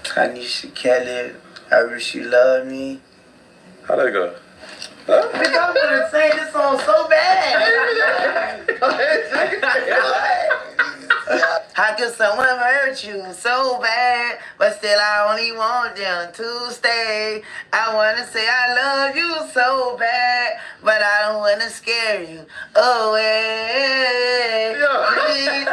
Tanisha Kelly, I Wish You Love Me. How'd that go? Bitch, I'm gonna sing this song so bad. How could someone hurt you so bad, but still I only want them to stay? I wanna say I love you so bad, but I don't wanna scare you away. Please,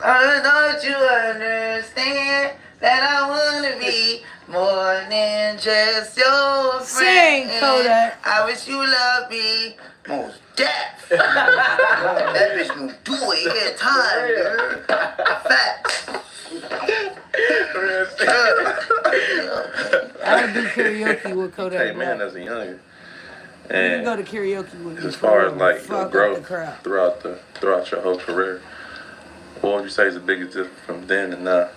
don't you understand that I wanna be more than just your friend? Sing, Kodak. I wish you loved me most deaf. That bitch gonna do it every time, girl. Facts. I would do karaoke with Kodak. Hey man, as a youngin'. You can go to karaoke with me. As far as like fuck your up growth the crowd. throughout your whole career, what would you say is the biggest difference from then and now?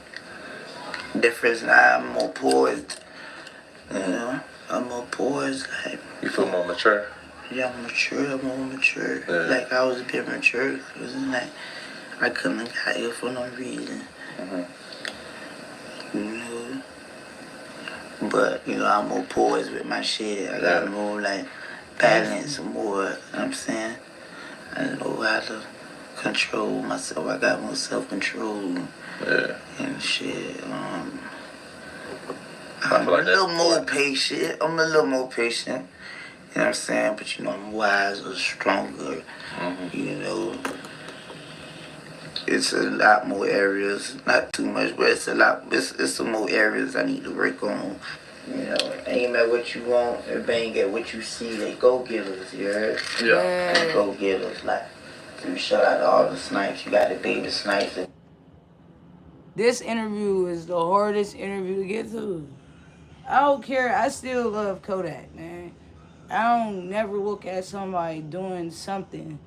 Difference now, I'm more poised. You know, I'm more poised. Like, you feel more mature? Yeah, I'm more mature. Yeah. Like, I was a bit mature. It wasn't like I couldn't have got here for no reason. You know? But, you know, I'm more poised with my shit. I got more, like, balance, more, you know what I'm saying? I know how to control myself. I got more self-control and shit. I'm a little more patient. I'm a little more patient. You know what I'm saying? But, you know, I'm wiser, stronger. You know, it's a lot more areas. Not too much, but it's a lot. It's some more areas I need to work on. You know, aim at what you want and bang at what you see. They go-getters, you heard? Yeah. They go-getters. Like, you shout out to all the snipes. You got the baby snipes. This interview is the hardest interview to get through. I don't care. I still love Kodak, man. I don't never look at somebody doing something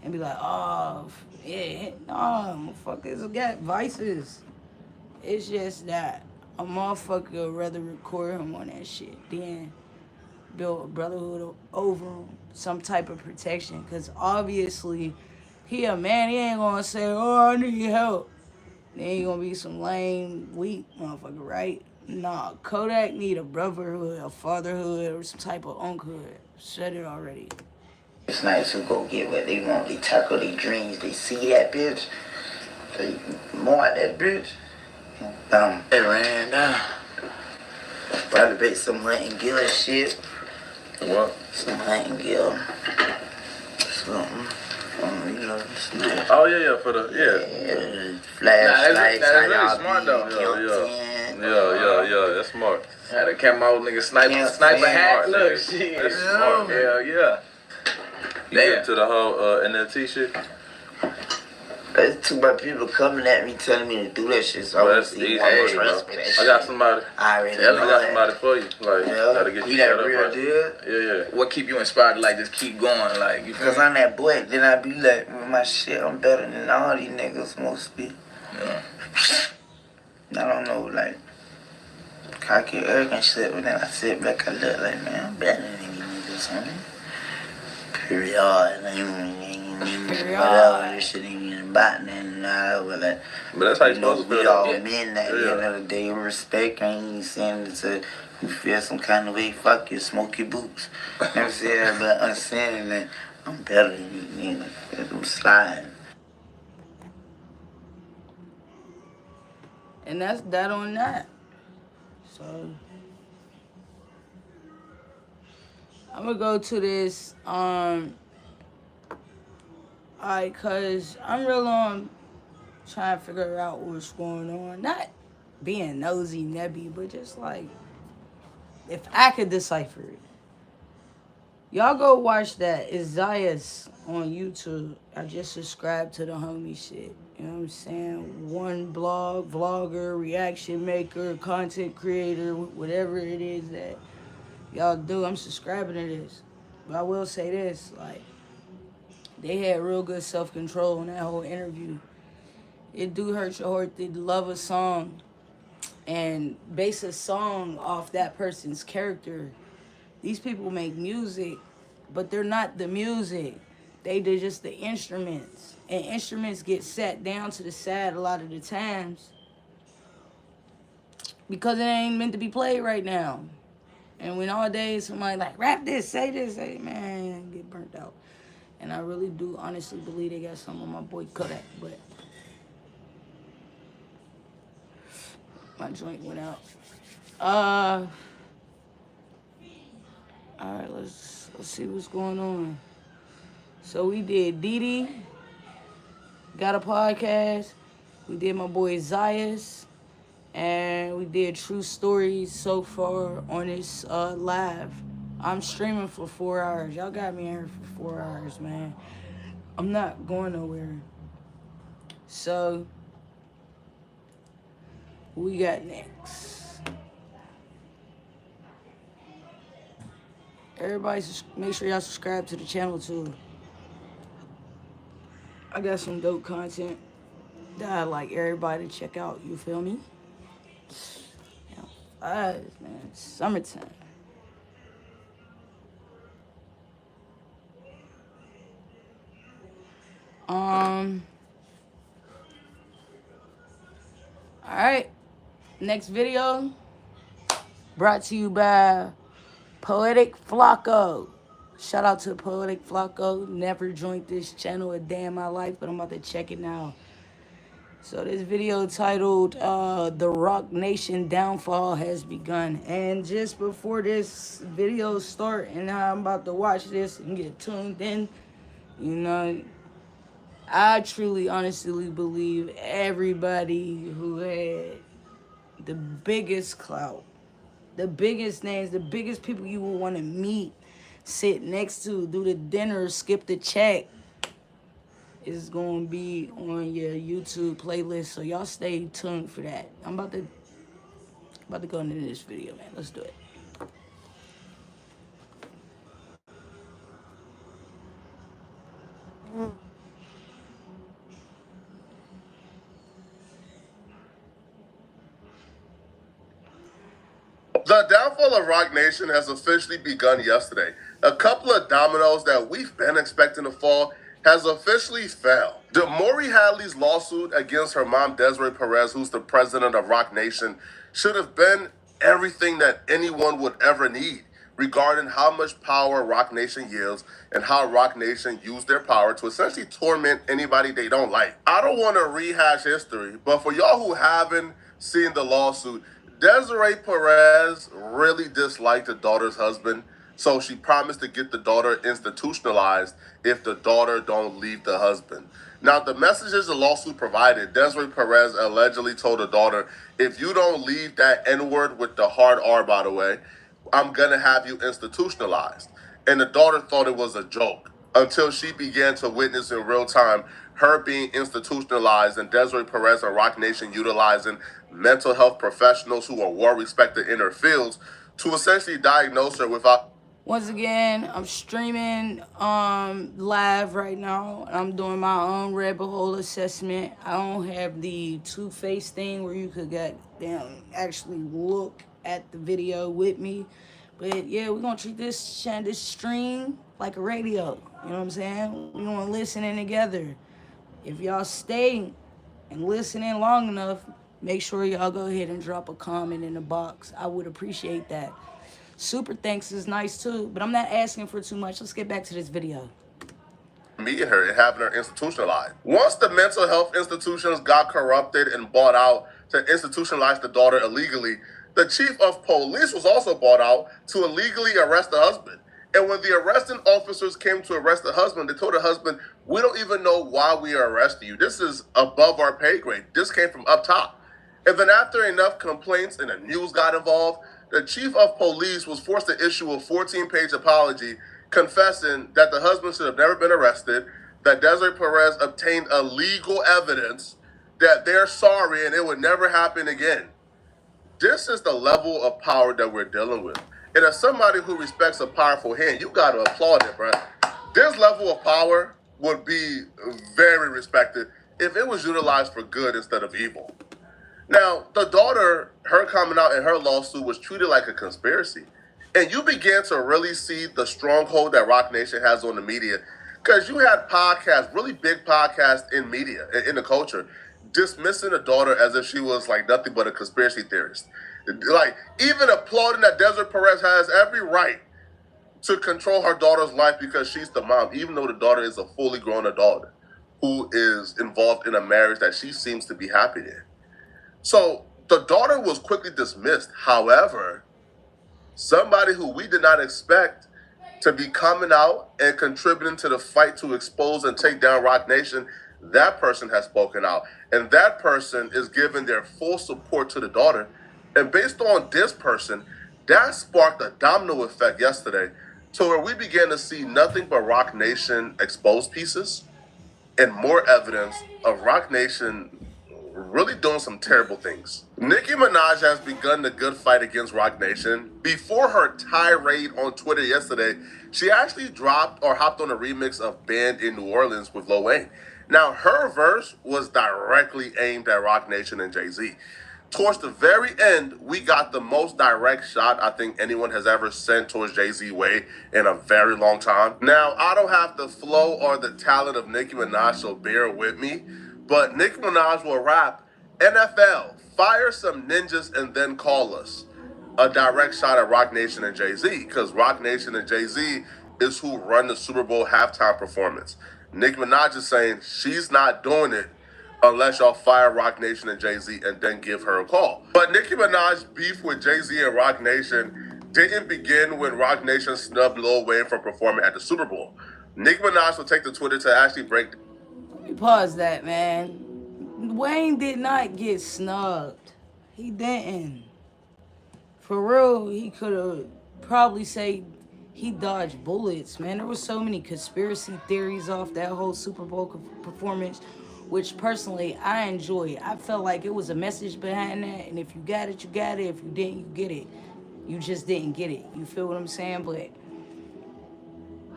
and be like, oh, yeah, no, motherfuckers got vices. It's just that a motherfucker would rather record him on that shit than build a brotherhood over some type of protection. Because obviously, he a man. He ain't going to say, oh, I need help. Then he going to be some lame, weak motherfucker, right? Nah, Kodak need a brotherhood, a fatherhood, or some type of unclehood. Said it already. Snipes who go get what they want. They tackle their dreams. They see that bitch. They more that bitch. It ran down. Probably bet some hunting gear shit. What? Some hunting gear. Something. You know, snipe. Oh yeah, for the Flashlights. That's really smart though. Yeah, that's smart. Had a camo nigga sniper hat. Look, shit. That's smart. Hell yeah. You get to the whole NLT shit. There's too many people coming at me telling me to do that shit, so I don't see why you trust me. I got somebody. I got somebody for you. Like, gotta get you that set real up. deal? Yeah. What keep you inspired to like just keep going? Like, you feel Because I'm that boy, then I be like, with my shit, I'm better than all these niggas mostly. Yeah. I don't know, like, cocky, arrogant shit, but then I sit back, I look like, man, I'm better than these niggas, homie. Period. Whatever, this shit ain't even about nothing, but that's how you supposed to feel. We all men at the end of the day, respect. I ain't even saying it to you feel some kind of way, fuck you, smoke your boots. You know what I'm saying? But I'm saying that I'm better than you niggas. I'm sliding. And that's that on that. So I'm gonna go to this alright, cause I'm real on trying to figure out what's going on. Not being nosy, nebby, but just like if I could decipher it. Y'all go watch that. It's Zayas on YouTube. I just subscribed to the homie shit. You know what I'm saying? One blog, vlogger, reaction maker, content creator, whatever it is that y'all do. I'm subscribing to this. But I will say this, like, they had real good self-control in that whole interview. It do hurt your heart to love a song and base a song off that person's character. These people make music, but they're not the music. They do just the instruments. And instruments get sat down to the side a lot of the times because it ain't meant to be played right now. And when all day somebody like, rap this, say this, say, man, get burnt out. And I really do honestly believe they got some of my boy Kodak, but my joint went out. Alright, let's see what's going on. So we did Didi, got a podcast. We did my boy Zayas, and we did True Stories so far on this live. I'm streaming for 4 hours. Y'all got me in here for 4 hours, man. I'm not going nowhere. So, who we got next? Everybody, make sure y'all subscribe to the channel too. I got some dope content that I'd like everybody to check out. You feel me? Man, summertime. Alright. Next video brought to you by Poetic Flacco. Shout out to Poetic Flacco. Never joined this channel a day in my life, but I'm about to check it now. So this video titled The Rock Nation Downfall Has Begun. And just before this video start and I'm about to watch this and get tuned in, you know, I truly, honestly believe everybody who had the biggest clout, the biggest names, the biggest people you would want to meet, sit next to, do the dinner, skip the check, is going to be on your YouTube playlist. So y'all stay tuned for that. I'm about to go into this video, man. Let's do it. The downfall of Rock Nation has officially begun yesterday. A couple of dominoes that we've been expecting to fall has officially fell. Demori Hadley's lawsuit against her mom, Desiree Perez, who's the president of Rock Nation, should have been everything that anyone would ever need regarding how much power Rock Nation yields and how Rock Nation used their power to essentially torment anybody they don't like. I don't want to rehash history, but for y'all who haven't seen the lawsuit, Desiree Perez really disliked the daughter's husband, so she promised to get the daughter institutionalized if the daughter don't leave the husband. Now, the messages the lawsuit provided, Desiree Perez allegedly told the daughter, if you don't leave that N-word with the hard R, by the way, I'm going to have you institutionalized. And the daughter thought it was a joke until she began to witness in real time her being institutionalized and Desiree Perez and Rock Nation utilizing mental health professionals who are well-respected in their fields to essentially diagnose her without... Once again, I'm streaming live right now. I'm doing my own rabbit hole assessment. I don't have the two-face thing where you could actually look at the video with me. But yeah, we're gonna treat this stream like a radio. You know what I'm saying? We're gonna listen in together. If y'all stay and listen in long enough, make sure y'all go ahead and drop a comment in the box. I would appreciate that. Super thanks is nice too, but I'm not asking for too much. Let's get back to this video. Meeting her and having her institutionalized. Once the mental health institutions got corrupted and bought out to institutionalize the daughter illegally, the chief of police was also bought out to illegally arrest the husband. And when the arresting officers came to arrest the husband, they told the husband, we don't even know why we are arresting you. This is above our pay grade. This came from up top. And then after enough complaints and the news got involved, the chief of police was forced to issue a 14-page apology confessing that the husband should have never been arrested, that Desiree Perez obtained illegal evidence, that they're sorry and it would never happen again. This is the level of power that we're dealing with. And as somebody who respects a powerful hand, you got to applaud it, bro. This level of power would be very respected if it was utilized for good instead of evil. Now, the daughter, her coming out in her lawsuit was treated like a conspiracy. And you began to really see the stronghold that Rock Nation has on the media. Because you had podcasts, really big podcasts in media, in the culture, dismissing the daughter as if she was like nothing but a conspiracy theorist. Like, even applauding that Desiree Perez has every right to control her daughter's life because she's the mom, even though the daughter is a fully grown adult who is involved in a marriage that she seems to be happy in. So the daughter was quickly dismissed. However, somebody who we did not expect to be coming out and contributing to the fight to expose and take down Rock Nation, that person has spoken out. And that person is giving their full support to the daughter. And based on this person, that sparked a domino effect yesterday to where we began to see nothing but Rock Nation exposed pieces and more evidence of Rock Nation really doing some terrible things. Nicki Minaj has begun the good fight against Roc Nation. Before her tirade on Twitter yesterday, she actually dropped or hopped on a remix of Band in New Orleans with Lil Wayne. Now, her verse was directly aimed at Roc Nation and Jay-Z. Towards the very end, we got the most direct shot I think anyone has ever sent towards Jay-Z way in a very long time. Now, I don't have the flow or the talent of Nicki Minaj, so bear with me. But Nicki Minaj will rap, NFL, fire some ninjas and then call us. A direct shot at Roc Nation and Jay-Z, because Roc Nation and Jay-Z is who run the Super Bowl halftime performance. Nicki Minaj is saying she's not doing it unless y'all fire Roc Nation and Jay-Z and then give her a call. But Nicki Minaj's beef with Jay-Z and Roc Nation didn't begin when Roc Nation snubbed Lil Wayne from performing at the Super Bowl. Nicki Minaj will take to Twitter to actually break... Let me pause that, man. Wayne did not get snubbed. He didn't. For real, he could have probably say he dodged bullets, man. There were so many conspiracy theories off that whole Super Bowl performance, which personally I enjoy. I felt like it was a message behind that, and if you got it, you got it. If you didn't, you get it. You just didn't get it. You feel what I'm saying? But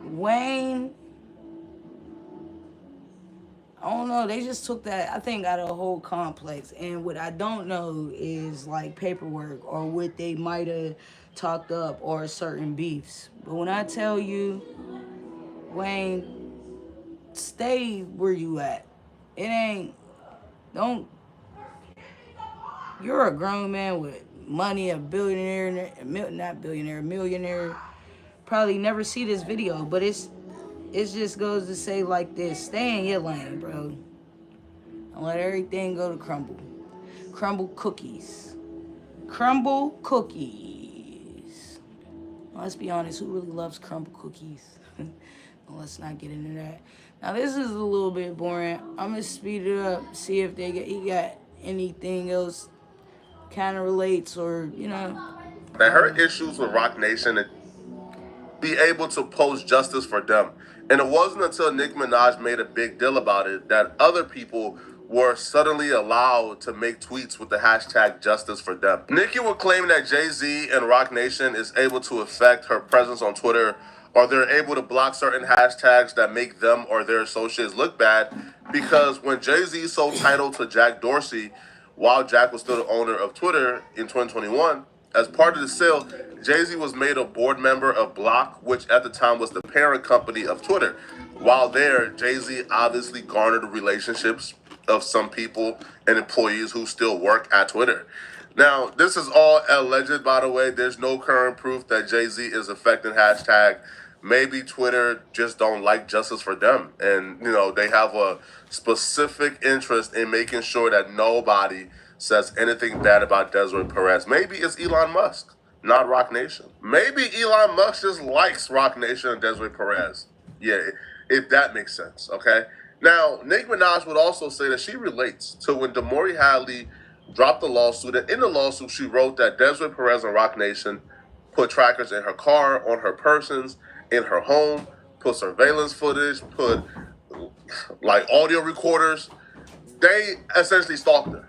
Wayne, I don't know. They just took that, I think, out of a whole complex. And what I don't know is like paperwork or what they might have talked up or certain beefs. But when I tell you, Wayne, stay where you at. It ain't, don't, you're a grown man with money, a billionaire, not billionaire, millionaire. Probably never see this video, but it just goes to say like this: stay in your lane, bro. And let everything go to crumble. Crumble cookies. Crumble cookies. Let's be honest, who really loves crumble cookies? Let's not get into that. Now this is a little bit boring. I'm gonna speed it up, see if he got anything else kind of relates or, you know. That her issues with Roc Nation and be able to post justice for them. And it wasn't until Nicki Minaj made a big deal about it that other people were suddenly allowed to make tweets with the hashtag justice for them. Nicki would claim that Jay-Z and Roc Nation is able to affect her presence on Twitter, or they're able to block certain hashtags that make them or their associates look bad, because when Jay-Z sold title to Jack Dorsey, while Jack was still the owner of Twitter in 2021, as part of the sale, Jay-Z was made a board member of Block, which at the time was the parent company of Twitter. While there, Jay-Z obviously garnered relationships of some people and employees who still work at Twitter. Now, this is all alleged, by the way. There's no current proof that Jay-Z is affecting hashtag. Maybe Twitter just don't like justice for them. And, you know, they have a specific interest in making sure that nobody says anything bad about Desiree Perez. Maybe it's Elon Musk, not Roc Nation. Maybe Elon Musk just likes Roc Nation and Desiree Perez. Yeah, if that makes sense, okay? Now, Nicki Minaj would also say that she relates to when Damori Hadley dropped the lawsuit. And in the lawsuit, she wrote that Desiree Perez and Roc Nation put trackers in her car, on her persons, in her home, put surveillance footage, put like audio recorders. They essentially stalked her.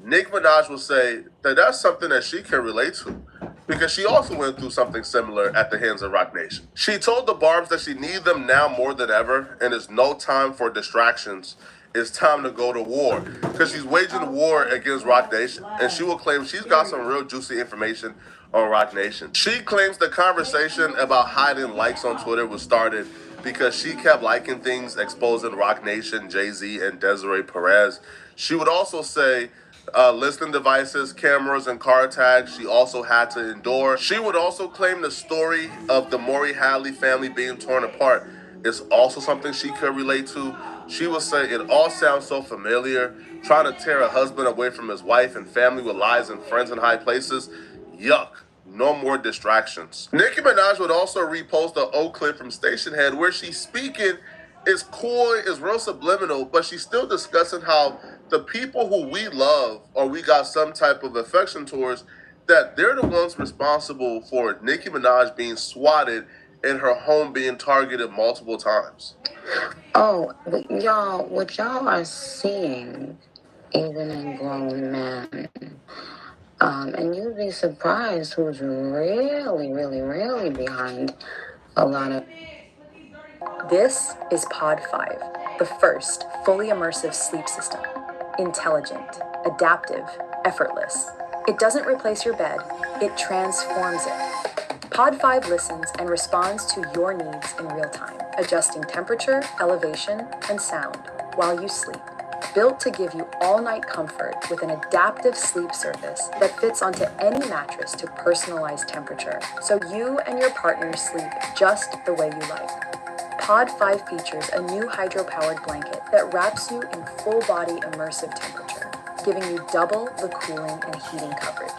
Nicki Minaj will say that that's something that she can relate to because she also went through something similar at the hands of Roc Nation. She told the Barbs that she needs them now more than ever, and it's no time for distractions. It's time to go to war, because she's waging war against Roc Nation, and she will claim she's got some real juicy information on Roc Nation. She claims the conversation about hiding likes on Twitter was started because she kept liking things exposing Roc Nation, Jay-Z, and Desiree Perez. She would also say listening devices, cameras, and car tags she also had to endure. She would also claim the story of the Damori Hadley family being torn apart is also something she could relate to. She would say it all sounds so familiar, trying to tear a husband away from his wife and family with lies and friends in high places. Yuck. No more distractions. Nicki Minaj would also repost an old clip from Station Head where she's speaking. It's coy, it's real subliminal, but she's still discussing how the people who we love or we got some type of affection towards, that they're the ones responsible for Nicki Minaj being swatted and her home being targeted multiple times. Oh, y'all, what y'all are seeing even in grown men. And you'd be surprised who's really, really, really behind a lot of. This is Pod 5, the first fully immersive sleep system. Intelligent, adaptive, effortless. It doesn't replace your bed, it transforms it. Pod 5 listens and responds to your needs in real time, adjusting temperature, elevation, and sound while you sleep. Built to give you all-night comfort with an adaptive sleep surface that fits onto any mattress to personalize temperature, so you and your partner sleep just the way you like. Pod 5 features a new hydro-powered blanket that wraps you in full-body immersive temperature, giving you double the cooling and heating coverage.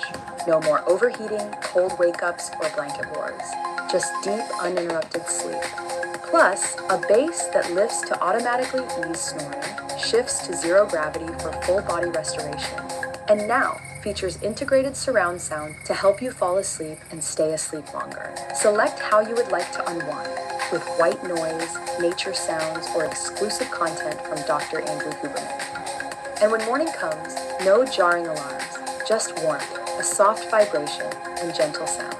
No more overheating, cold wake-ups, or blanket wars. Just deep, uninterrupted sleep. Plus, a base that lifts to automatically ease snoring, shifts to zero gravity for full-body restoration, and now features integrated surround sound to help you fall asleep and stay asleep longer. Select how you would like to unwind, with white noise, nature sounds, or exclusive content from Dr. Andrew Huberman. And when morning comes, no jarring alarms, just warmth, a soft vibration, and gentle sounds,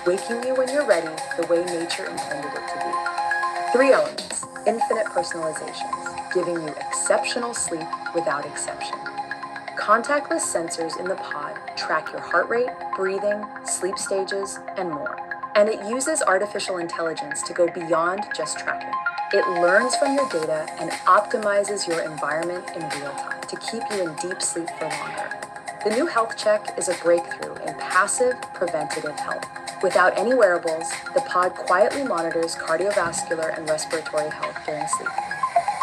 waking you when you're ready the way nature intended it to be. 3 elements, infinite personalizations, giving you exceptional sleep without exception. Contactless sensors in the pod track your heart rate, breathing, sleep stages, and more. And it uses artificial intelligence to go beyond just tracking. It learns from your data and optimizes your environment in real time to keep you in deep sleep for longer. The new health check is a breakthrough in passive preventative health. Without any wearables, the pod quietly monitors cardiovascular and respiratory health during sleep.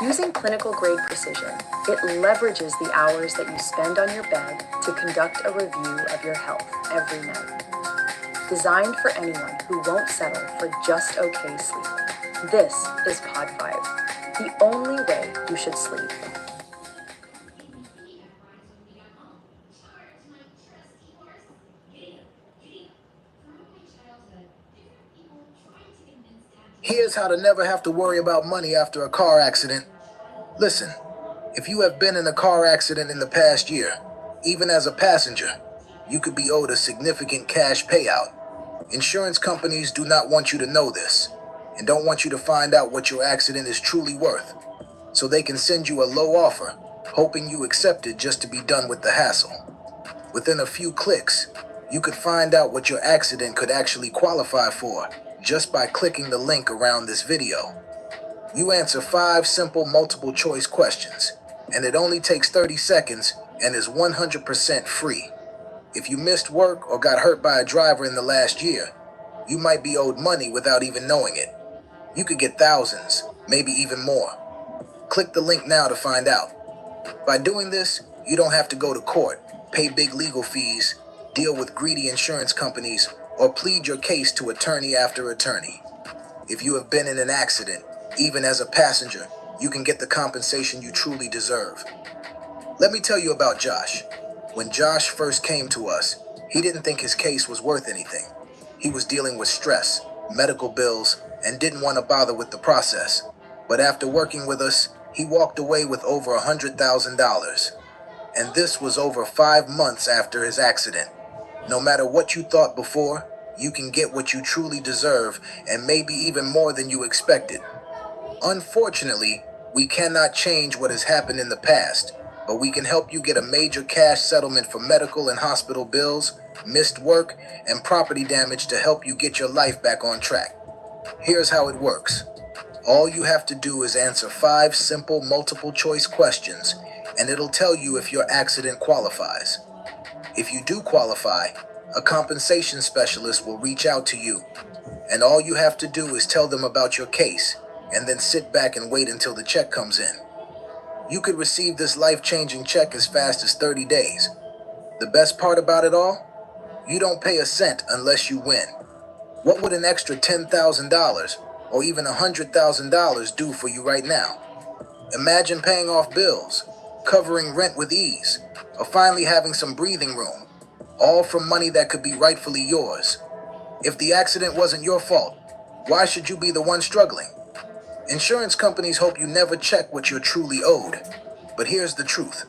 Using clinical-grade precision, it leverages the hours that you spend on your bed to conduct a review of your health every night. Designed for anyone who won't settle for just okay sleep. This is Pod 5, the only way you should sleep. Here's how to never have to worry about money after a car accident. Listen, if you have been in a car accident in the past year, even as a passenger, you could be owed a significant cash payout. Insurance companies do not want you to know this, and don't want you to find out what your accident is truly worth, so they can send you a low offer, hoping you accept it just to be done with the hassle. Within a few clicks, you could find out what your accident could actually qualify for just by clicking the link around this video. You answer 5 simple multiple choice questions, and it only takes 30 seconds and is 100% free. If you missed work or got hurt by a driver in the last year, you might be owed money without even knowing it. You could get thousands, maybe even more. Click the link now to find out. By doing this, you don't have to go to court, pay big legal fees, deal with greedy insurance companies, or plead your case to attorney after attorney. If you have been in an accident, even as a passenger, you can get the compensation you truly deserve. Let me tell you about Josh. When Josh first came to us, he didn't think his case was worth anything. He was dealing with stress, medical bills, and didn't want to bother with the process. But after working with us, he walked away with over $100,000. And this was over 5 months after his accident. No matter what you thought before, you can get what you truly deserve, and maybe even more than you expected. Unfortunately, we cannot change what has happened in the past, but we can help you get a major cash settlement for medical and hospital bills, missed work, and property damage to help you get your life back on track. Here's how it works. All you have to do is answer 5 simple multiple choice questions, and it'll tell you if your accident qualifies. If you do qualify, a compensation specialist will reach out to you, and all you have to do is tell them about your case, and then sit back and wait until the check comes in. You could receive this life-changing check as fast as 30 days. The best part about it all? You don't pay a cent unless you win. What would an extra $10,000 or even $100,000 do for you right now? Imagine paying off bills, covering rent with ease, or finally having some breathing room, all from money that could be rightfully yours. If the accident wasn't your fault, why should you be the one struggling? Insurance companies hope you never check what you're truly owed. But here's the truth.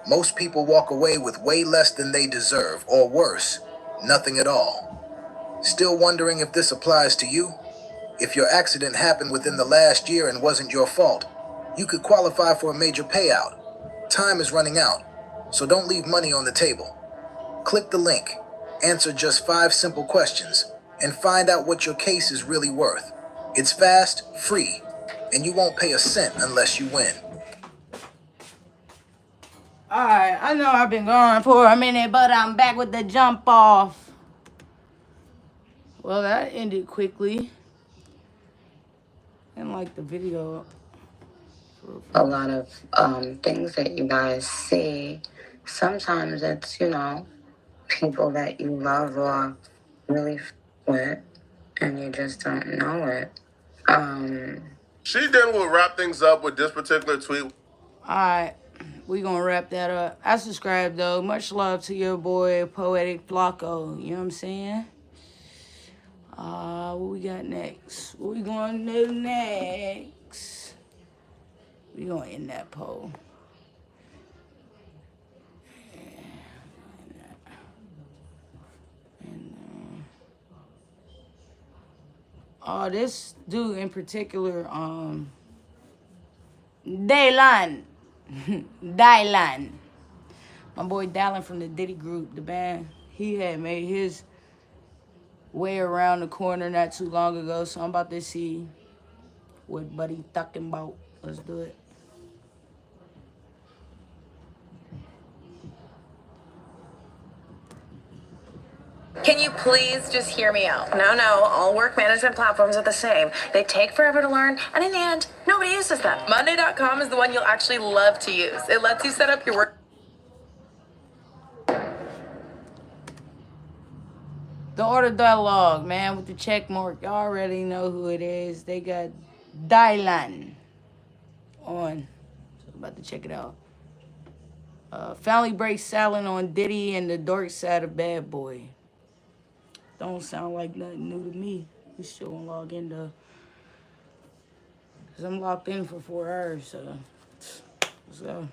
Most people walk away with way less than they deserve, or worse, nothing at all. Still wondering if this applies to you? If your accident happened within the last year and wasn't your fault, you could qualify for a major payout. Time is running out, so don't leave money on the table. Click the link, answer just 5 simple questions, and find out what your case is really worth. It's fast, free, and you won't pay a cent unless you win. Alright, I know I've been gone for a minute, but I'm back with the jump off. Well, that ended quickly. And like the video. A lot of things that you guys see, sometimes it's, you know, people that you love or really with, and you just don't know it. She then will wrap things up with this particular tweet. Alright, we gonna wrap that up. I subscribe though. Much love to your boy, Poetic Flacco. You know what I'm saying? What we got next? What we gonna do next? We gonna end that poll. This dude in particular, Dylan. Dylan. My boy Dylan from the Diddy Group, the band. He had made his way around the corner not too long ago, so I'm about to see what Buddy talking about. Let's do it. Can you please just hear me out? No, all work management platforms are the same. They take forever to learn, and in the end, nobody uses them. Monday.com is the one you'll actually love to use. It lets you set up your work. The order dialogue, man, with the check mark. Y'all already know who it is. They got Dylan on. So I'm about to check it out. Family breaks silent on Diddy and the dark side of Bad Boy. Don't sound like nothing new to me. We still gonna log in though. Cause I'm locked in for 4 hours, so let's go.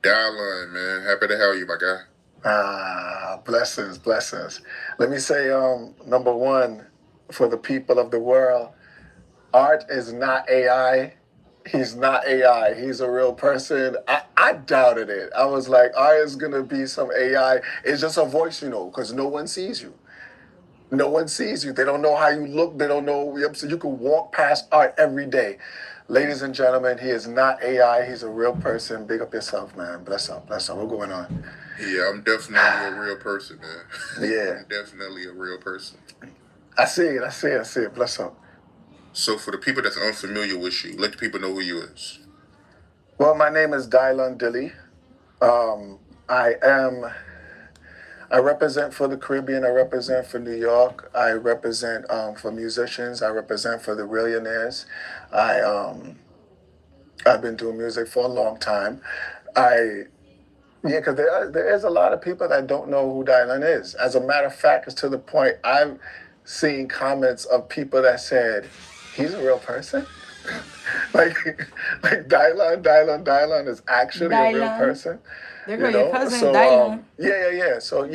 Dylan, man. Happy to have you, my guy. Blessings. Let me say, number one, for the people of the world, Art is not AI. He's not AI. He's a real person. I doubted it. I was like, Art is going to be some AI. It's just a voice, you know, because no one sees you. No one sees you. They don't know how you look. They don't know. So you can walk past Art every day. Ladies and gentlemen, he is not AI. He's a real person. Big up yourself, man. Bless up. What's going on? Yeah, I'm definitely a real person, man. Yeah. I'm definitely a real person. I see it. Bless up. So for the people that's unfamiliar with you, let the people know who you is. Well, my name is Dylan Dilly. I represent for the Caribbean. I represent for New York. I represent for musicians. I represent for the millionaires. I've been doing music for a long time. Because there is a lot of people that don't know who Dylan is. As a matter of fact, it's to the point I've seen comments of people that said, he's a real person? like Dylan is actually a real person. There go your cousin, Dylan. Yeah. So,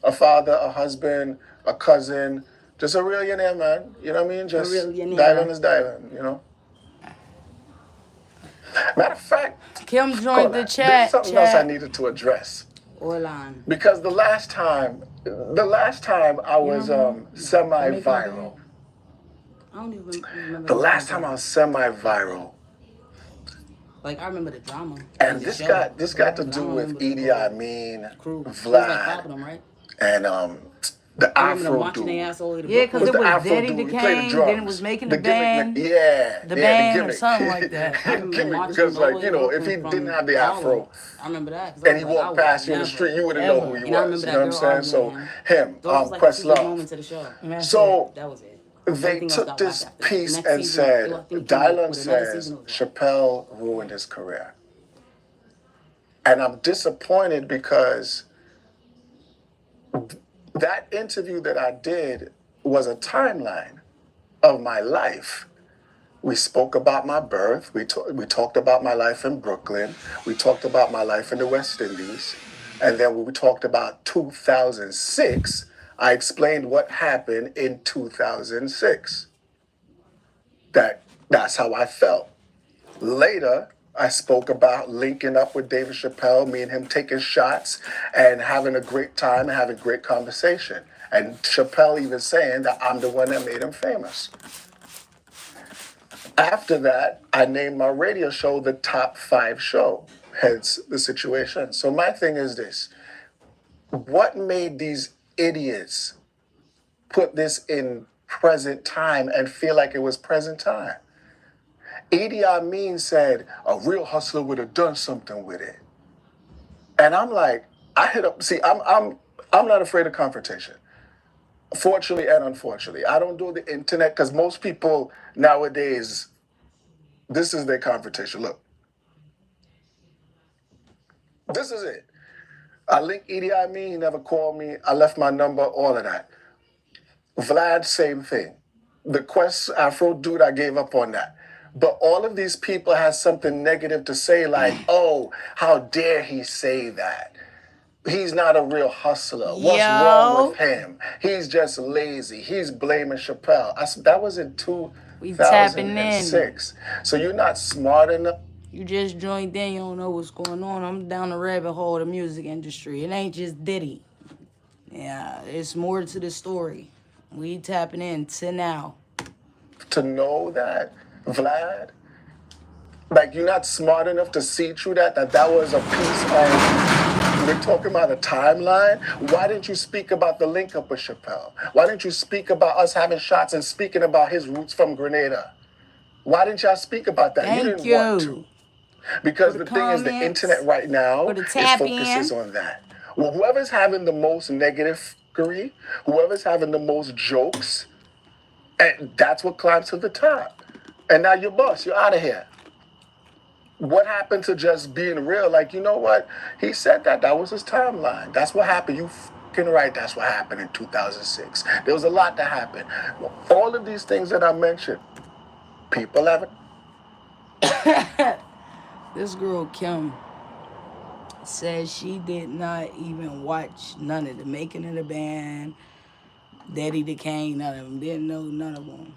a father, a husband, a cousin, just a millionaire, man. You know what I mean? Just Dylan is Dylan, you know? Matter of fact, Kim joined the chat. There's something else I needed to address. Orlan. Because the last time I was semi-viral. I don't even remember. The last time I was semi-viral. Like, I remember the drama. And this got to do with Idi Amin, Vlad, like them, right? And the Afro dude. Yeah, because it was Daddy the Kane, then it was making the band. The band or something like that. I remember because, like, you know, if he didn't have the Afro, I remember that. And he walked past you in the street, you wouldn't know who he was. You know what I'm saying? So, him, Questlove. So, that was it. They took this piece and said, Dylan says Chappelle ruined his career. And I'm disappointed because that interview that I did was a timeline of my life. We spoke about my birth. We talked about my life in Brooklyn. We talked about my life in the West Indies. And then when we talked about 2006, I explained what happened in 2006. That's how I felt. Later, I spoke about linking up with David Chappelle, me and him taking shots and having a great time and having great conversation. And Chappelle even saying that I'm the one that made him famous. After that, I named my radio show the Top 5 Show, hence the situation. So my thing is this. What made these idiots put this in present time and feel like it was present time? Idi Amin said, a real hustler would have done something with it. And I'm like, I hit up, see, I'm not afraid of confrontation. Fortunately and unfortunately. I don't do the internet because most people nowadays, this is their confrontation. Look, this is it. I linked Idi Amin, he never called me. I left my number, all of that. Vlad, same thing. The Quest Afro dude, I gave up on that. But all of these people had something negative to say, like, oh, how dare he say that? He's not a real hustler. What's wrong with him? He's just lazy. He's blaming Chappelle. That was in 2006. So you're not smart enough. You just joined in, you don't know what's going on. I'm down the rabbit hole of the music industry. It ain't just Diddy. Yeah, it's more to the story. We tapping in to now. To know that, Vlad, like you're not smart enough to see through that was a piece of, we're talking about a timeline. Why didn't you speak about the link up with Chappelle? Why didn't you speak about us having shots and speaking about his roots from Grenada? Why didn't y'all speak about that? You didn't want to. Because the thing is, the internet right now focuses on that. Well, whoever's having the most negative, whoever's having the most jokes, and that's what climbs to the top. And now you're boss, you're out of here. What happened to just being real? Like, you know what? He said that was his timeline. That's what happened. You fucking right. That's what happened in 2006. There was a lot that happened. All of these things that I mentioned, people haven't. This girl, Kim, says she did not even watch none of the making of the band, Daddy the Kane, none of them. Didn't know none of them.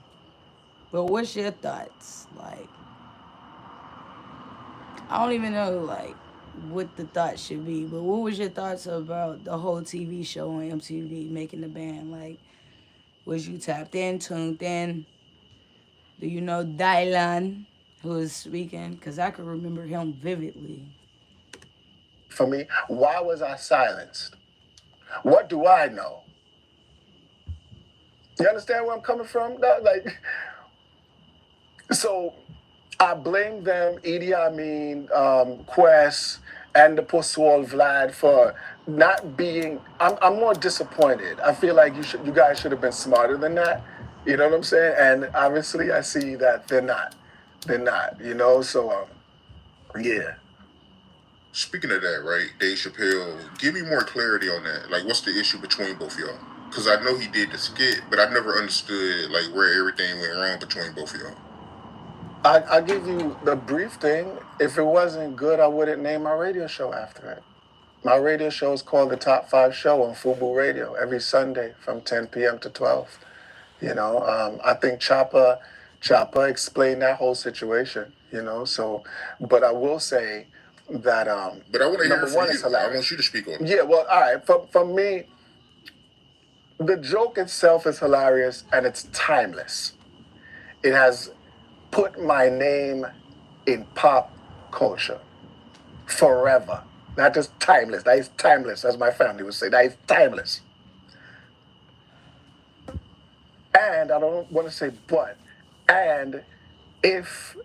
But what's your thoughts? Like, I don't even know, like, what the thoughts should be. But what was your thoughts about the whole TV show on MTV, Making the Band? Like, was you tapped in, tuned in? Do you know Dylan, who was speaking? Because I can remember him vividly. For me, why was I silenced? What do I know? You understand where I'm coming from? Like, so I blame them, Idi Amin, Quest, and the Postwall Vlad for not being. I'm more disappointed. I feel like you guys should have been smarter than that. You know what I'm saying? And obviously, I see that they're not. They're not. You know, so yeah. Speaking of that, right, Dave Chappelle, give me more clarity on that. Like, what's the issue between both of y'all? Because I know he did the skit, but I never understood, like, where everything went wrong between both of y'all. I'll give you the brief thing. If it wasn't good, I wouldn't name my radio show after it. My radio show is called The Top 5 Show on Fubu Radio every Sunday from 10 p.m. to 12. You know, I think Choppa explained that whole situation, you know, so, but I will say that, but I want to hear number from one, you. it's hilarious. I want you to speak on it. Yeah, well, all right, for me, the joke itself is hilarious and it's timeless. It has put my name in pop culture forever. Not just timeless, that is timeless, as my family would say, that is timeless. And I don't want to say but, and if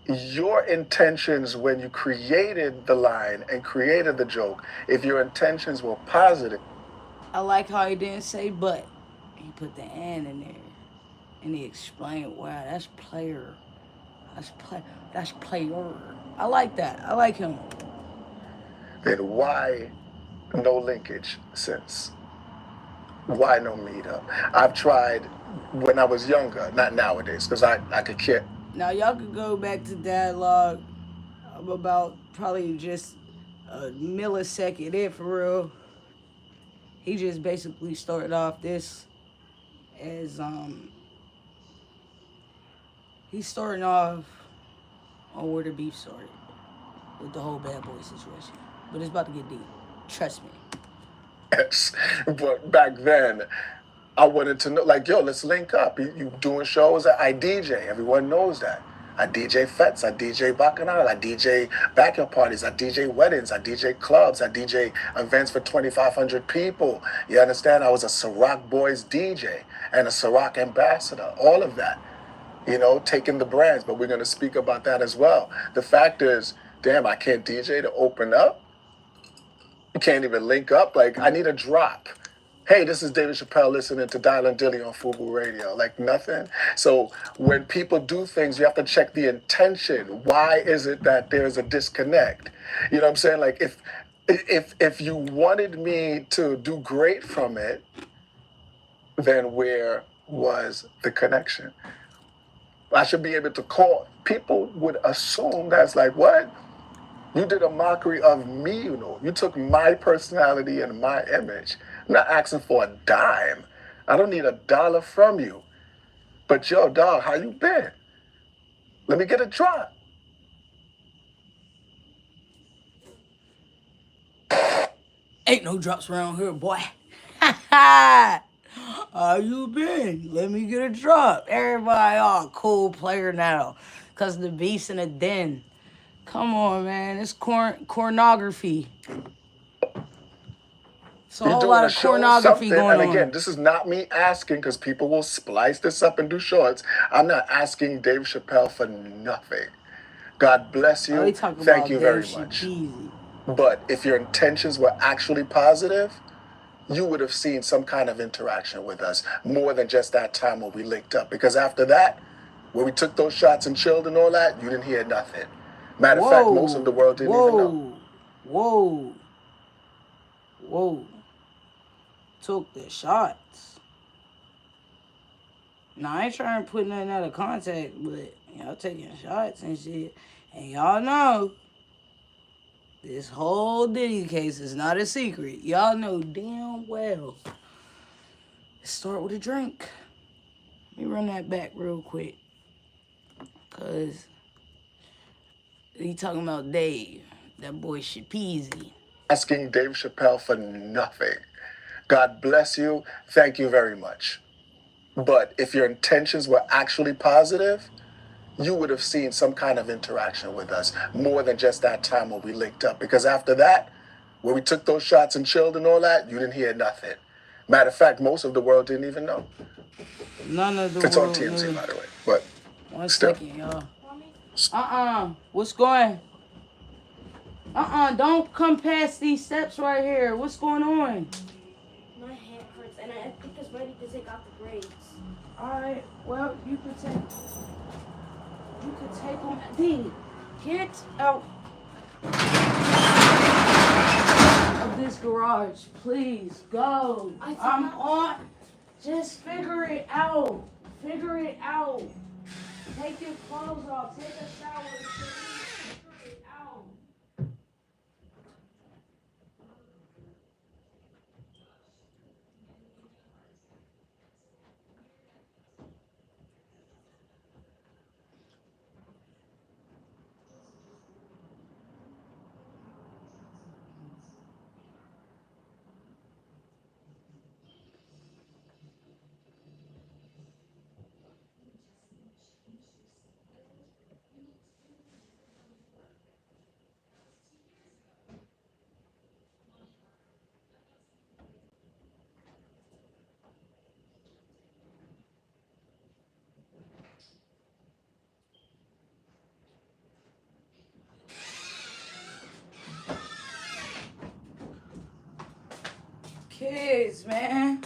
your intentions when you created the line and created the joke, if your intentions were positive. I like how he didn't say but. He put the and in there. And he explained, wow, that's player. That's player. I like that. I like him. Then why no linkage since? Why no meetup? I've tried when I was younger, not nowadays, because I could care Now y'all could go back to dialogue about probably just a millisecond in for real. He just basically started off this as he's starting off on where the beef started with the whole bad boy situation. But it's about to get deep. Trust me. Yes. But back then, I wanted to know, like, yo, let's link up. You doing shows? I DJ. Everyone knows that. I DJ fetes. I DJ bacchanal. I DJ backyard parties. I DJ weddings. I DJ clubs. I DJ events for 2,500 people. You understand? I was a Ciroc Boys DJ and a Ciroc ambassador. All of that. You know, taking the brands. But we're going to speak about that as well. The fact is, damn, I can't DJ to open up. You can't even link up. Like, I need a drop. Hey, this is David Chappelle listening to Dial and Dilly on Fubu Radio. Like nothing. So when people do things, you have to check the intention. Why is it that there's a disconnect? You know what I'm saying? Like if you wanted me to do great from it, then where was the connection? I should be able to call. People would assume that's like, what? You did a mockery of me, you know. You took my personality and my image. I'm not asking for a dime. I don't need $1 from you. But yo, dog, how you been? Let me get a drop. Ain't no drops around here, boy. How you been? Let me get a drop. Everybody all cool player now. Cause the beast in the den. Come on, man. It's pornography. It's a You're whole doing lot a of show, pornography something, going and again, on. this is not me asking because people will splice this up and do shorts. I'm not asking Dave Chappelle for nothing. God bless Oh, you. they talk Thank about you Dave very much. Chappelle. But if your intentions were actually positive, you would have seen some kind of interaction with us more than just that time when we linked up. Because after that, when we took those shots and chilled and all that, you didn't hear nothing. Matter of fact, most of the world didn't even know. Whoa. Took the shots. Now, I ain't trying to put nothing out of contact, but y'all taking shots and shit. And y'all know, this whole Diddy case is not a secret. Y'all know damn well. Let's start with a drink. Let me run that back real quick. Because he talking about Dave. That boy Shapeezy. Asking Dave Chappelle for nothing. God bless you. Thank you very much. But if your intentions were actually positive, you would have seen some kind of interaction with us more than just that time when we linked up. Because after that, when we took those shots and chilled and all that, you didn't hear nothing. Matter of fact, most of the world didn't even know. None of the It's on world TMZ, knew. by the way. But One still. second, y'all. What's going? Don't come past these steps right here. What's going on? My hand hurts, and I think it's ready to take out the braids. Alright, well, you could take them. D, get out of this garage, please. Go. I'm on. Just figure it out. Figure it out. Take your clothes off. Take a shower. Figure it out. Kids, man.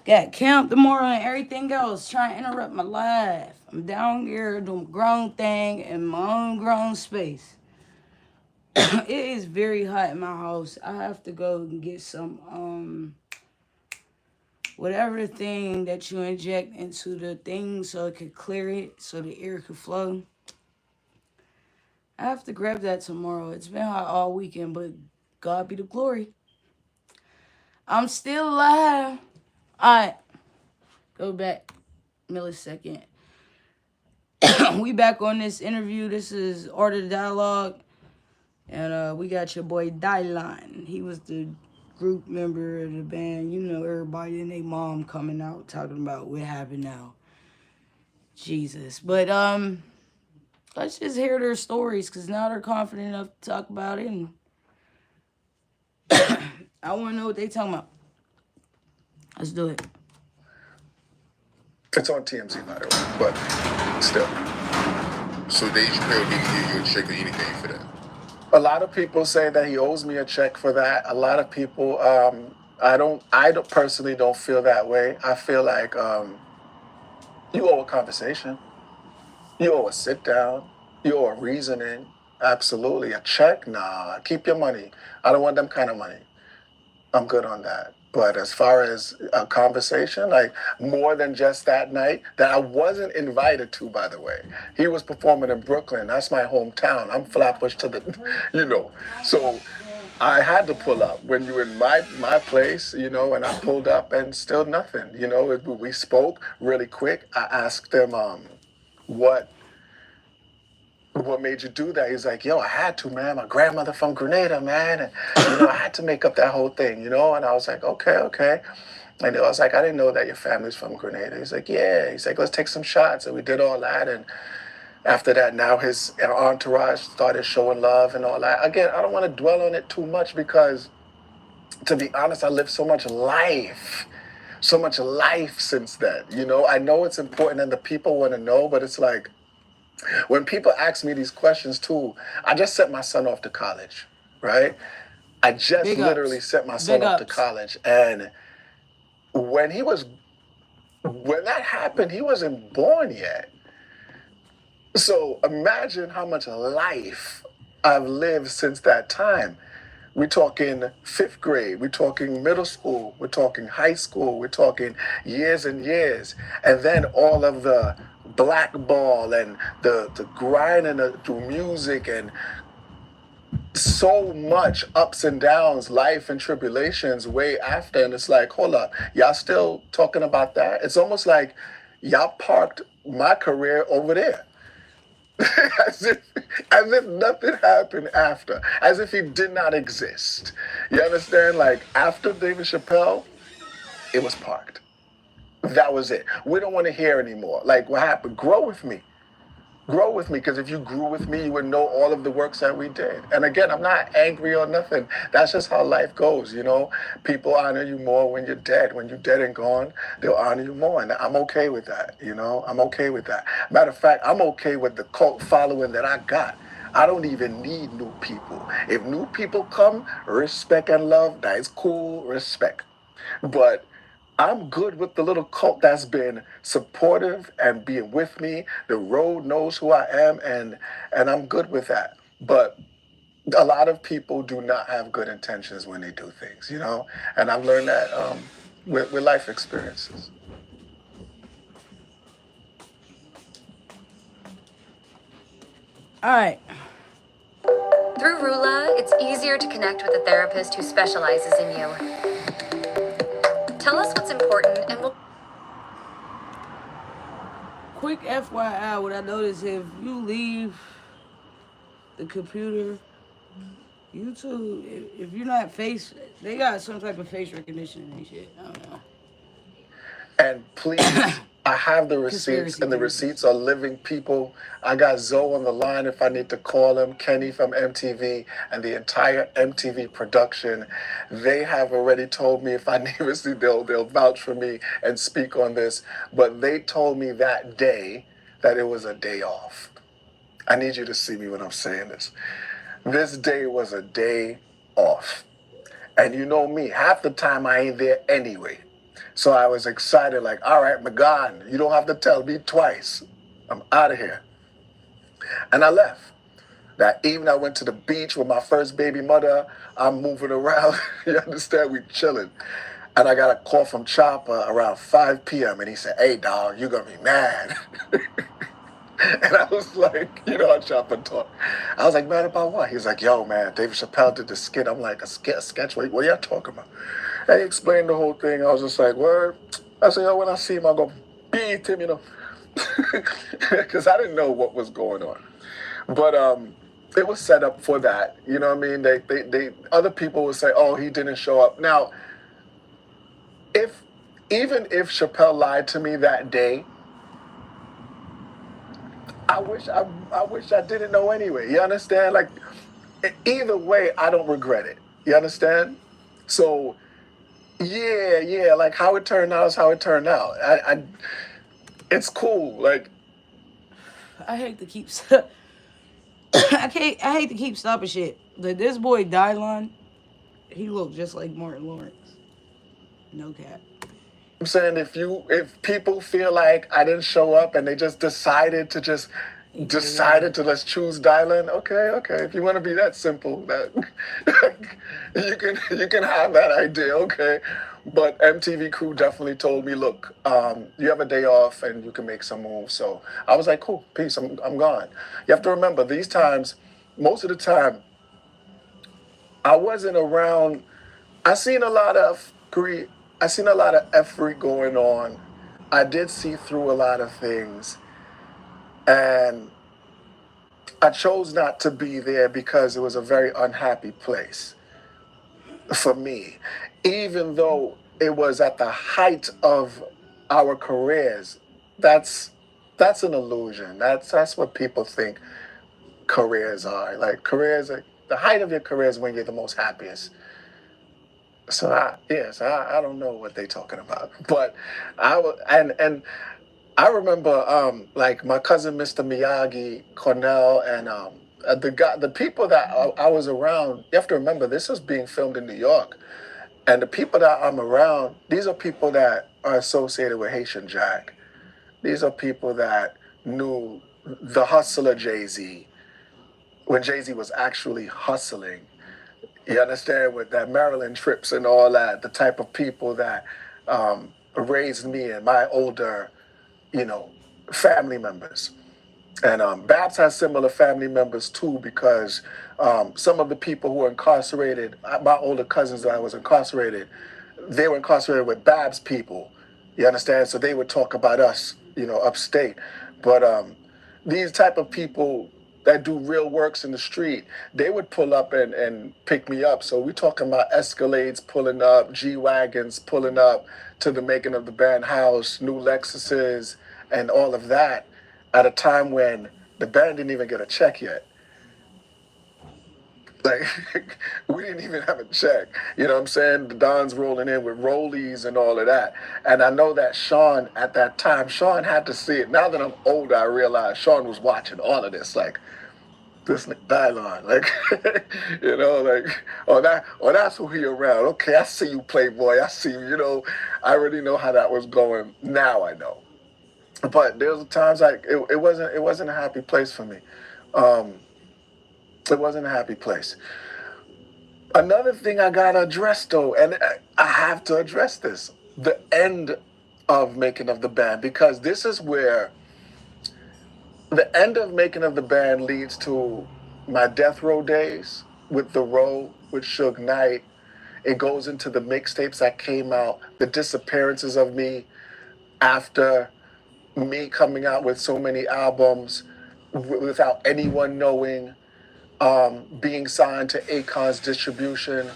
Got camp tomorrow and everything else. Trying to interrupt my life. I'm down here doing grown thing in my own grown space. It is very hot in my house. I have to go and get some whatever the thing that you inject into the thing so it could clear it, so the air could flow. I have to grab that tomorrow. It's been hot all weekend, but God be the glory. I'm still alive. Alright, go back millisecond. We back on this interview. This is Art of Dialogue. And we got your boy Dylan. He was the group member of the band. You know, everybody and their mom coming out talking about what happened now. Jesus. But let's just hear their stories, because now they're confident enough to talk about it. And I want to know what they talking about. Let's do it. It's on TMZ, by the way, but still. So Dave Chappelle didn't give you a check or anything for that? A lot of people say that he owes me a check for that. A lot of people, I don't personally don't feel that way. I feel like you owe a conversation. You owe a sit down. You owe a reasoning. Absolutely. A check? Nah. Keep your money. I don't want them kind of money. I'm good on that. But as far as a conversation, like more than just that night, that I wasn't invited to, by the way. He was performing in Brooklyn. That's my hometown. I'm Flatbush to the, you know. So I had to pull up when you were in my place, you know, and I pulled up and still nothing. You know, we spoke really quick. I asked him what made you do that? He's like, yo, I had to, man. My grandmother from Grenada, man. And, you know, I had to make up that whole thing, you know? And I was like, okay. And I was like, I didn't know that your family's from Grenada. He's like, yeah. He's like, let's take some shots. And we did all that. And after that, now his entourage started showing love and all that. Again, I don't want to dwell on it too much because, to be honest, I lived so much life since then. You know, I know it's important and the people want to know, but it's like, when people ask me these questions too, I just sent my son off to college, right? I just Big literally ups. sent my son Big off to ups. college. And when that happened, he wasn't born yet. So imagine how much life I've lived since that time. We're talking 5th grade, we're talking middle school, we're talking high school, we're talking years and years. And then all of the blackball and the grinding through music and so much ups and downs, life and tribulations way after. And it's like, hold up, y'all still talking about that? It's almost like y'all parked my career over there. as if nothing happened after, as if he did not exist. You understand? Like after David Chappelle, it was parked. That was it. We don't want to hear anymore. Like what happened? Grow with me, because if you grew with me, you would know all of the works that we did. And again, I'm not angry or nothing. That's just how life goes, you know. People honor you more when you're dead. When you're dead and gone, they'll honor you more. And I'm okay with that, you know. I'm okay with that. Matter of fact, I'm okay with the cult following that I got. I don't even need new people. If new people come, respect and love, that is cool, respect. But I'm good with the little cult that's been supportive and being with me. The road knows who I am, and I'm good with that. But a lot of people do not have good intentions when they do things, you know? And I've learned that with life experiences. All right. Through Rula, it's easier to connect with a therapist who specializes in you. Tell us what's important and we'll... Quick FYI, what I noticed, if you leave the computer, YouTube, if you're not they got some type of face recognition and shit. I don't know. And please, I have the receipts, and the receipts are living people. I got Zoe on the line if I need to call him, Kenny from MTV, and the entire MTV production. They have already told me if I need to see, they'll vouch for me and speak on this. But they told me that day that it was a day off. I need you to see me when I'm saying this. This day was a day off. And you know me, half the time I ain't there anyway. So I was excited, like, all right, I'm gone. You don't have to tell me twice. I'm out of here. And I left. That evening, I went to the beach with my first baby mother. I'm moving around. You understand? We chilling. And I got a call from Chopper around 5 p.m. and he said, "Hey, dog, you're going to be mad." And I was like, you know how Chopper talk. I was like, "Mad about what?" He was like, "Yo, man, David Chappelle did the skit." I'm like, a sketch? What are y'all talking about? And he explained the whole thing. I was just like, "Word?" I said, "Yo, when I see him, I'll go beat him, you know." Because I didn't know what was going on. But it was set up for that. You know what I mean? They other people would say, "Oh, he didn't show up." Now, even if Chappelle lied to me that day, I wish I didn't know anyway. You understand? Like, either way, I don't regret it. You understand? So yeah, like how it turned out is how it turned out. It's cool. Like, I hate to keep I hate to keep stopping shit. But this boy Dylon, he looked just like Martin Lawrence. No cap. I'm saying if people feel like I didn't show up and they just decided to let's choose Dylan, okay. If you want to be that simple, that you can have that idea, okay. But MTV crew definitely told me, "Look, you have a day off and you can make some moves." So I was like, "Cool, peace. I'm gone." You have to remember, these times, most of the time, I wasn't around. I seen a lot of effery going on. I did see through a lot of things, and I chose not to be there because it was a very unhappy place for me. Even though it was at the height of our careers, that's an illusion. That's what people think careers are. Like, the height of your career is when you're the most happiest. So I don't know what they're talking about, but and I remember like my cousin Mr. Miyagi, Cornell, and the people that I was around. You have to remember, this was being filmed in New York, and the people that I'm around, these are people that are associated with Haitian Jack. These are people that knew the hustler Jay-Z when Jay-Z was actually hustling. You understand, with that Maryland trips and all that, the type of people that raised me and my older, family members. And Babs has similar family members too, because some of the people who were incarcerated, my older cousins that was incarcerated, they were incarcerated with Babs people. You understand? So they would talk about us, upstate. But these type of people that do real works in the street, they would pull up and pick me up. So we're talking about Escalades pulling up, G-Wagons pulling up to the making of the band house, new Lexuses, and all of that at a time when the band didn't even get a check yet. Like, we didn't even have a check. You know what I'm saying? The Don's rolling in with rollies and all of that. And I know that Sean, at that time, Sean had to see it. Now that I'm older, I realize Sean was watching all of this. Like, this Dylon, like, that's who he around. Okay, I see you, Playboy. I see you, I already know how that was going. Now I know. But there was times like it wasn't a happy place for me. It wasn't a happy place. Another thing I gotta address though, and I have to address this, the end of making of the band, because this is where the end of making of the band leads to my death row days with The Row, with Suge Knight. It goes into the mixtapes that came out, the disappearances of me after me coming out with so many albums without anyone knowing, being signed to Akon's distribution,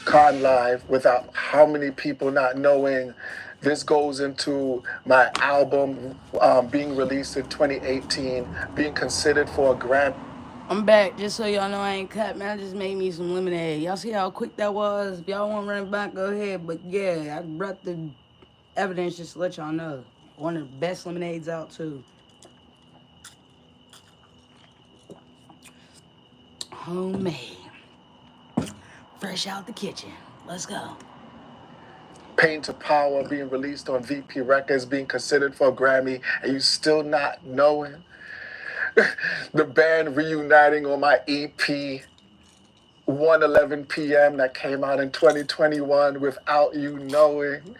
Con Live, without how many people not knowing. This goes into my album being released in 2018, being considered for a Grammy. I'm back, just so y'all know I ain't cut, man. I just made me some lemonade. Y'all see how quick that was? If y'all want to run it back, go ahead. But yeah, I brought the evidence just to let y'all know. One of the best lemonades out, too. Homemade. Fresh out the kitchen. Let's go. Pain to Power being released on VP Records, being considered for a Grammy, and you still not knowing. The band reuniting on my EP 1:11 p.m. that came out in 2021 without you knowing.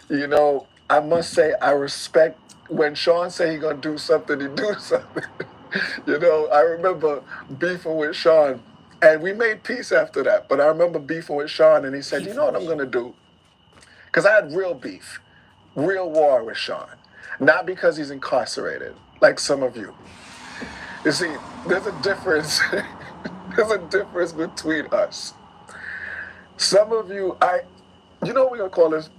You know, I must say I respect when Sean say he gonna do something, he do something. You know, I remember beefing with Sean, and we made peace after that. But I remember beefing with Sean, and he said, "You know what I'm gonna do?" Because I had real beef, real war with Sean, not because he's incarcerated like some of you. You see, there's a difference. There's a difference between us. Some of you, you know what we're gonna call this?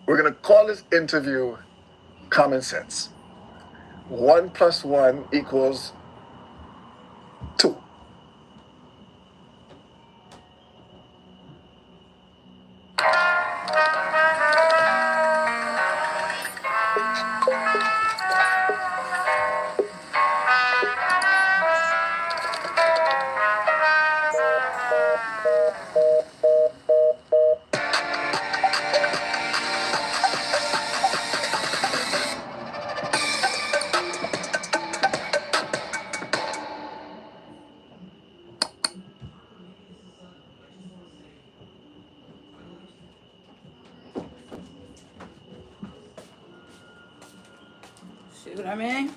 We're gonna call this interview common sense. 1 + 1 = 2. See what I mean?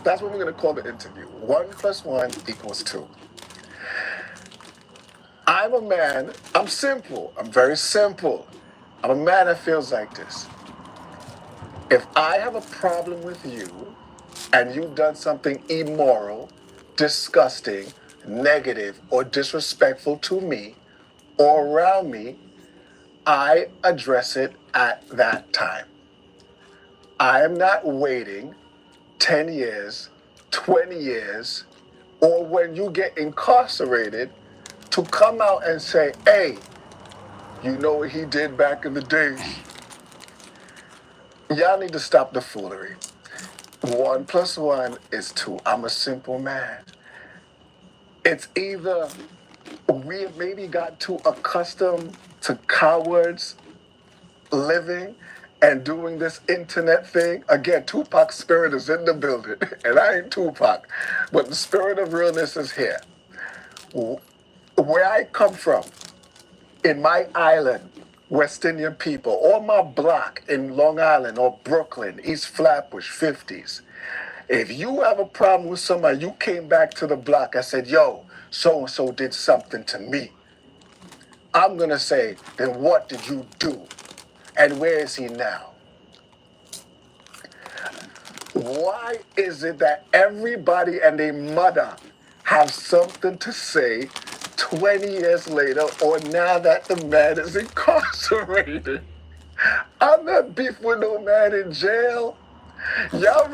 That's what we're gonna call the interview. 1 + 1 = 2. I'm a man, I'm simple. I'm very simple. I'm a man that feels like this. If I have a problem with you and you've done something immoral, disgusting, negative, or disrespectful to me or around me, I address it at that time. I am not waiting 10 years, 20 years, or when you get incarcerated to come out and say, hey, you know what he did back in the days? Y'all need to stop the foolery. 1 + 1 = 2. I'm a simple man. It's either we have maybe got too accustomed to cowards living and doing this internet thing. Again, Tupac's spirit is in the building, and I ain't Tupac, but the spirit of realness is here. Where I come from, in my island, West Indian people, or my block in Long Island or Brooklyn, East Flatbush, 50s, if you have a problem with somebody, you came back to the block, I said, yo, so-and-so did something to me. I'm gonna say, then what did you do? And where is he now? Why is it that everybody and their mother have something to say 20 years later or now that the man is incarcerated? I'm not beef with no man in jail. Y'all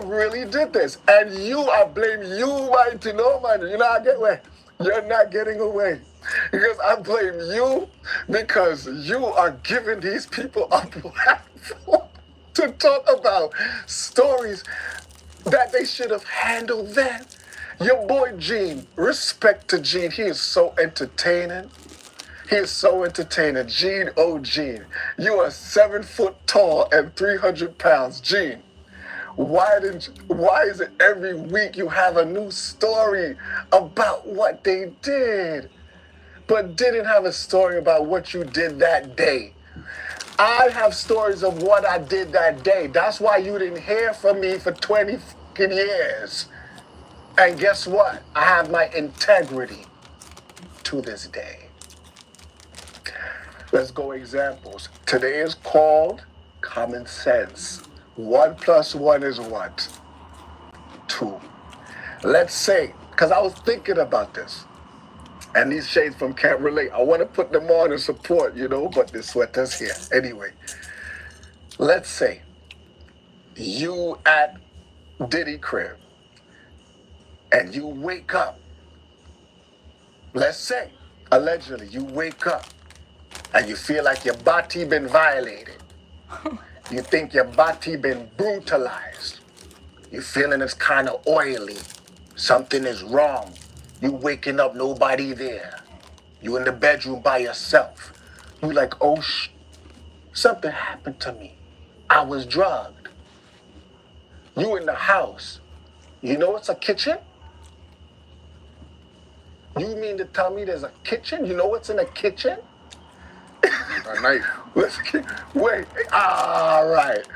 really did this. And I blame you, mighty no man. You know, I get away. You're not getting away. Because I blame you because you are giving these people a platform to talk about stories that they should have handled then. Your boy Gene, respect to Gene. He is so entertaining. He is so entertaining. Gene, oh Gene. You are 7 foot tall and 300 pounds. Gene, why is it every week you have a new story about what they did, but didn't have a story about what you did that day? I have stories of what I did that day. That's why you didn't hear from me for 20 fucking years. And guess what? I have my integrity to this day. Let's go examples. Today is called common sense. 1 + 1 is what? 2. Let's say, because I was thinking about this. And these shades from Can't Relate, I want to put them on and support, but the sweater's here. Anyway, let's say you at Diddy crib and you wake up. Let's say, allegedly, you wake up and you feel like your body been violated. You think your body been brutalized. You feeling it's kind of oily. Something is wrong. You waking up, nobody there. You in the bedroom by yourself. You like, oh, something happened to me. I was drugged. You in the house. You know it's a kitchen? You mean to tell me there's a kitchen? You know what's in a kitchen? A knife. Wait. All right.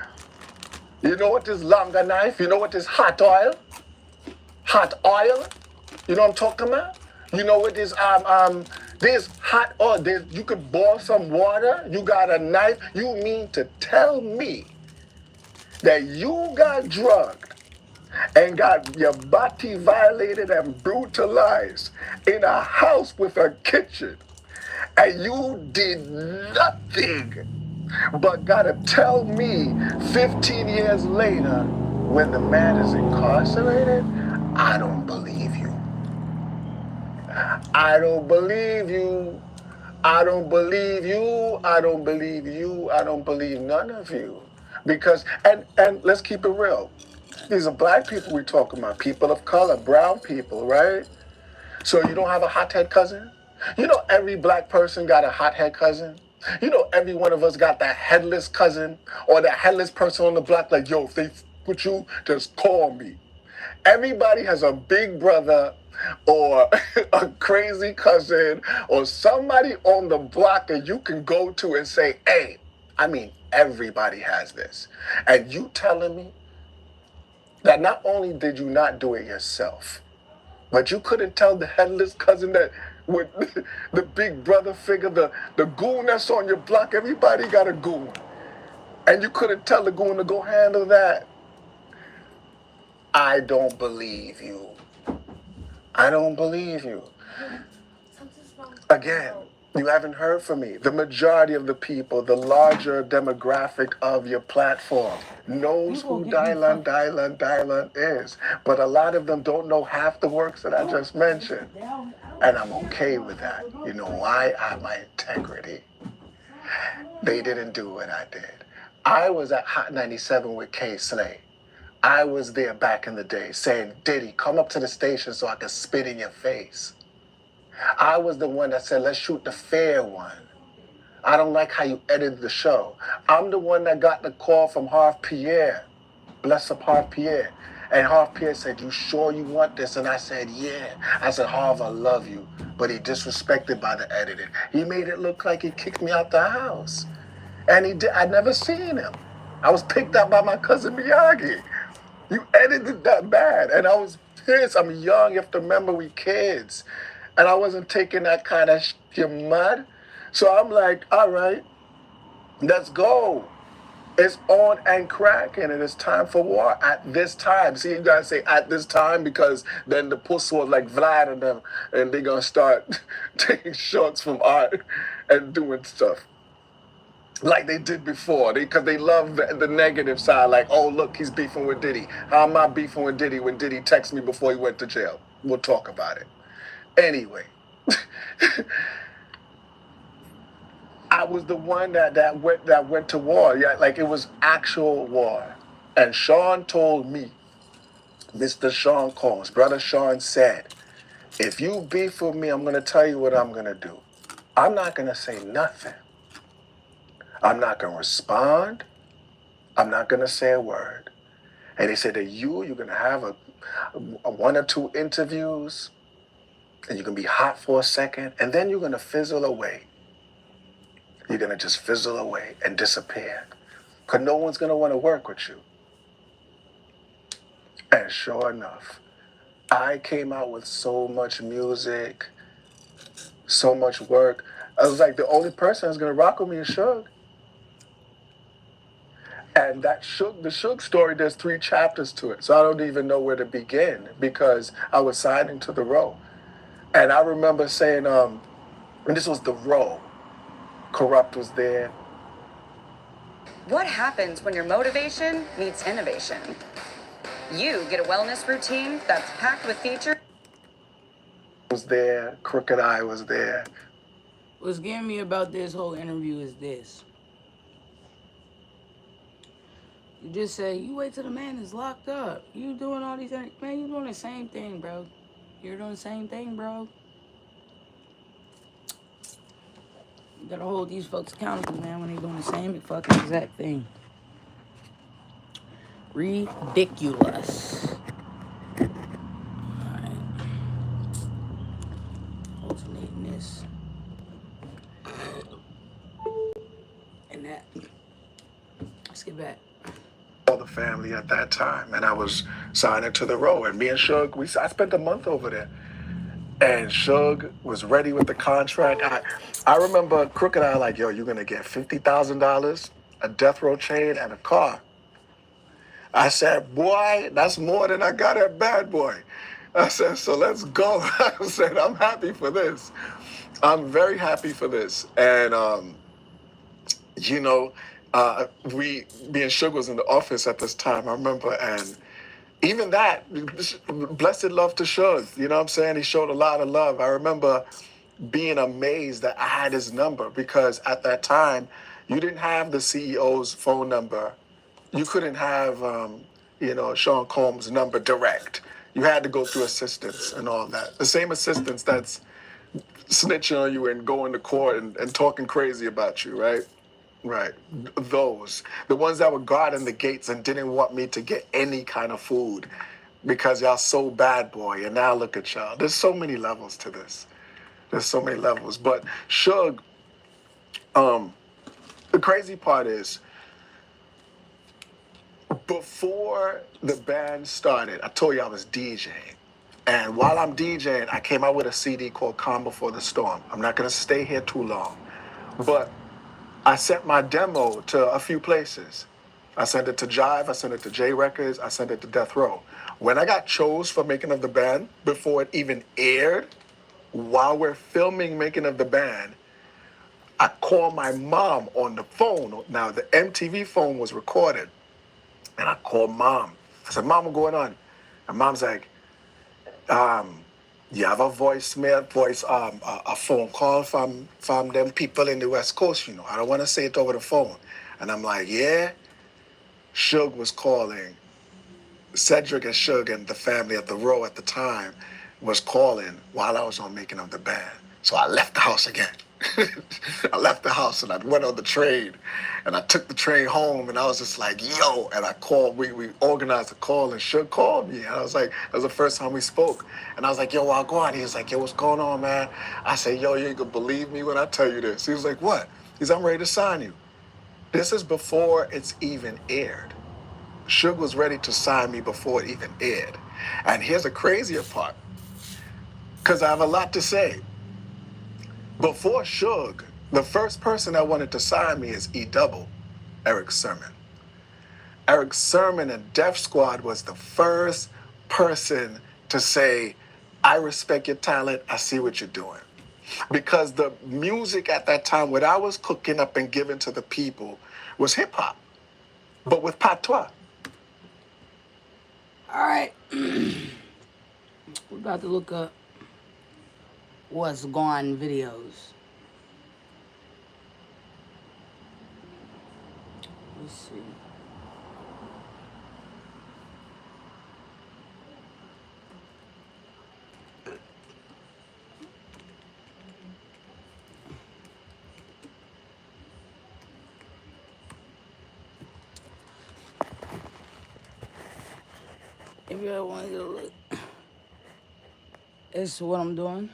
You know what is longer knife? You know what is hot oil? Hot oil? You know what I'm talking about? You know what is there's hot oil. You could boil some water. You got a knife. You mean to tell me that you got drugged and got your body violated and brutalized in a house with a kitchen, and you did nothing but gotta tell me 15 years later, when the man is incarcerated? I don't believe you. I don't believe you. I don't believe you. I don't believe you. I don't believe none of you. Because, and let's keep it real. These are black people we're talking about, people of color, brown people, right? So you don't have a hothead cousin? You know every black person got a hothead cousin? You know every one of us got that headless cousin or that headless person on the block like, yo, if they put you, just call me. Everybody has a big brother or a crazy cousin or somebody on the block that you can go to and say, hey, I mean, everybody has this. And you telling me that not only did you not do it yourself, but you couldn't tell the headless cousin that with the big brother figure, the goon that's on your block, everybody got a goon. And you couldn't tell the goon to go handle that. I don't believe you. I don't believe you. Again, you haven't heard from me. The majority of the people, the larger demographic of your platform, knows who Dylan is. But a lot of them don't know half the works that I just mentioned. And I'm okay with that. You know why? I have my integrity. They didn't do what I did. I was at Hot 97 with K Slay. I was there back in the day saying, Diddy, come up to the station so I can spit in your face. I was the one that said, let's shoot the fair one. I don't like how you edited the show. I'm the one that got the call from Harv Pierre. Bless up Harv Pierre. And Harv Pierre said, you sure you want this? And I said, yeah. I said, Harv, I love you. But he disrespected by the editing. He made it look like he kicked me out the house. And he did. I'd never seen him. I was picked up by my cousin Miyagi. You edited that bad. And I was pissed. I'm young. You have to remember we kids. And I wasn't taking that kind of mud. So I'm like, all right, let's go. It's on and cracking, and it's time for war at this time. See, you guys say at this time because then the puss was like Vlad and them, and they're going to start taking shots from art and doing stuff like they did before, because they love the negative side, like, oh, look, he's beefing with Diddy. How am I beefing with Diddy when Diddy texted me before he went to jail? We'll talk about it. Anyway, I was the one that went to war. Yeah, like it was actual war. And Sean told me, Mr. Sean Combs, Brother Sean said, if you beef with me, I'm going to tell you what I'm going to do. I'm not going to say nothing. I'm not going to respond. I'm not going to say a word. And he said that you're going to have a one or two interviews, and you can be hot for a second, and then you're going to fizzle away. You're going to just fizzle away and disappear, because no one's going to want to work with you. And sure enough, I came out with so much music, so much work. I was like, the only person that's going to rock with me is Suge. And that the Suge story, there's 3 chapters to it. So I don't even know where to begin, because I was signing to the row. And I remember saying, and this was the Row. Corrupt was there. What happens when your motivation meets innovation? You get a wellness routine that's packed with features. Was there. Crooked Eye was there. What's getting me about this whole interview is this. You just say, you wait till the man is locked up. You doing all these things. Man, you doing the same thing, bro. You're doing the same thing, bro. You gotta hold these folks accountable, man, when they doing the same fucking exact thing. Ridiculous. Alright. Alternating this. And that. Let's get back. All the family at that time, and I was signing to the Row, and me and Suge, I spent a month over there, and Suge was ready with the contract. I remember Crooked Eye like, yo, you're gonna get $50,000, a death row chain, and a car. I said, boy, that's more than I got at Bad Boy. I said, so let's go. I said, I'm happy for this. I'm very happy for this. And you know, me and Suge was in the office at this time, I remember, and even that, blessed love to Suge, you know what I'm saying? He showed a lot of love. I remember being amazed that I had his number, because at that time, you didn't have the CEO's phone number. You couldn't have, Sean Combs' number direct. You had to go through assistants and all that. The same assistants that's snitching on you and going to court and talking crazy about you, right? Right. Those. The ones that were guarding the gates and didn't want me to get any kind of food because y'all so bad boy. And now look at y'all. There's so many levels to this. There's so many levels. But Suge, the crazy part is, before the band started, I told you I was DJing. And while I'm DJing, I came out with a CD called Calm Before the Storm. I'm not going to stay here too long. But I sent my demo to a few places. I sent it to Jive, I sent it to J Records, I sent it to Death Row. When I got chose for Making of the Band, before it even aired, while we're filming Making of the Band, I called my mom on the phone. Now, the MTV phone was recorded. And I called Mom. I said, Mom, what's going on? And Mom's like, you have a a phone call from them people in the West Coast, you know. I don't want to say it over the phone. And I'm like, yeah. Suge was calling. Cedric and Suge and the family at the Row at the time was calling while I was on Making of the Band. So I left the house again. I left the house and I went on the train and I took the train home and I was just like, yo, and I called, we organized a call and Suge called me. And I was like, that was the first time we spoke. And I was like, yo, I'll go on. He was like, yo, what's going on, man? I said, yo, you ain't gonna believe me when I tell you this. He was like, what? He said, I'm ready to sign you. This is before it's even aired. Suge was ready to sign me before it even aired. And here's the crazier part, because I have a lot to say. Before Suge, the first person that wanted to sign me is E-Double, Eric Sermon. Eric Sermon and Def Squad was the first person to say, I respect your talent, I see what you're doing. Because the music at that time, what I was cooking up and giving to the people was hip hop, but with patois. All right. We're about to look up what's gone videos. Let's see. If you ever want to look, it's what I'm doing.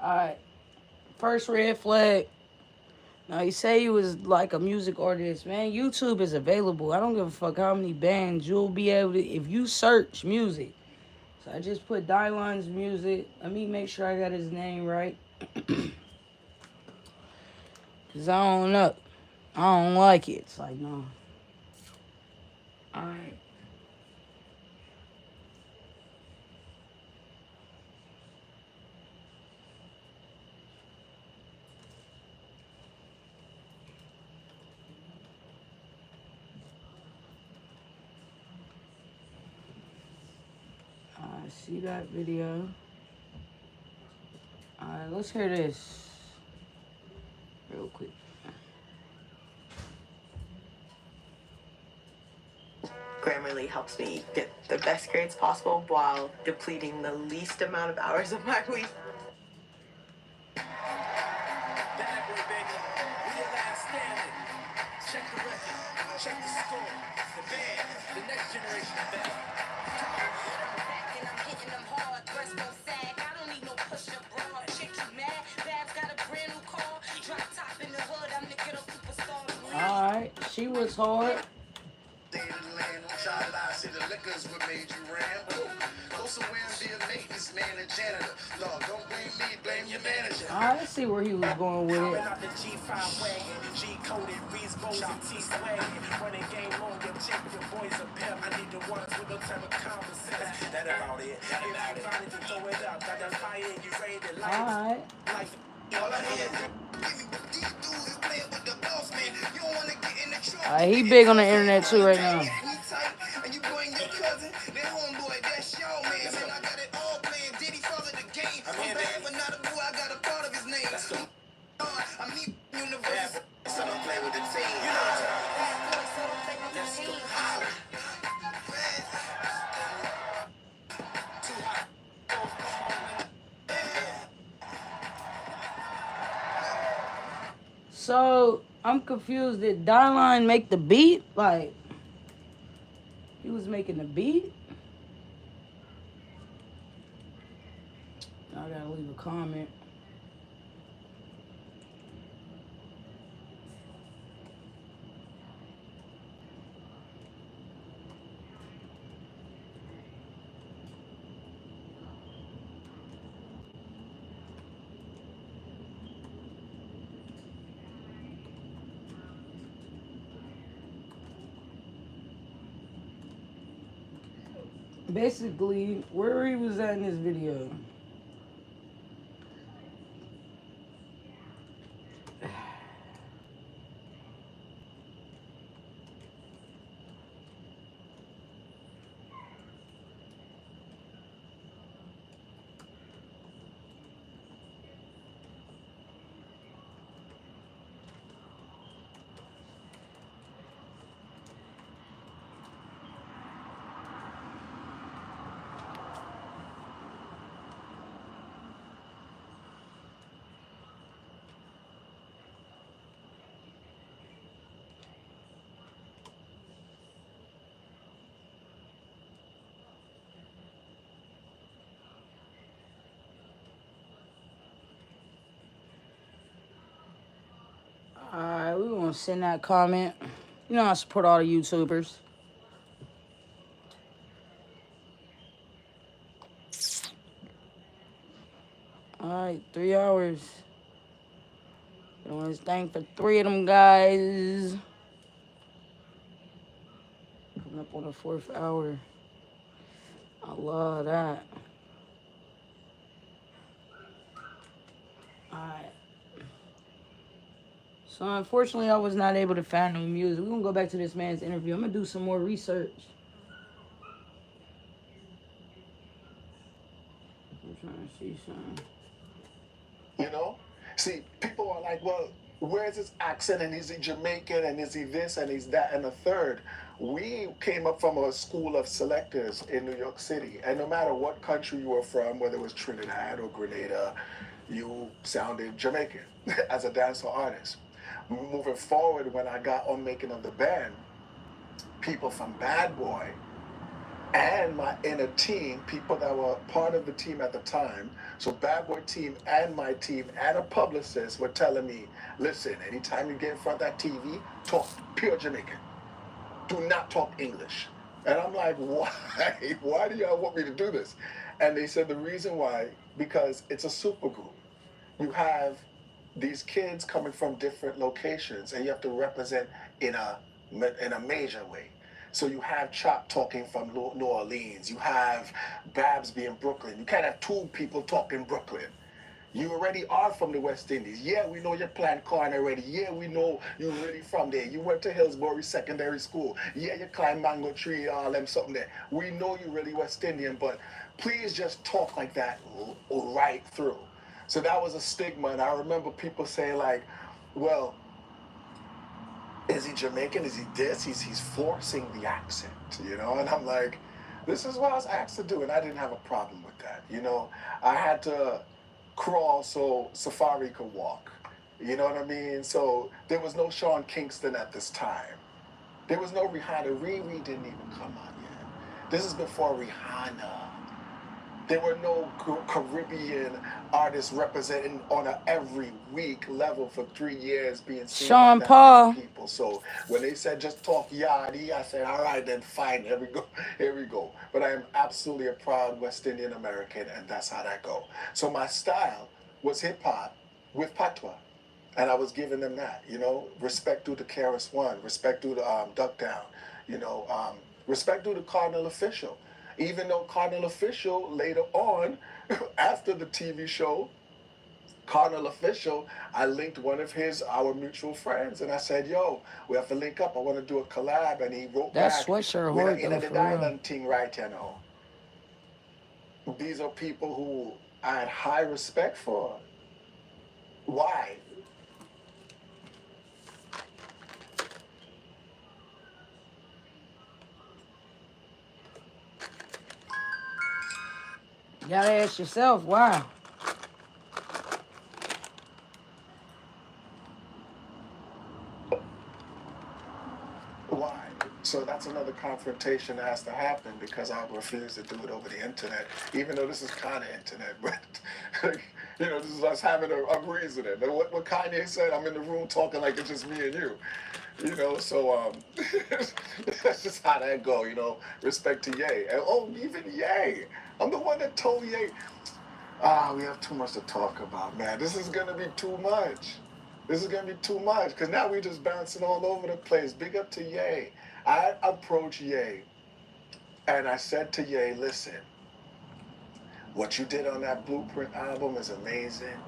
All right. First red flag. Now, you say you was like a music artist, man. YouTube is available. I don't give a fuck how many bands you'll be able to, if you search music, So I just put Dylon's music. Let me make sure I got his name right. Cause I don't know. I don't like it. It's like, no. Alright. I see that video. Alright, let's hear this real quick. Grammarly helps me get the best grades possible while depleting the least amount of hours of my week. Check the record, check the score, the band, the next generation of band. And I'm hitting them hard, dress don't sag. I don't need no push-up bra. Chick you mad, Babs got a brand new car. Drop top in the hood, I'm the ghetto superstar. Alright, she was hard. The liquors what made you ram. Go somewhere and be a maintenance man and janitor. No, don't blame me, blame your manager. I see where he was going with it. Out the G5 wagon, G-coded, Reese Bowes and T-Swaggin. Running game on your chick, your boys a pimp. I need the ones with no type of common sense. That about it. If you find it, to throw it up. Got that fire and you ready to light it. Alright. Like all I hear these dudes is playing with the boss man. You don't want to get in the trouble. He big on the internet too right now. And you bring your cousin, their homeboy, that's your man. Man, I got it all playing. Diddy follow the game. I'm bad, but not a boy. I got a part of his name. I'm me, universe. So don't play with the team. You know what I'm saying? So I'm confused. Did Dylon make the beat? Like, he was making the beat? I gotta leave a comment. Basically, where he was at in this video. Alright, we're gonna send that comment. You know I support all the YouTubers. Alright, 3 hours. Doing this thing for 3 of them guys. Coming up on the 4th hour. I love that. Alright. So unfortunately, I was not able to find no music. We're gonna go back to this man's interview. I'm gonna do some more research. I'm trying to see something. You know? See, people are like, well, where's his accent? And is he Jamaican? And is he this? And he's that? And the third. We came up from a school of selectors in New York City. And no matter what country you were from, whether it was Trinidad or Grenada, you sounded Jamaican as a dancehall artist. Moving forward, when I got on making of the band, people from Bad Boy and my inner team, people that were part of the team at the time, so Bad Boy team and my team and a publicist were telling me, listen, anytime you get in front of that TV, talk pure Jamaican. Do not talk English. And I'm like, why? Why do y'all want me to do this? And they said the reason why, because it's a super group. You have these kids coming from different locations, and you have to represent in a major way. So you have Chop talking from New Orleans. You have Babs being Brooklyn. You can't have two people talking Brooklyn. You already are from the West Indies. Yeah, we know you plant corn already. Yeah, we know you really from there. You went to Hillsborough Secondary School. Yeah, you climb mango tree, all them something there. We know you really West Indian, but please just talk like that right through. So that was a stigma, and I remember people saying like, well, is he Jamaican? Is he this? He's forcing the accent, you know? And I'm like, this is what I was asked to do, and I didn't have a problem with that, you know? I had to crawl so Safari could walk. You know what I mean? So there was no Sean Kingston at this time. There was no Rihanna. Riri didn't even come on yet. This is before Rihanna. There were no Caribbean artists representing on a every week level for 3 years being seen Sean by that Paul. many people. So when they said just talk yardie, I said, all right, then fine, here we go, here we go. But I am absolutely a proud West Indian American, and that's how that go. So my style was hip hop with patois. And I was giving them that, you know, respect due to KRS One, respect due to Duck Down, you know, respect due to Cardinal Official. Even though Cardinal Official later on, after the TV show, Cardinal Official, I linked one of our mutual friends, and I said, yo, we have to link up. I want to do a collab. And he wrote That back, sweatshirt we're hard in though, the for real. diamond thing right, you know. These are people who I had high respect for. Why? You gotta ask yourself why. Why? So that's another confrontation that has to happen because I refuse to do it over the internet, even though this is kind of internet, but you know, this is us having a reasoning. And what Kanye said, I'm in the room talking like it's just me and you. You know, so that's just how that go, you know, respect to Ye. And even Ye. I'm the one that told Ye, we have too much to talk about, man. This is gonna be too much. This is gonna be too much, because now we just bouncing all over the place. Big up to Ye. I approached Ye and I said to Ye, listen, what you did on that Blueprint album is amazing.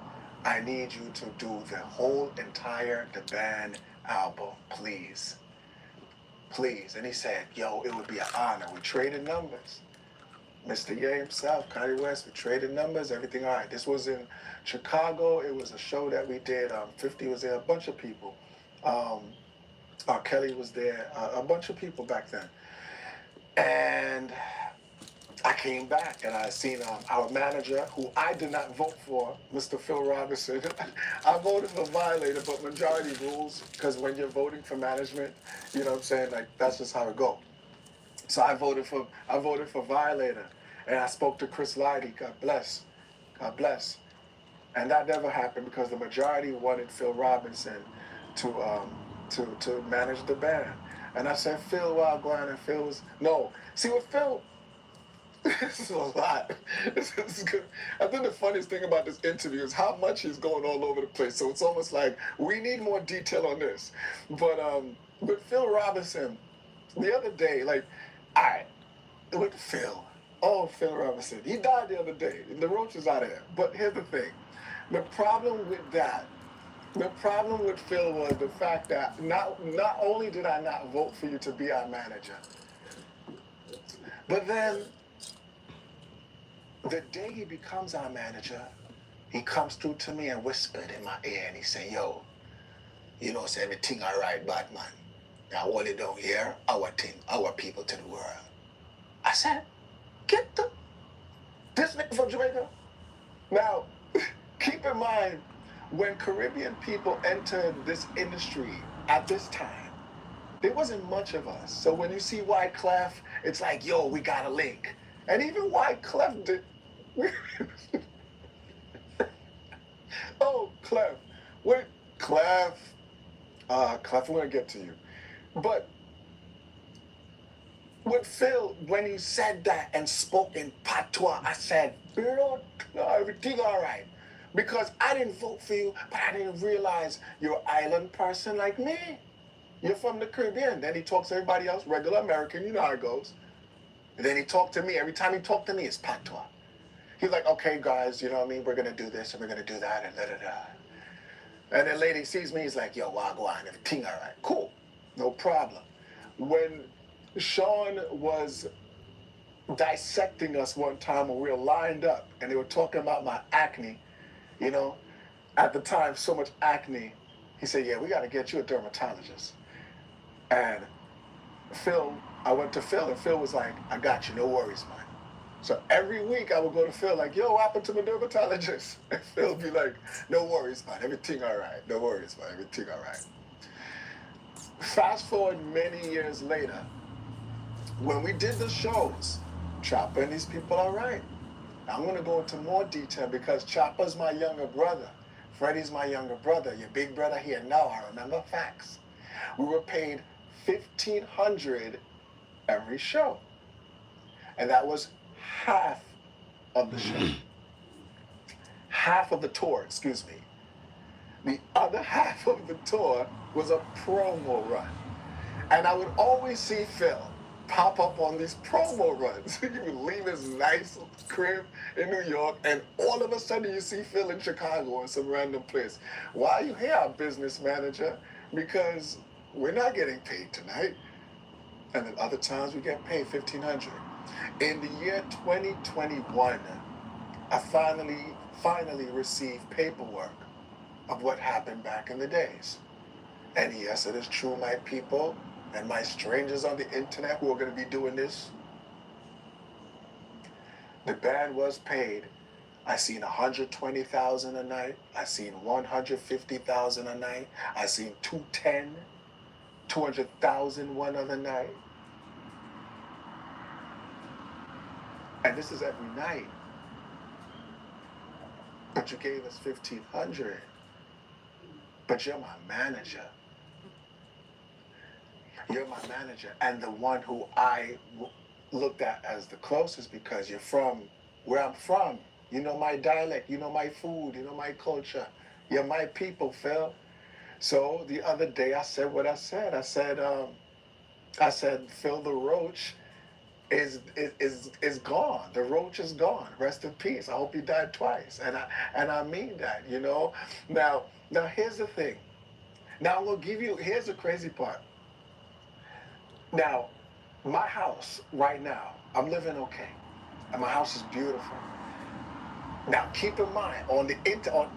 I need you to do the whole entire The Band album, please. Please. And he said, yo, it would be an honor. We traded numbers. Mr. Ye himself, Kanye West, we traded numbers, everything all right. This was in Chicago. It was a show that we did. 50 was there, a bunch of people. Kelly was there, a bunch of people back then. And I came back and I seen our manager, who I did not vote for, Mr. Phil Robinson. I voted for Violator, but majority rules, because when you're voting for management, you know what I'm saying, like that's just how it go. So I voted for Violator, and I spoke to Chris Lighty, God bless. And that never happened because the majority wanted Phil Robinson to manage the band. And I said, Phil, well, Glenn, and Phil was, no. See, with Phil, this is a lot. This is good. I think the funniest thing about this interview is how much he's going all over the place. So it's almost like we need more detail on this. But with Phil Robinson, the other day, like, with Phil. Oh, Phil Robinson. He died the other day. The roach is out of here. But here's the thing. The problem with Phil was the fact that not only did I not vote for you to be our manager, but then the day he becomes our manager, he comes through to me and whispered in my ear and he said, yo, you know, say everything all right, Batman. Now hold it down here, our thing, our people to the world. I said, get this nigga from Jamaica. Now, keep in mind, when Caribbean people entered this industry at this time, there wasn't much of us. So when you see Wyclef, it's like, yo, we got a link. And even Wyclef did. Oh, Clef. Wait, Clef, we're gonna get to you. But with Phil, when he said that and spoke in patois, I said, "Bro, everything all right." Because I didn't vote for you, but I didn't realize you're an island person like me. You're from the Caribbean. Then he talks to everybody else, regular American, you know how it goes. And then he talked to me. Every time he talked to me, it's patois. He's like, "Okay, guys, you know what I mean? We're going to do this and we're going to do that and da-da-da." And then lady sees me, he's like, "Yo, wagwan, everything all right." Cool, no problem. When Sean was dissecting us one time when we were lined up and they were talking about my acne, you know, at the time, so much acne, he said, "Yeah, we got to get you a dermatologist." And I went to Phil and Phil was like, "I got you, no worries, man." So every week I would go to Phil like, "Yo, what happened to my dermatologist?" And Phil would be like, "No worries, man, everything all right. No worries, man, everything all right." Fast forward many years later, when we did the shows, Chopper and these people are right. I'm going to go into more detail because Chopper's my younger brother. Freddie's my younger brother. Your big brother here now, I remember facts. We were paid $1,500 every show. And that was half of the show. Half of the tour, excuse me. The other half of the tour was a promo run. And I would always see Phil pop up on these promo runs. He would leave his nice crib in New York, and all of a sudden you see Phil in Chicago or some random place. "Why are you here, our business manager?" "Because we're not getting paid tonight." And then other times we get paid $1,500. In the year 2021, I finally received paperwork of what happened back in the days. And yes, it is true, my people, and my strangers on the internet who are going to be doing this. The band was paid. I seen 120,000 a night. I seen 150,000 a night. I seen 210, 200,000 one other night. And this is every night. But you gave us 1,500. But you're my manager. You're my manager, and the one who I looked at as the closest because you're from where I'm from. You know my dialect, you know my food, you know my culture. You're my people, Phil. So the other day I said what I said. I said Phil the Roach is gone. The Roach is gone. Rest in peace. I hope he died twice. And I mean that, you know. Now here's the thing. Now I'm gonna give you, here's the crazy part. Now, my house right now, I'm living okay. And my house is beautiful. Now, keep in mind, on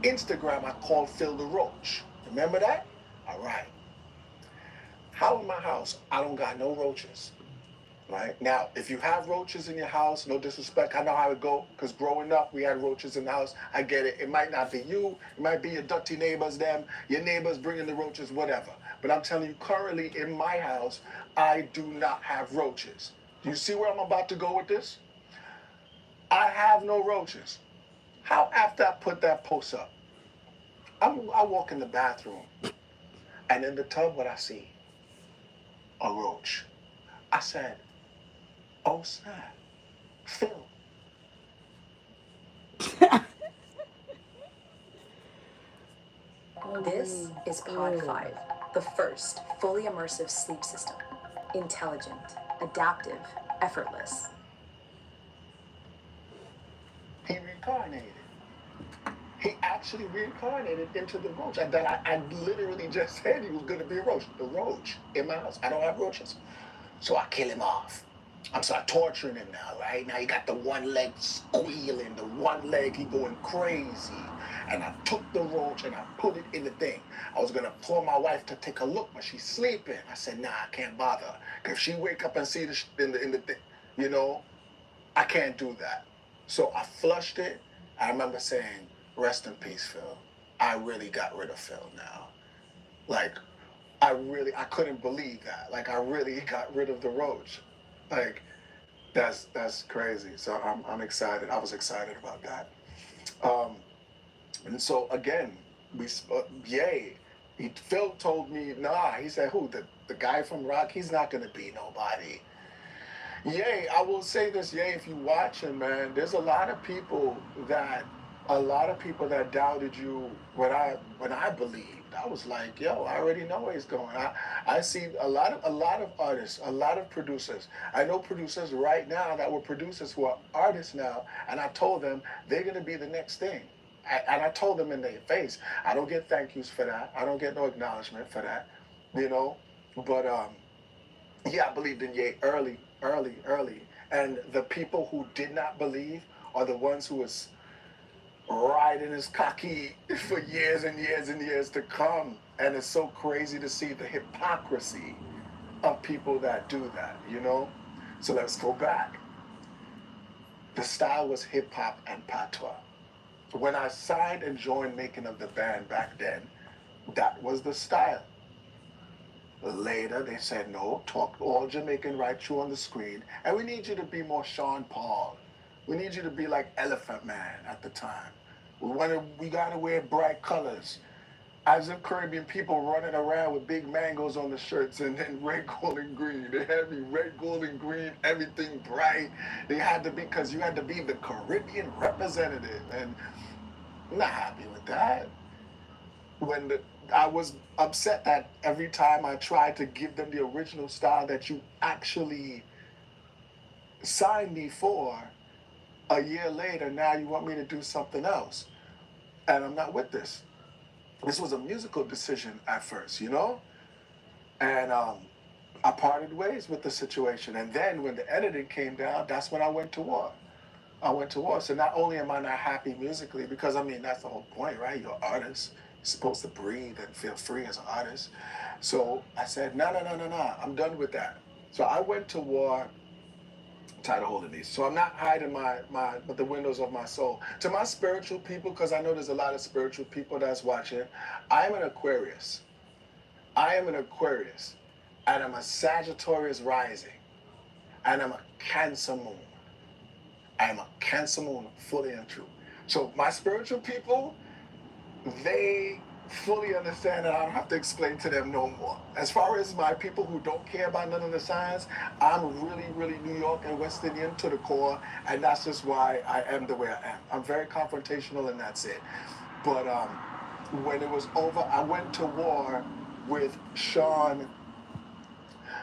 Instagram, I called Phil the Roach. Remember that? All right. How in my house, I don't got no roaches. Right? Now, if you have roaches in your house, no disrespect, I know how it go, because growing up, we had roaches in the house. I get it. It might not be you. It might be your dirty neighbors, them. Your neighbors bringing the roaches, whatever. But I'm telling you, currently in my house, I do not have roaches. Do you see where I'm about to go with this? I have no roaches. How after I put that post up, I walk in the bathroom, and in the tub, what I see? A roach. I said, "Oh, snap. Phil." This is Pod 5, the first fully immersive sleep system. Intelligent, adaptive, effortless. He reincarnated. He actually reincarnated into the roach. And that I literally just said he was going to be a roach. The roach in my house. I don't have roaches. So I kill him off. I'm start torturing him now, right? Now he got the one leg squealing, the one leg he going crazy. And I took the roach and I put it in the thing. I was gonna pour my wife to take a look, but she's sleeping. I said, "Nah, I can't bother. Cause if she wake up and see the in the thing, you know, I can't do that." So I flushed it. I remember saying, "Rest in peace, Phil." I really got rid of Phil now. Like, I couldn't believe that. Like, I really got rid of the roach. Like, that's crazy. So I'm excited. I was excited about that. And so again, yay. Phil told me, nah. He said, "Who? The guy from Rock? He's not gonna be nobody." Yay, I will say this, Yay, if you watching, man, there's a lot of people that doubted you when I believed. I was like, yo, I already know where he's going. I see a lot of artists, a lot of producers. I know producers right now that were producers who are artists now, and I told them they're gonna be the next thing. And I told them in their face, I don't get thank yous for that. I don't get no acknowledgement for that, you know. But yeah, I believed in Ye early. And the people who did not believe are the ones who was riding his cocky for years and years and years to come. And it's so crazy to see the hypocrisy of people that do that, you know? So let's go back. The style was hip hop and patois. When I signed and joined making of the band back then, that was the style. Later, they said, no, talk all Jamaican right through on the screen, and we need you to be more Sean Paul. We need you to be like Elephant Man at the time. We gotta wear bright colors. As if Caribbean people running around with big mangoes on the shirts and then red, gold, and green. They had me red, gold, and green, everything bright. They had to be, because you had to be the Caribbean representative, and I'm not happy with that. I was upset that every time I tried to give them the original style that you actually signed me for, a year later, now you want me to do something else. And I'm not with this. This was a musical decision at first, you know? And I parted ways with the situation. And then when the editing came down, that's when I went to war. So not only am I not happy musically, because I mean, that's the whole point, right? You're an artist. You're supposed to breathe and feel free as an artist. So I said, no, I'm done with that. So I went to war. I'm tired of holding these. So I'm not hiding the windows of my soul. To my spiritual people, because I know there's a lot of spiritual people that's watching, I am an Aquarius. And I'm a Sagittarius rising. And I'm a Cancer moon. I'm a Cancer moon, fully and true. So my spiritual people, they fully understand that I don't have to explain to them no more. As far as my people who don't care about none of the signs, I'm really, really New York and West Indian to the core, and that's just why I am the way I am. I'm very confrontational, and that's it. But when it was over, I went to war with Sean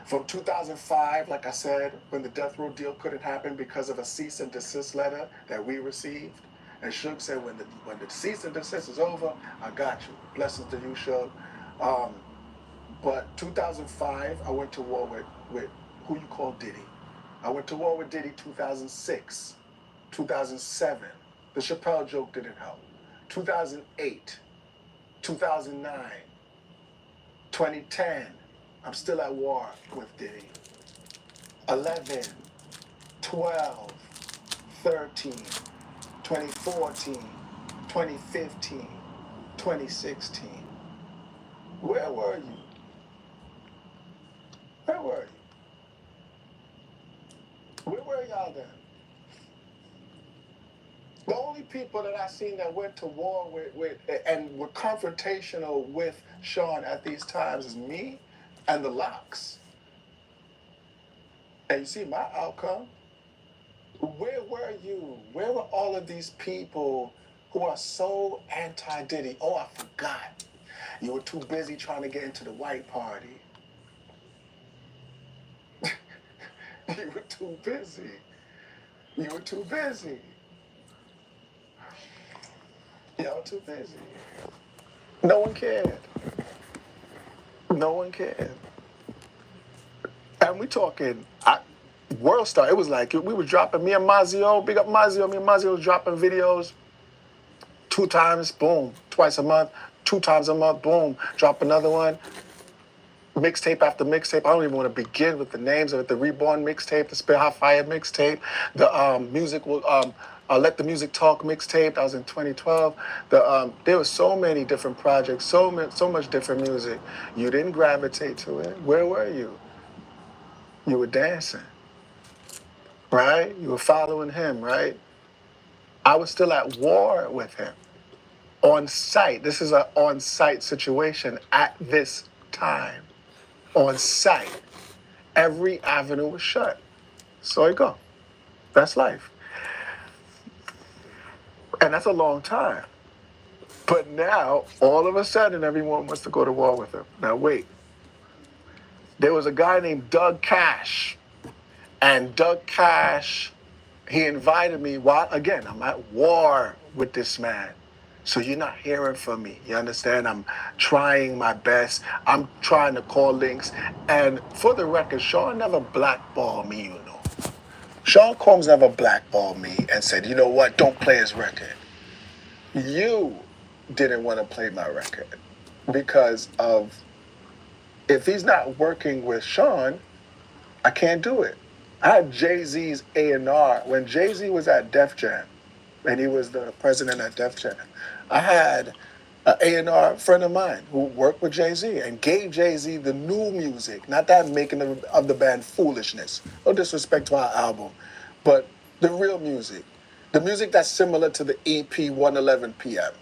from 2005, like I said, when the death row deal couldn't happen because of a cease and desist letter that we received. And Suge said, when the cease and desist is over, I got you. Blessings to you, Suge. But 2005, I went to war with who you call Diddy. I went to war with Diddy 2006, 2007. The Chappelle joke didn't help. 2008, 2009, 2010. I'm still at war with Diddy. 11, 12, 13, 2014, 2015, 2016. Where were you? Where were you? Where were y'all then? The only people that I seen that went to war with and were confrontational with Sean at these times is me and the Locks. And you see my outcome? Where were you? Where were all of these people who are so anti-Diddy? Oh, I forgot. You were too busy trying to get into the white party. You were too busy. Y'all too busy. No one cared. And we talking World Star. It was like we were dropping, me and Mazio, big up Mazio. Me and Mazio was dropping videos 2 times, boom, twice a month, 2 times a month, boom, drop another one. Mixtape after mixtape. I don't even want to begin with the names of it. The Reborn mixtape, the Spit Hot Fire mixtape, the music will Let the Music Talk mixtape. That was in 2012. There were so many different projects, so much different music. You didn't gravitate to it. Where were you? You were dancing, right? You were following him, right? I was still at war with him on site. This is an on-site situation at this time. On site. Every avenue was shut. So you go. That's life. And that's a long time. But now, all of a sudden, everyone wants to go to war with him. Now, wait. There was a guy named Doug Cash. And Doug Cash, he invited me while, again, I'm at war with this man. So you're not hearing from me. You understand? I'm trying my best. I'm trying to call links. And for the record, Sean never blackballed me, you know. Sean Combs never blackballed me and said, you know what, don't play his record. You didn't want to play my record because of, if he's not working with Sean, I can't do it. I had Jay-Z's A&R when Jay-Z was at Def Jam, and he was the president at Def Jam. I had an A&R friend of mine who worked with Jay-Z and gave Jay-Z the new music, not that making of the band Foolishness. No disrespect to our album, but the real music. The music that's similar to the EP 111 PM.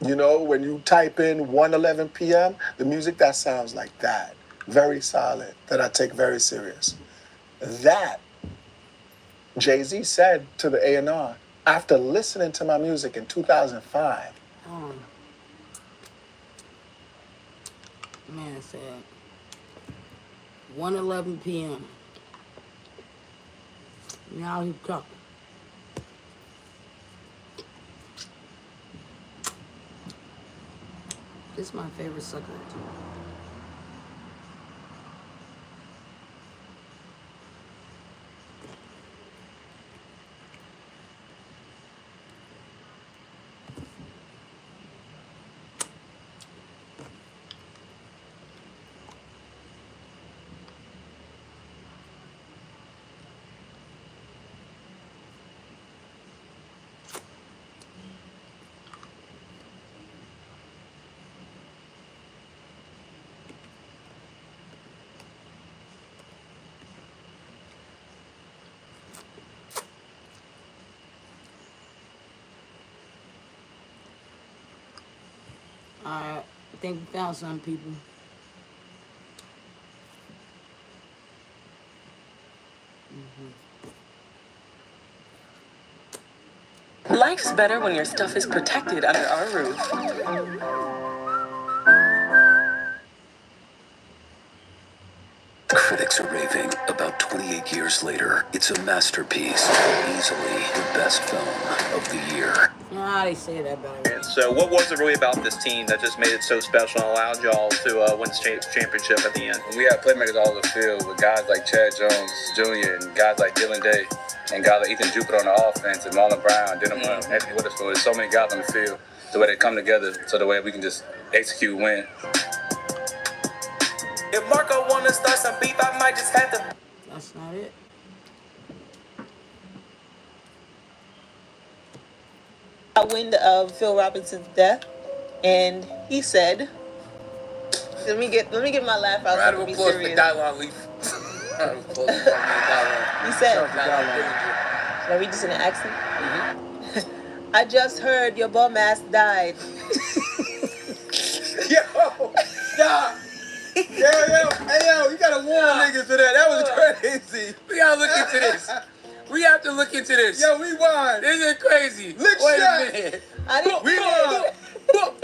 You know, when you type in 111 PM, the music that sounds like that, very solid, that I take very serious. That Jay-Z said to the A&R after listening to my music in 2005. Man said 1:11 p.m. Now he talking. This is my favorite sucker. Alright, I think we found some people. Life's better when your stuff is protected under our roof. Critics are raving. About 28 years later, it's a masterpiece. Easily the best film of the year. Nah, they say that better. And so what was it really about this team that just made it so special and allowed y'all to win the championship at the end? We had playmakers all over the field with guys like Chad Jones Jr. and guys like Dylan Day and guys like Ethan Jupiter on the offense and Marlon Brown, Denham, Anthony Witherspoon. There's so many guys on the field. The way they come together so the way we can just execute, win. If Marco wanna start some beef, I might just have to. That's not it. I wind of Phil Robinson's death, and he said, "Let me get my laugh out. Round So of be applause for serious." Dylon Leaf. Round of applause for Dylon. He said, "Should I read this in an accent?" I just heard your bum ass died. Yo, stop. Yo, hey yo, you gotta warn niggas for that. That was crazy. We gotta look into this. We have to look into this. Yo, rewind. This is crazy. Lick Wait shot. a minute. Rewind.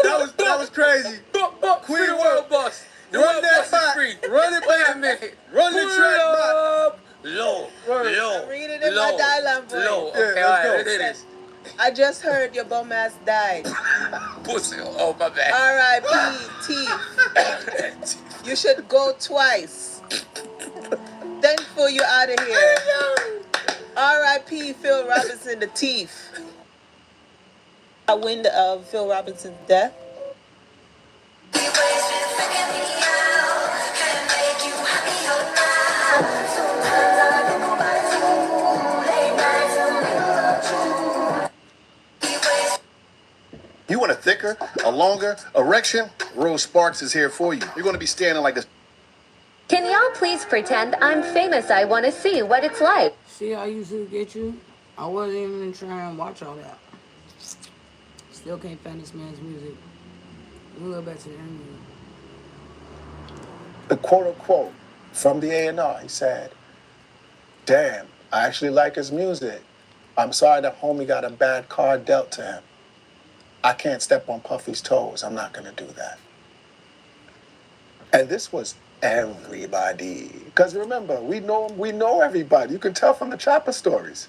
That was crazy. Queen World Bus. The Run World that Bus is back. free. Run it Wait a back. minute. Run the track up. Low. I'm reading in my dialogue voice. Low. Yeah, Okay, let's alright, go. it is. I just heard your bum ass died. Pussy. Oh, my bad. R.I.P. Teeth. You should go twice. Thankful you out of here. R.I.P. Phil Robinson, the teeth. I wind of Phil Robinson's death. You want a thicker, a longer erection? Rose Sparks is here for you. You're going to be standing like a... Can y'all please pretend I'm famous? I want to see what it's like. See how I used to get you? I wasn't even trying to watch all that. Still can't find this man's music. We'll go back to the interview. The quote unquote from the A&R, he said, damn, I actually like his music. I'm sorry that homie got a bad card dealt to him. I can't step on Puffy's toes. I'm not going to do that. And this was everybody. Because remember, we know everybody. You can tell from the Chopper stories.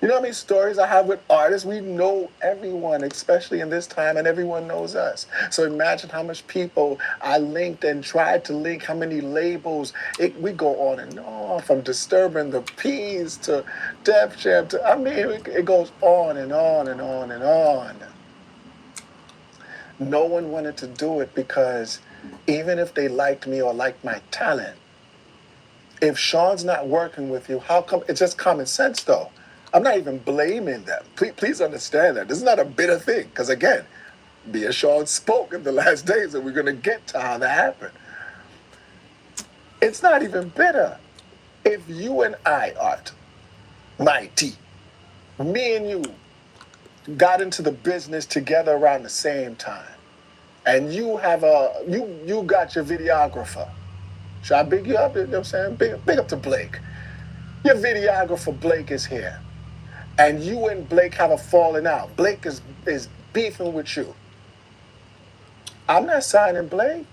You know how many stories I have with artists? We know everyone, especially in this time, and everyone knows us. So imagine how much people I linked and tried to link, how many labels. We go on and on, from Disturbing the Peas to Def Jam to, I mean, it goes on and on and on and on. No one wanted to do it because even if they liked me or liked my talent, if Sean's not working with you, how come? It's just common sense, though. I'm not even blaming them. Please understand that. This is not a bitter thing. Because again, me and Sean spoke in the last days, and we're going to get to how that happened. It's not even bitter. If you and I, Art, Mighty, me and you got into the business together around the same time, and you have you got your videographer. Should I big you up? You know what I'm saying? Big up to Blake. Your videographer, Blake, is here. And you and Blake have a falling out. Blake is beefing with you. I'm not signing Blake.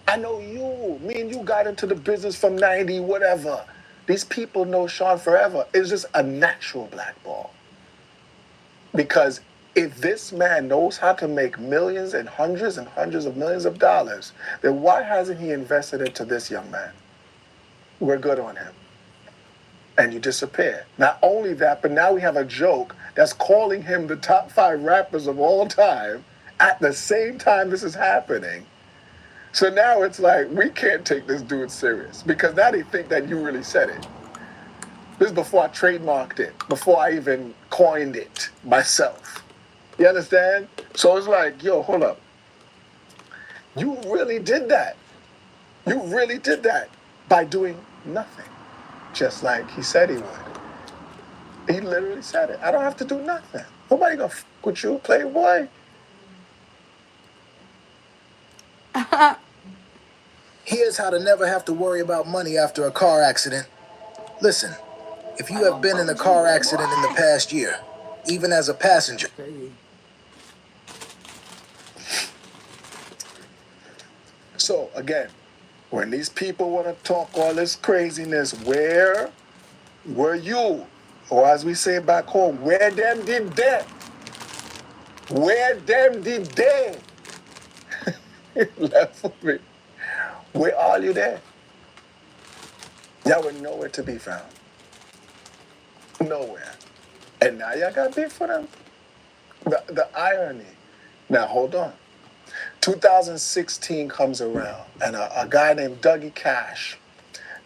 I know you. Me and you got into the business from 90, whatever. These people know Sean forever. It's just a natural blackball. Because if this man knows how to make millions and hundreds of millions of dollars, then why hasn't he invested into this young man? We're good on him. And you disappear. Not only that, but now we have a joke that's calling him the top 5 rappers of all time at the same time this is happening. So now it's like, we can't take this dude serious because now they think that you really said it. This is before I trademarked it, before I even coined it myself. You understand? So it's like, yo, hold up. You really did that. You really did that by doing nothing. Just like he said he would. He literally said it. I don't have to do nothing. Nobody gonna f with you, playboy. Here's how to never have to worry about money after a car accident. Listen, if you have been in a car accident in the past year, even as a passenger. So again, when these people want to talk all this craziness, where were you? Or as we say back home, where them did that? Where them did they? Laugh for me. Where are you there? Y'all were nowhere to be found. Nowhere. And now y'all got beef for them? The irony. Now hold on. 2016 comes around, and a guy named Dougie Cash.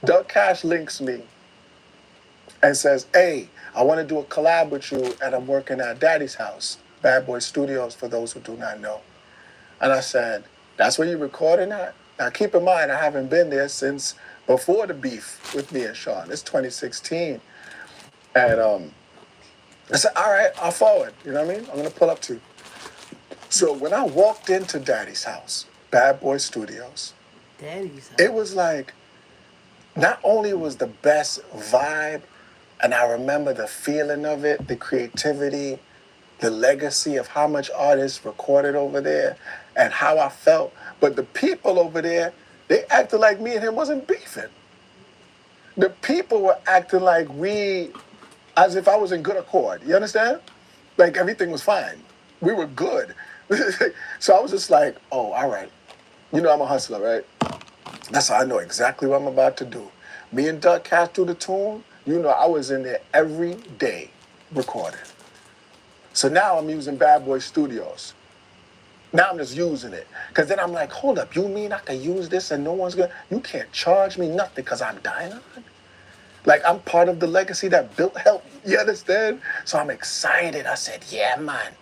Doug Cash links me and says, hey, I want to do a collab with you, and I'm working at Daddy's house, Bad Boy Studios, for those who do not know. And I said, that's where you're recording at? Now keep in mind, I haven't been there since before the beef with me and Sean. It's 2016. And I said, all right, I'll forward. You know what I mean? I'm going to pull up to you. So when I walked into Daddy's house, Bad Boy Studios, Daddy's house. It was like, not only was the best vibe, and I remember the feeling of it, the creativity, the legacy of how much artists recorded over there, and how I felt, but the people over there, they acted like me and him wasn't beefing. The people were acting like as if I was in good accord. You understand? Like everything was fine. We were good. So I was just like, oh, all right. You know I'm a hustler, right? That's how I know exactly what I'm about to do. Me and Doug Cash do the tune. You know I was in there every day recording. So now I'm using Bad Boy Studios. Now I'm just using it. Because then I'm like, hold up, you mean I can use this and no one's you can't charge me nothing because I'm dying? Like I'm part of the legacy that built help. You understand? So I'm excited. I said, yeah, man.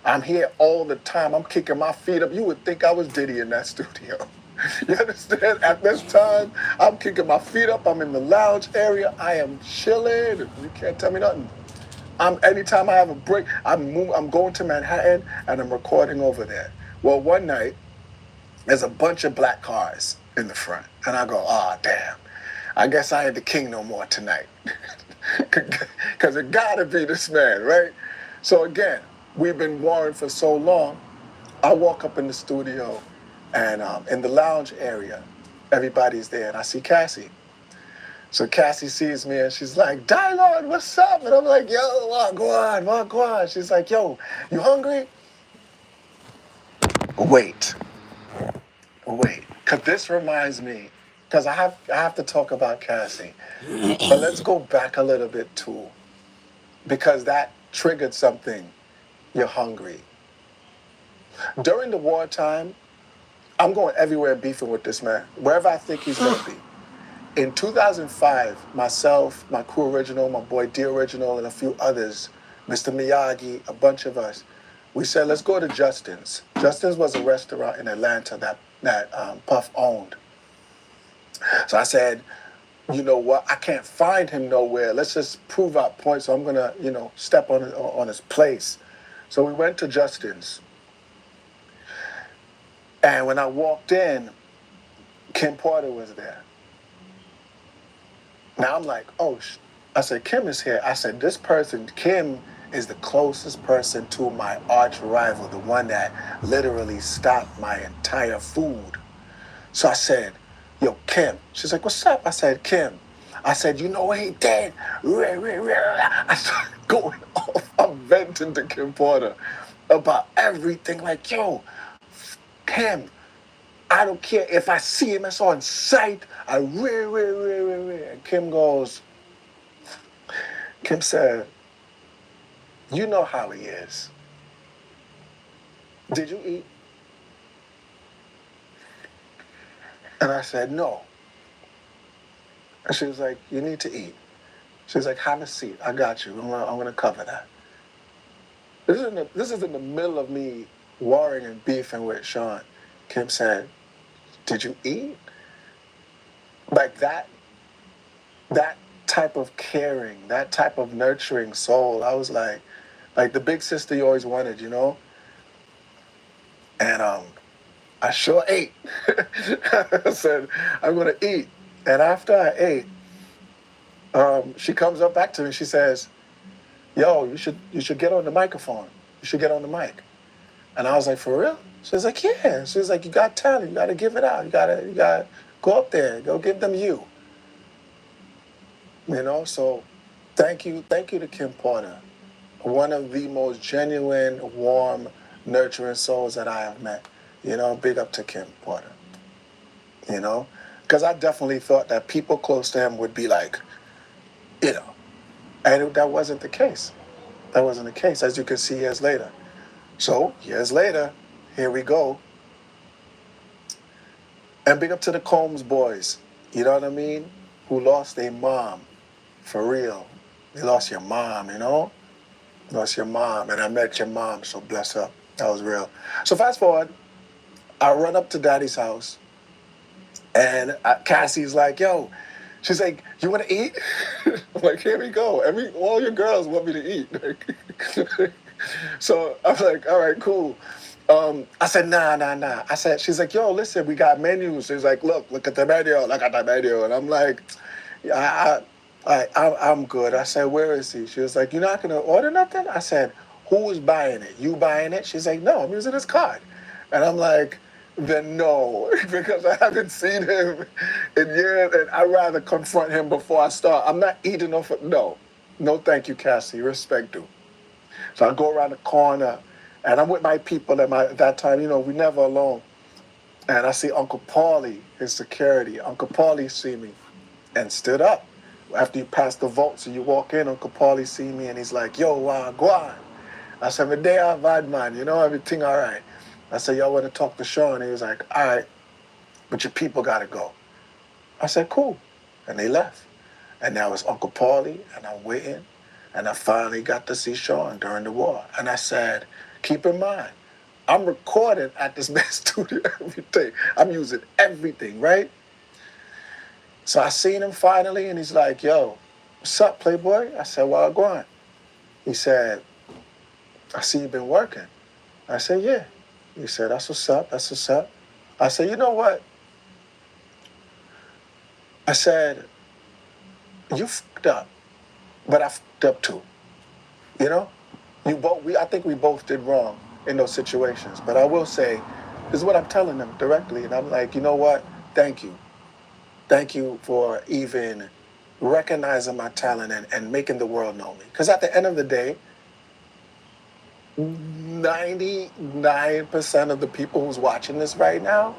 I'm here all the time. I'm kicking my feet up. You would think I was Diddy in that studio. You understand? At this time, I'm kicking my feet up. I'm in the lounge area. I am chilling. You can't tell me nothing. Anytime I have a break, I'm going to Manhattan and I'm recording over there. Well, one night, there's a bunch of black cars in the front. And I go, damn. I guess I ain't the king no more tonight. Because it gotta be this man, right? So again, we've been warring for so long. I walk up in the studio, and in the lounge area, everybody's there, and I see Cassie. So Cassie sees me, and she's like, Dylon, what's up? And I'm like, yo, wagwan. She's like, yo, you hungry? Wait. Because this reminds me, because I have to talk about Cassie. But let's go back a little bit, too. Because that triggered something. You're hungry. During the wartime, I'm going everywhere beefing with this man, wherever I think he's going to be. In 2005, myself, my crew original, my boy D original, and a few others, Mr. Miyagi, a bunch of us, we said, let's go to Justin's. Justin's was a restaurant in Atlanta that Puff owned. So I said, you know what? I can't find him nowhere. Let's just prove our point. So I'm going to, step on his place. So we went to Justin's. And when I walked in, Kim Porter was there. Now I'm like, I said, Kim is here. I said, this person, Kim, is the closest person to my arch rival, the one that literally stopped my entire food. So I said, yo, Kim. She's like, what's up? I said, Kim. I said, you know what he did? I started going off. I'm venting to Kim Porter about everything. Like, yo, Kim, I don't care if I see him, it's on sight. And Kim said, you know how he is. Did you eat? And I said, no. And she was like, you need to eat. She was like, have a seat. I got you. I'm gonna cover that. This is in the middle of me warring and beefing with Sean. Kim said, did you eat? Like that type of caring, that type of nurturing soul. I was like the big sister you always wanted, And I sure ate. I said, I'm gonna eat. And after I ate, she comes up back to me. She says, yo, you should get on the microphone. You should get on the mic. And I was like, for real? She was like, yeah. She was like, you got talent. You got to give it out. You got to go up there. Go give them you. So thank you to Kim Porter. One of the most genuine, warm, nurturing souls that I have met. Big up to Kim Porter. Because I definitely thought that people close to him would be like, and that wasn't the case. That wasn't the case, as you can see years later. So, years later, here we go. And big up to the Combs boys, you know what I mean? Who lost their mom, for real. You lost your mom, Lost your mom, and I met your mom, so bless her. That was real. So fast forward, I run up to Daddy's house, and Cassie's like, yo, she's like, you want to eat? I'm like, here we go. All your girls want me to eat. So I'm like, all right, cool. I said, nah. I said, she's like, yo, listen, we got menus. She's like, look at the menu. And I'm like, I'm good. I said, where is he? She was like, you're not going to order nothing? I said, who is buying it? You buying it? She's like, no, I'm using his card. And I'm like, then no, because I haven't seen him in years, and I'd rather confront him before I start. I'm not eating off of, no, thank you, Cassie, respect due. So I go around the corner, and I'm with my people at that time, we never alone. And I see Uncle Paulie, his security. Uncle Paulie see me and stood up. After you pass the votes and you walk in, Uncle Paulie see me, and he's like, yo, go on. I said, "My day are bad, man, everything all right." I said, y'all want to talk to Sean? He was like, all right, but your people got to go. I said, cool. And they left. And now it's Uncle Paulie, and I'm waiting. And I finally got to see Sean during the war. And I said, keep in mind, I'm recording at this man's studio every day. I'm using everything, right? So I seen him finally, and he's like, yo, what's up, Playboy? I said, well, go on. He said, I see you've been working. I said, yeah. He said, that's what's up. I said, you know what? I said, you fucked up, but I fucked up too. You know, I think we both did wrong in those situations. But I will say, this is what I'm telling them directly, and I'm like, you know what? Thank you for even recognizing my talent and making the world know me. Because at the end of the day, 99% of the people who's watching this right now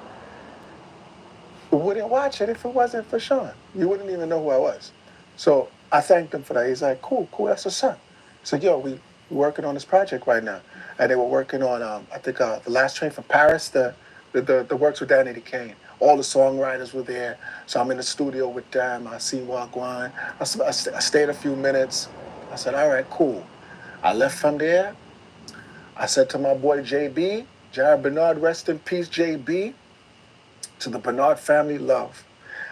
wouldn't watch it if it wasn't for Sean. You wouldn't even know who I was. So I thanked him for that. He's like, cool, that's what's up. So yo, we working on this project right now. And they were working on, I think, The Last Train from Paris, the works with Danny Kane. All the songwriters were there. So I'm in the studio with them. I see Wagwan. I stayed a few minutes. I said, all right, cool. I left from there. I said to my boy JB, Jared Bernard, rest in peace, JB. To the Bernard family, love.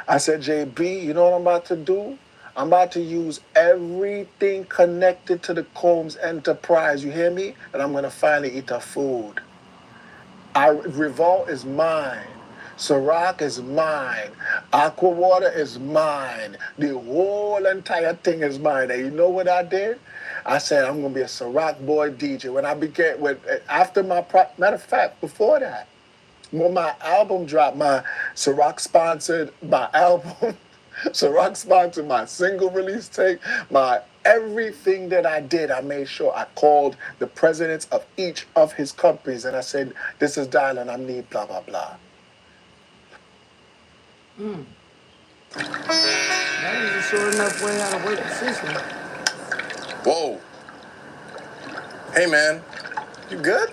I said, JB, you know what I'm about to do? I'm about to use everything connected to the Combs enterprise. You hear me? And I'm going to finally eat the food. Revolt is mine. Ciroc is mine. Aqua Water is mine. The whole entire thing is mine. And you know what I did? I said, I'm going to be a Ciroc boy DJ. After matter of fact, before that, when my album dropped, my Ciroc sponsored my album. Ciroc sponsored my single release tape. Everything that I did, I made sure I called the presidents of each of his companies and I said, this is Dylan, I need blah, blah, blah. That is a sure enough way how to work the system. Whoa. Hey, man. You good?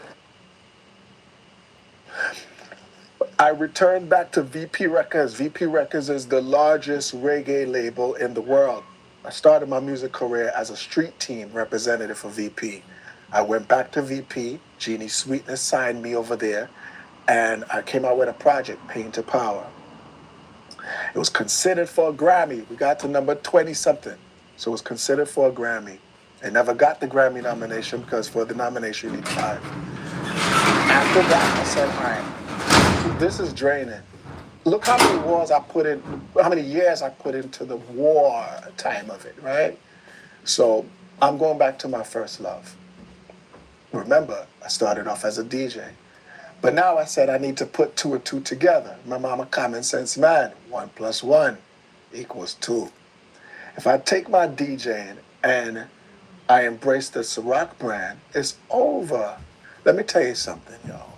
I returned back to VP Records. VP Records is the largest reggae label in the world. I started my music career as a street team representative for VP. I went back to VP. Jeannie Sweetness signed me over there. And I came out with a project, Pain to Power. It was considered for a Grammy. We got to number 20-something. So it was considered for a Grammy. It never got the Grammy nomination because for the nomination you need 5. After that, I said, all right, this is draining. Look how many years I put into the war time of it, right? So I'm going back to my first love. Remember, I started off as a DJ. But now I said I need to put 2 and 2 together. Remember, I'm a common sense man. 1 + 1 = 2. If I take my DJing and I embrace the Ciroc brand, it's over. Let me tell you something, y'all.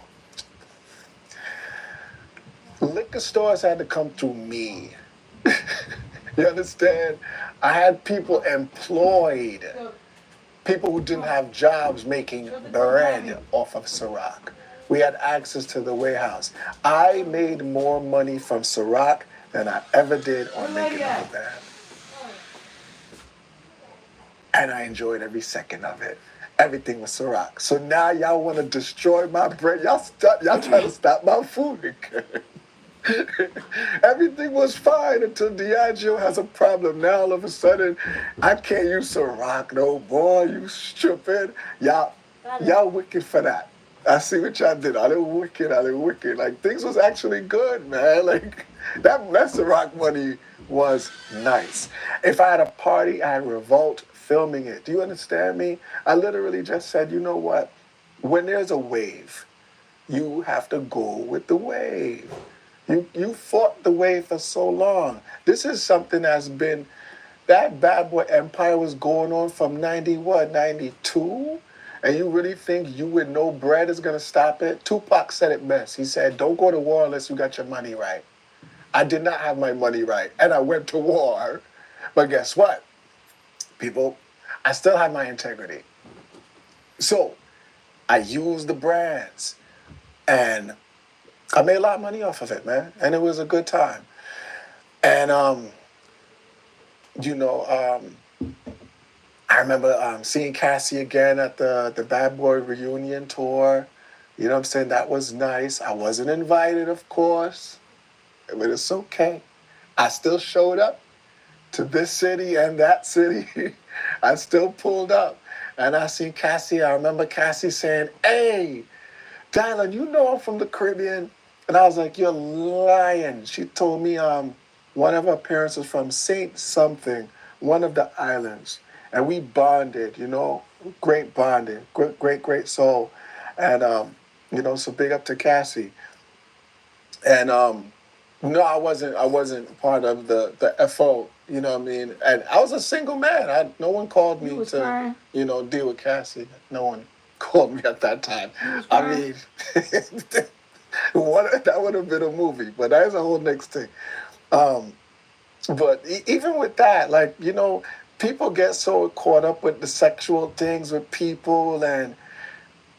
Liquor stores had to come through me. You understand? I had people employed. People who didn't have jobs making bread off of Ciroc. We had access to the warehouse. I made more money from Ciroc than I ever did on making the band. And I enjoyed every second of it. Everything was Ciroc. So now y'all want to destroy my bread. Y'all trying to stop my food. Everything was fine until Diageo has a problem. Now all of a sudden, I can't use Ciroc no more. You stupid. Y'all wicked for that. I see what y'all did. I didn't wicked. Like, things was actually good, man. Like, that Ciroc money was nice. If I had a party, I had Revolt filming it. Do you understand me? I literally just said, you know what? When there's a wave, you have to go with the wave. You fought the wave for so long. This is something that's been, that bad boy empire was going on from 92? And you really think you with no bread is gonna stop it? Tupac said it best. He said, don't go to war unless you got your money right. I did not have my money right, and I went to war. But guess what? People, I still have my integrity. So I used the brands, and I made a lot of money off of it, man. And it was a good time. And, I remember seeing Cassie again at the Bad Boy reunion tour. You know what I'm saying? That was nice. I wasn't invited, of course, but it's okay. I still showed up to this city and that city. I still pulled up. And I seen Cassie. I remember Cassie saying, hey, Dylan, you know I'm from the Caribbean. And I was like, you're lying. She told me one of her parents was from Saint something, one of the islands, and we bonded. You know, great bonding, great soul, and you know, so big up to Cassie. And no, I wasn't part of the FO. You know what I mean? And I was a single man. No one called me to fine. you know deal with Cassie. No one called me at that time. I mean, that would have been a movie, but that's a whole next thing. Um, but even with that, like you know, people get so caught up with the sexual things with people, and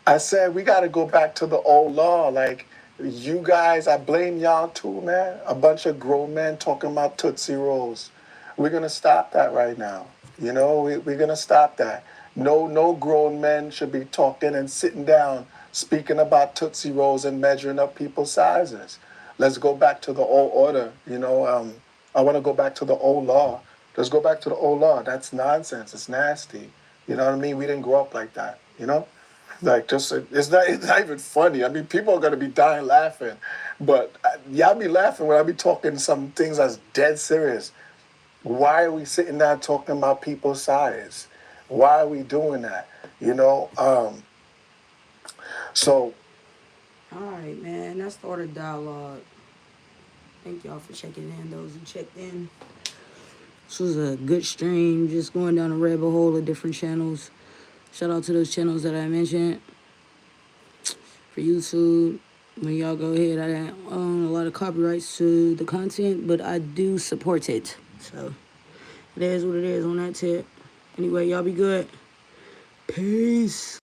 I said we got to go back to the old law. Like you guys, I blame y'all too, man. A bunch of grown men talking about Tootsie Rolls. We're gonna stop that right now. You know, we're gonna stop that. No grown men should be talking and sitting down speaking about Tootsie Rolls and measuring up people's sizes. Let's go back to the old order. You know, I want to go back to the old law. Let's go back to the old law. That's nonsense. It's nasty. You know what I mean? We didn't grow up like that. You know. Like just it's not even funny. I mean, people are gonna be dying laughing, but y'all be laughing when I be talking some things that's dead serious. Why are we sitting down talking about people's size? Why are we doing that? You know. So. All right, man. That's the order dialogue. Thank y'all for checking in. Those who checked in. This was a good stream. Just going down a rabbit hole of different channels. Shout out to those channels that I mentioned. For YouTube, when y'all go ahead, I don't own a lot of copyrights to the content, but I do support it. So, it is what it is on that tip. Anyway, y'all be good. Peace.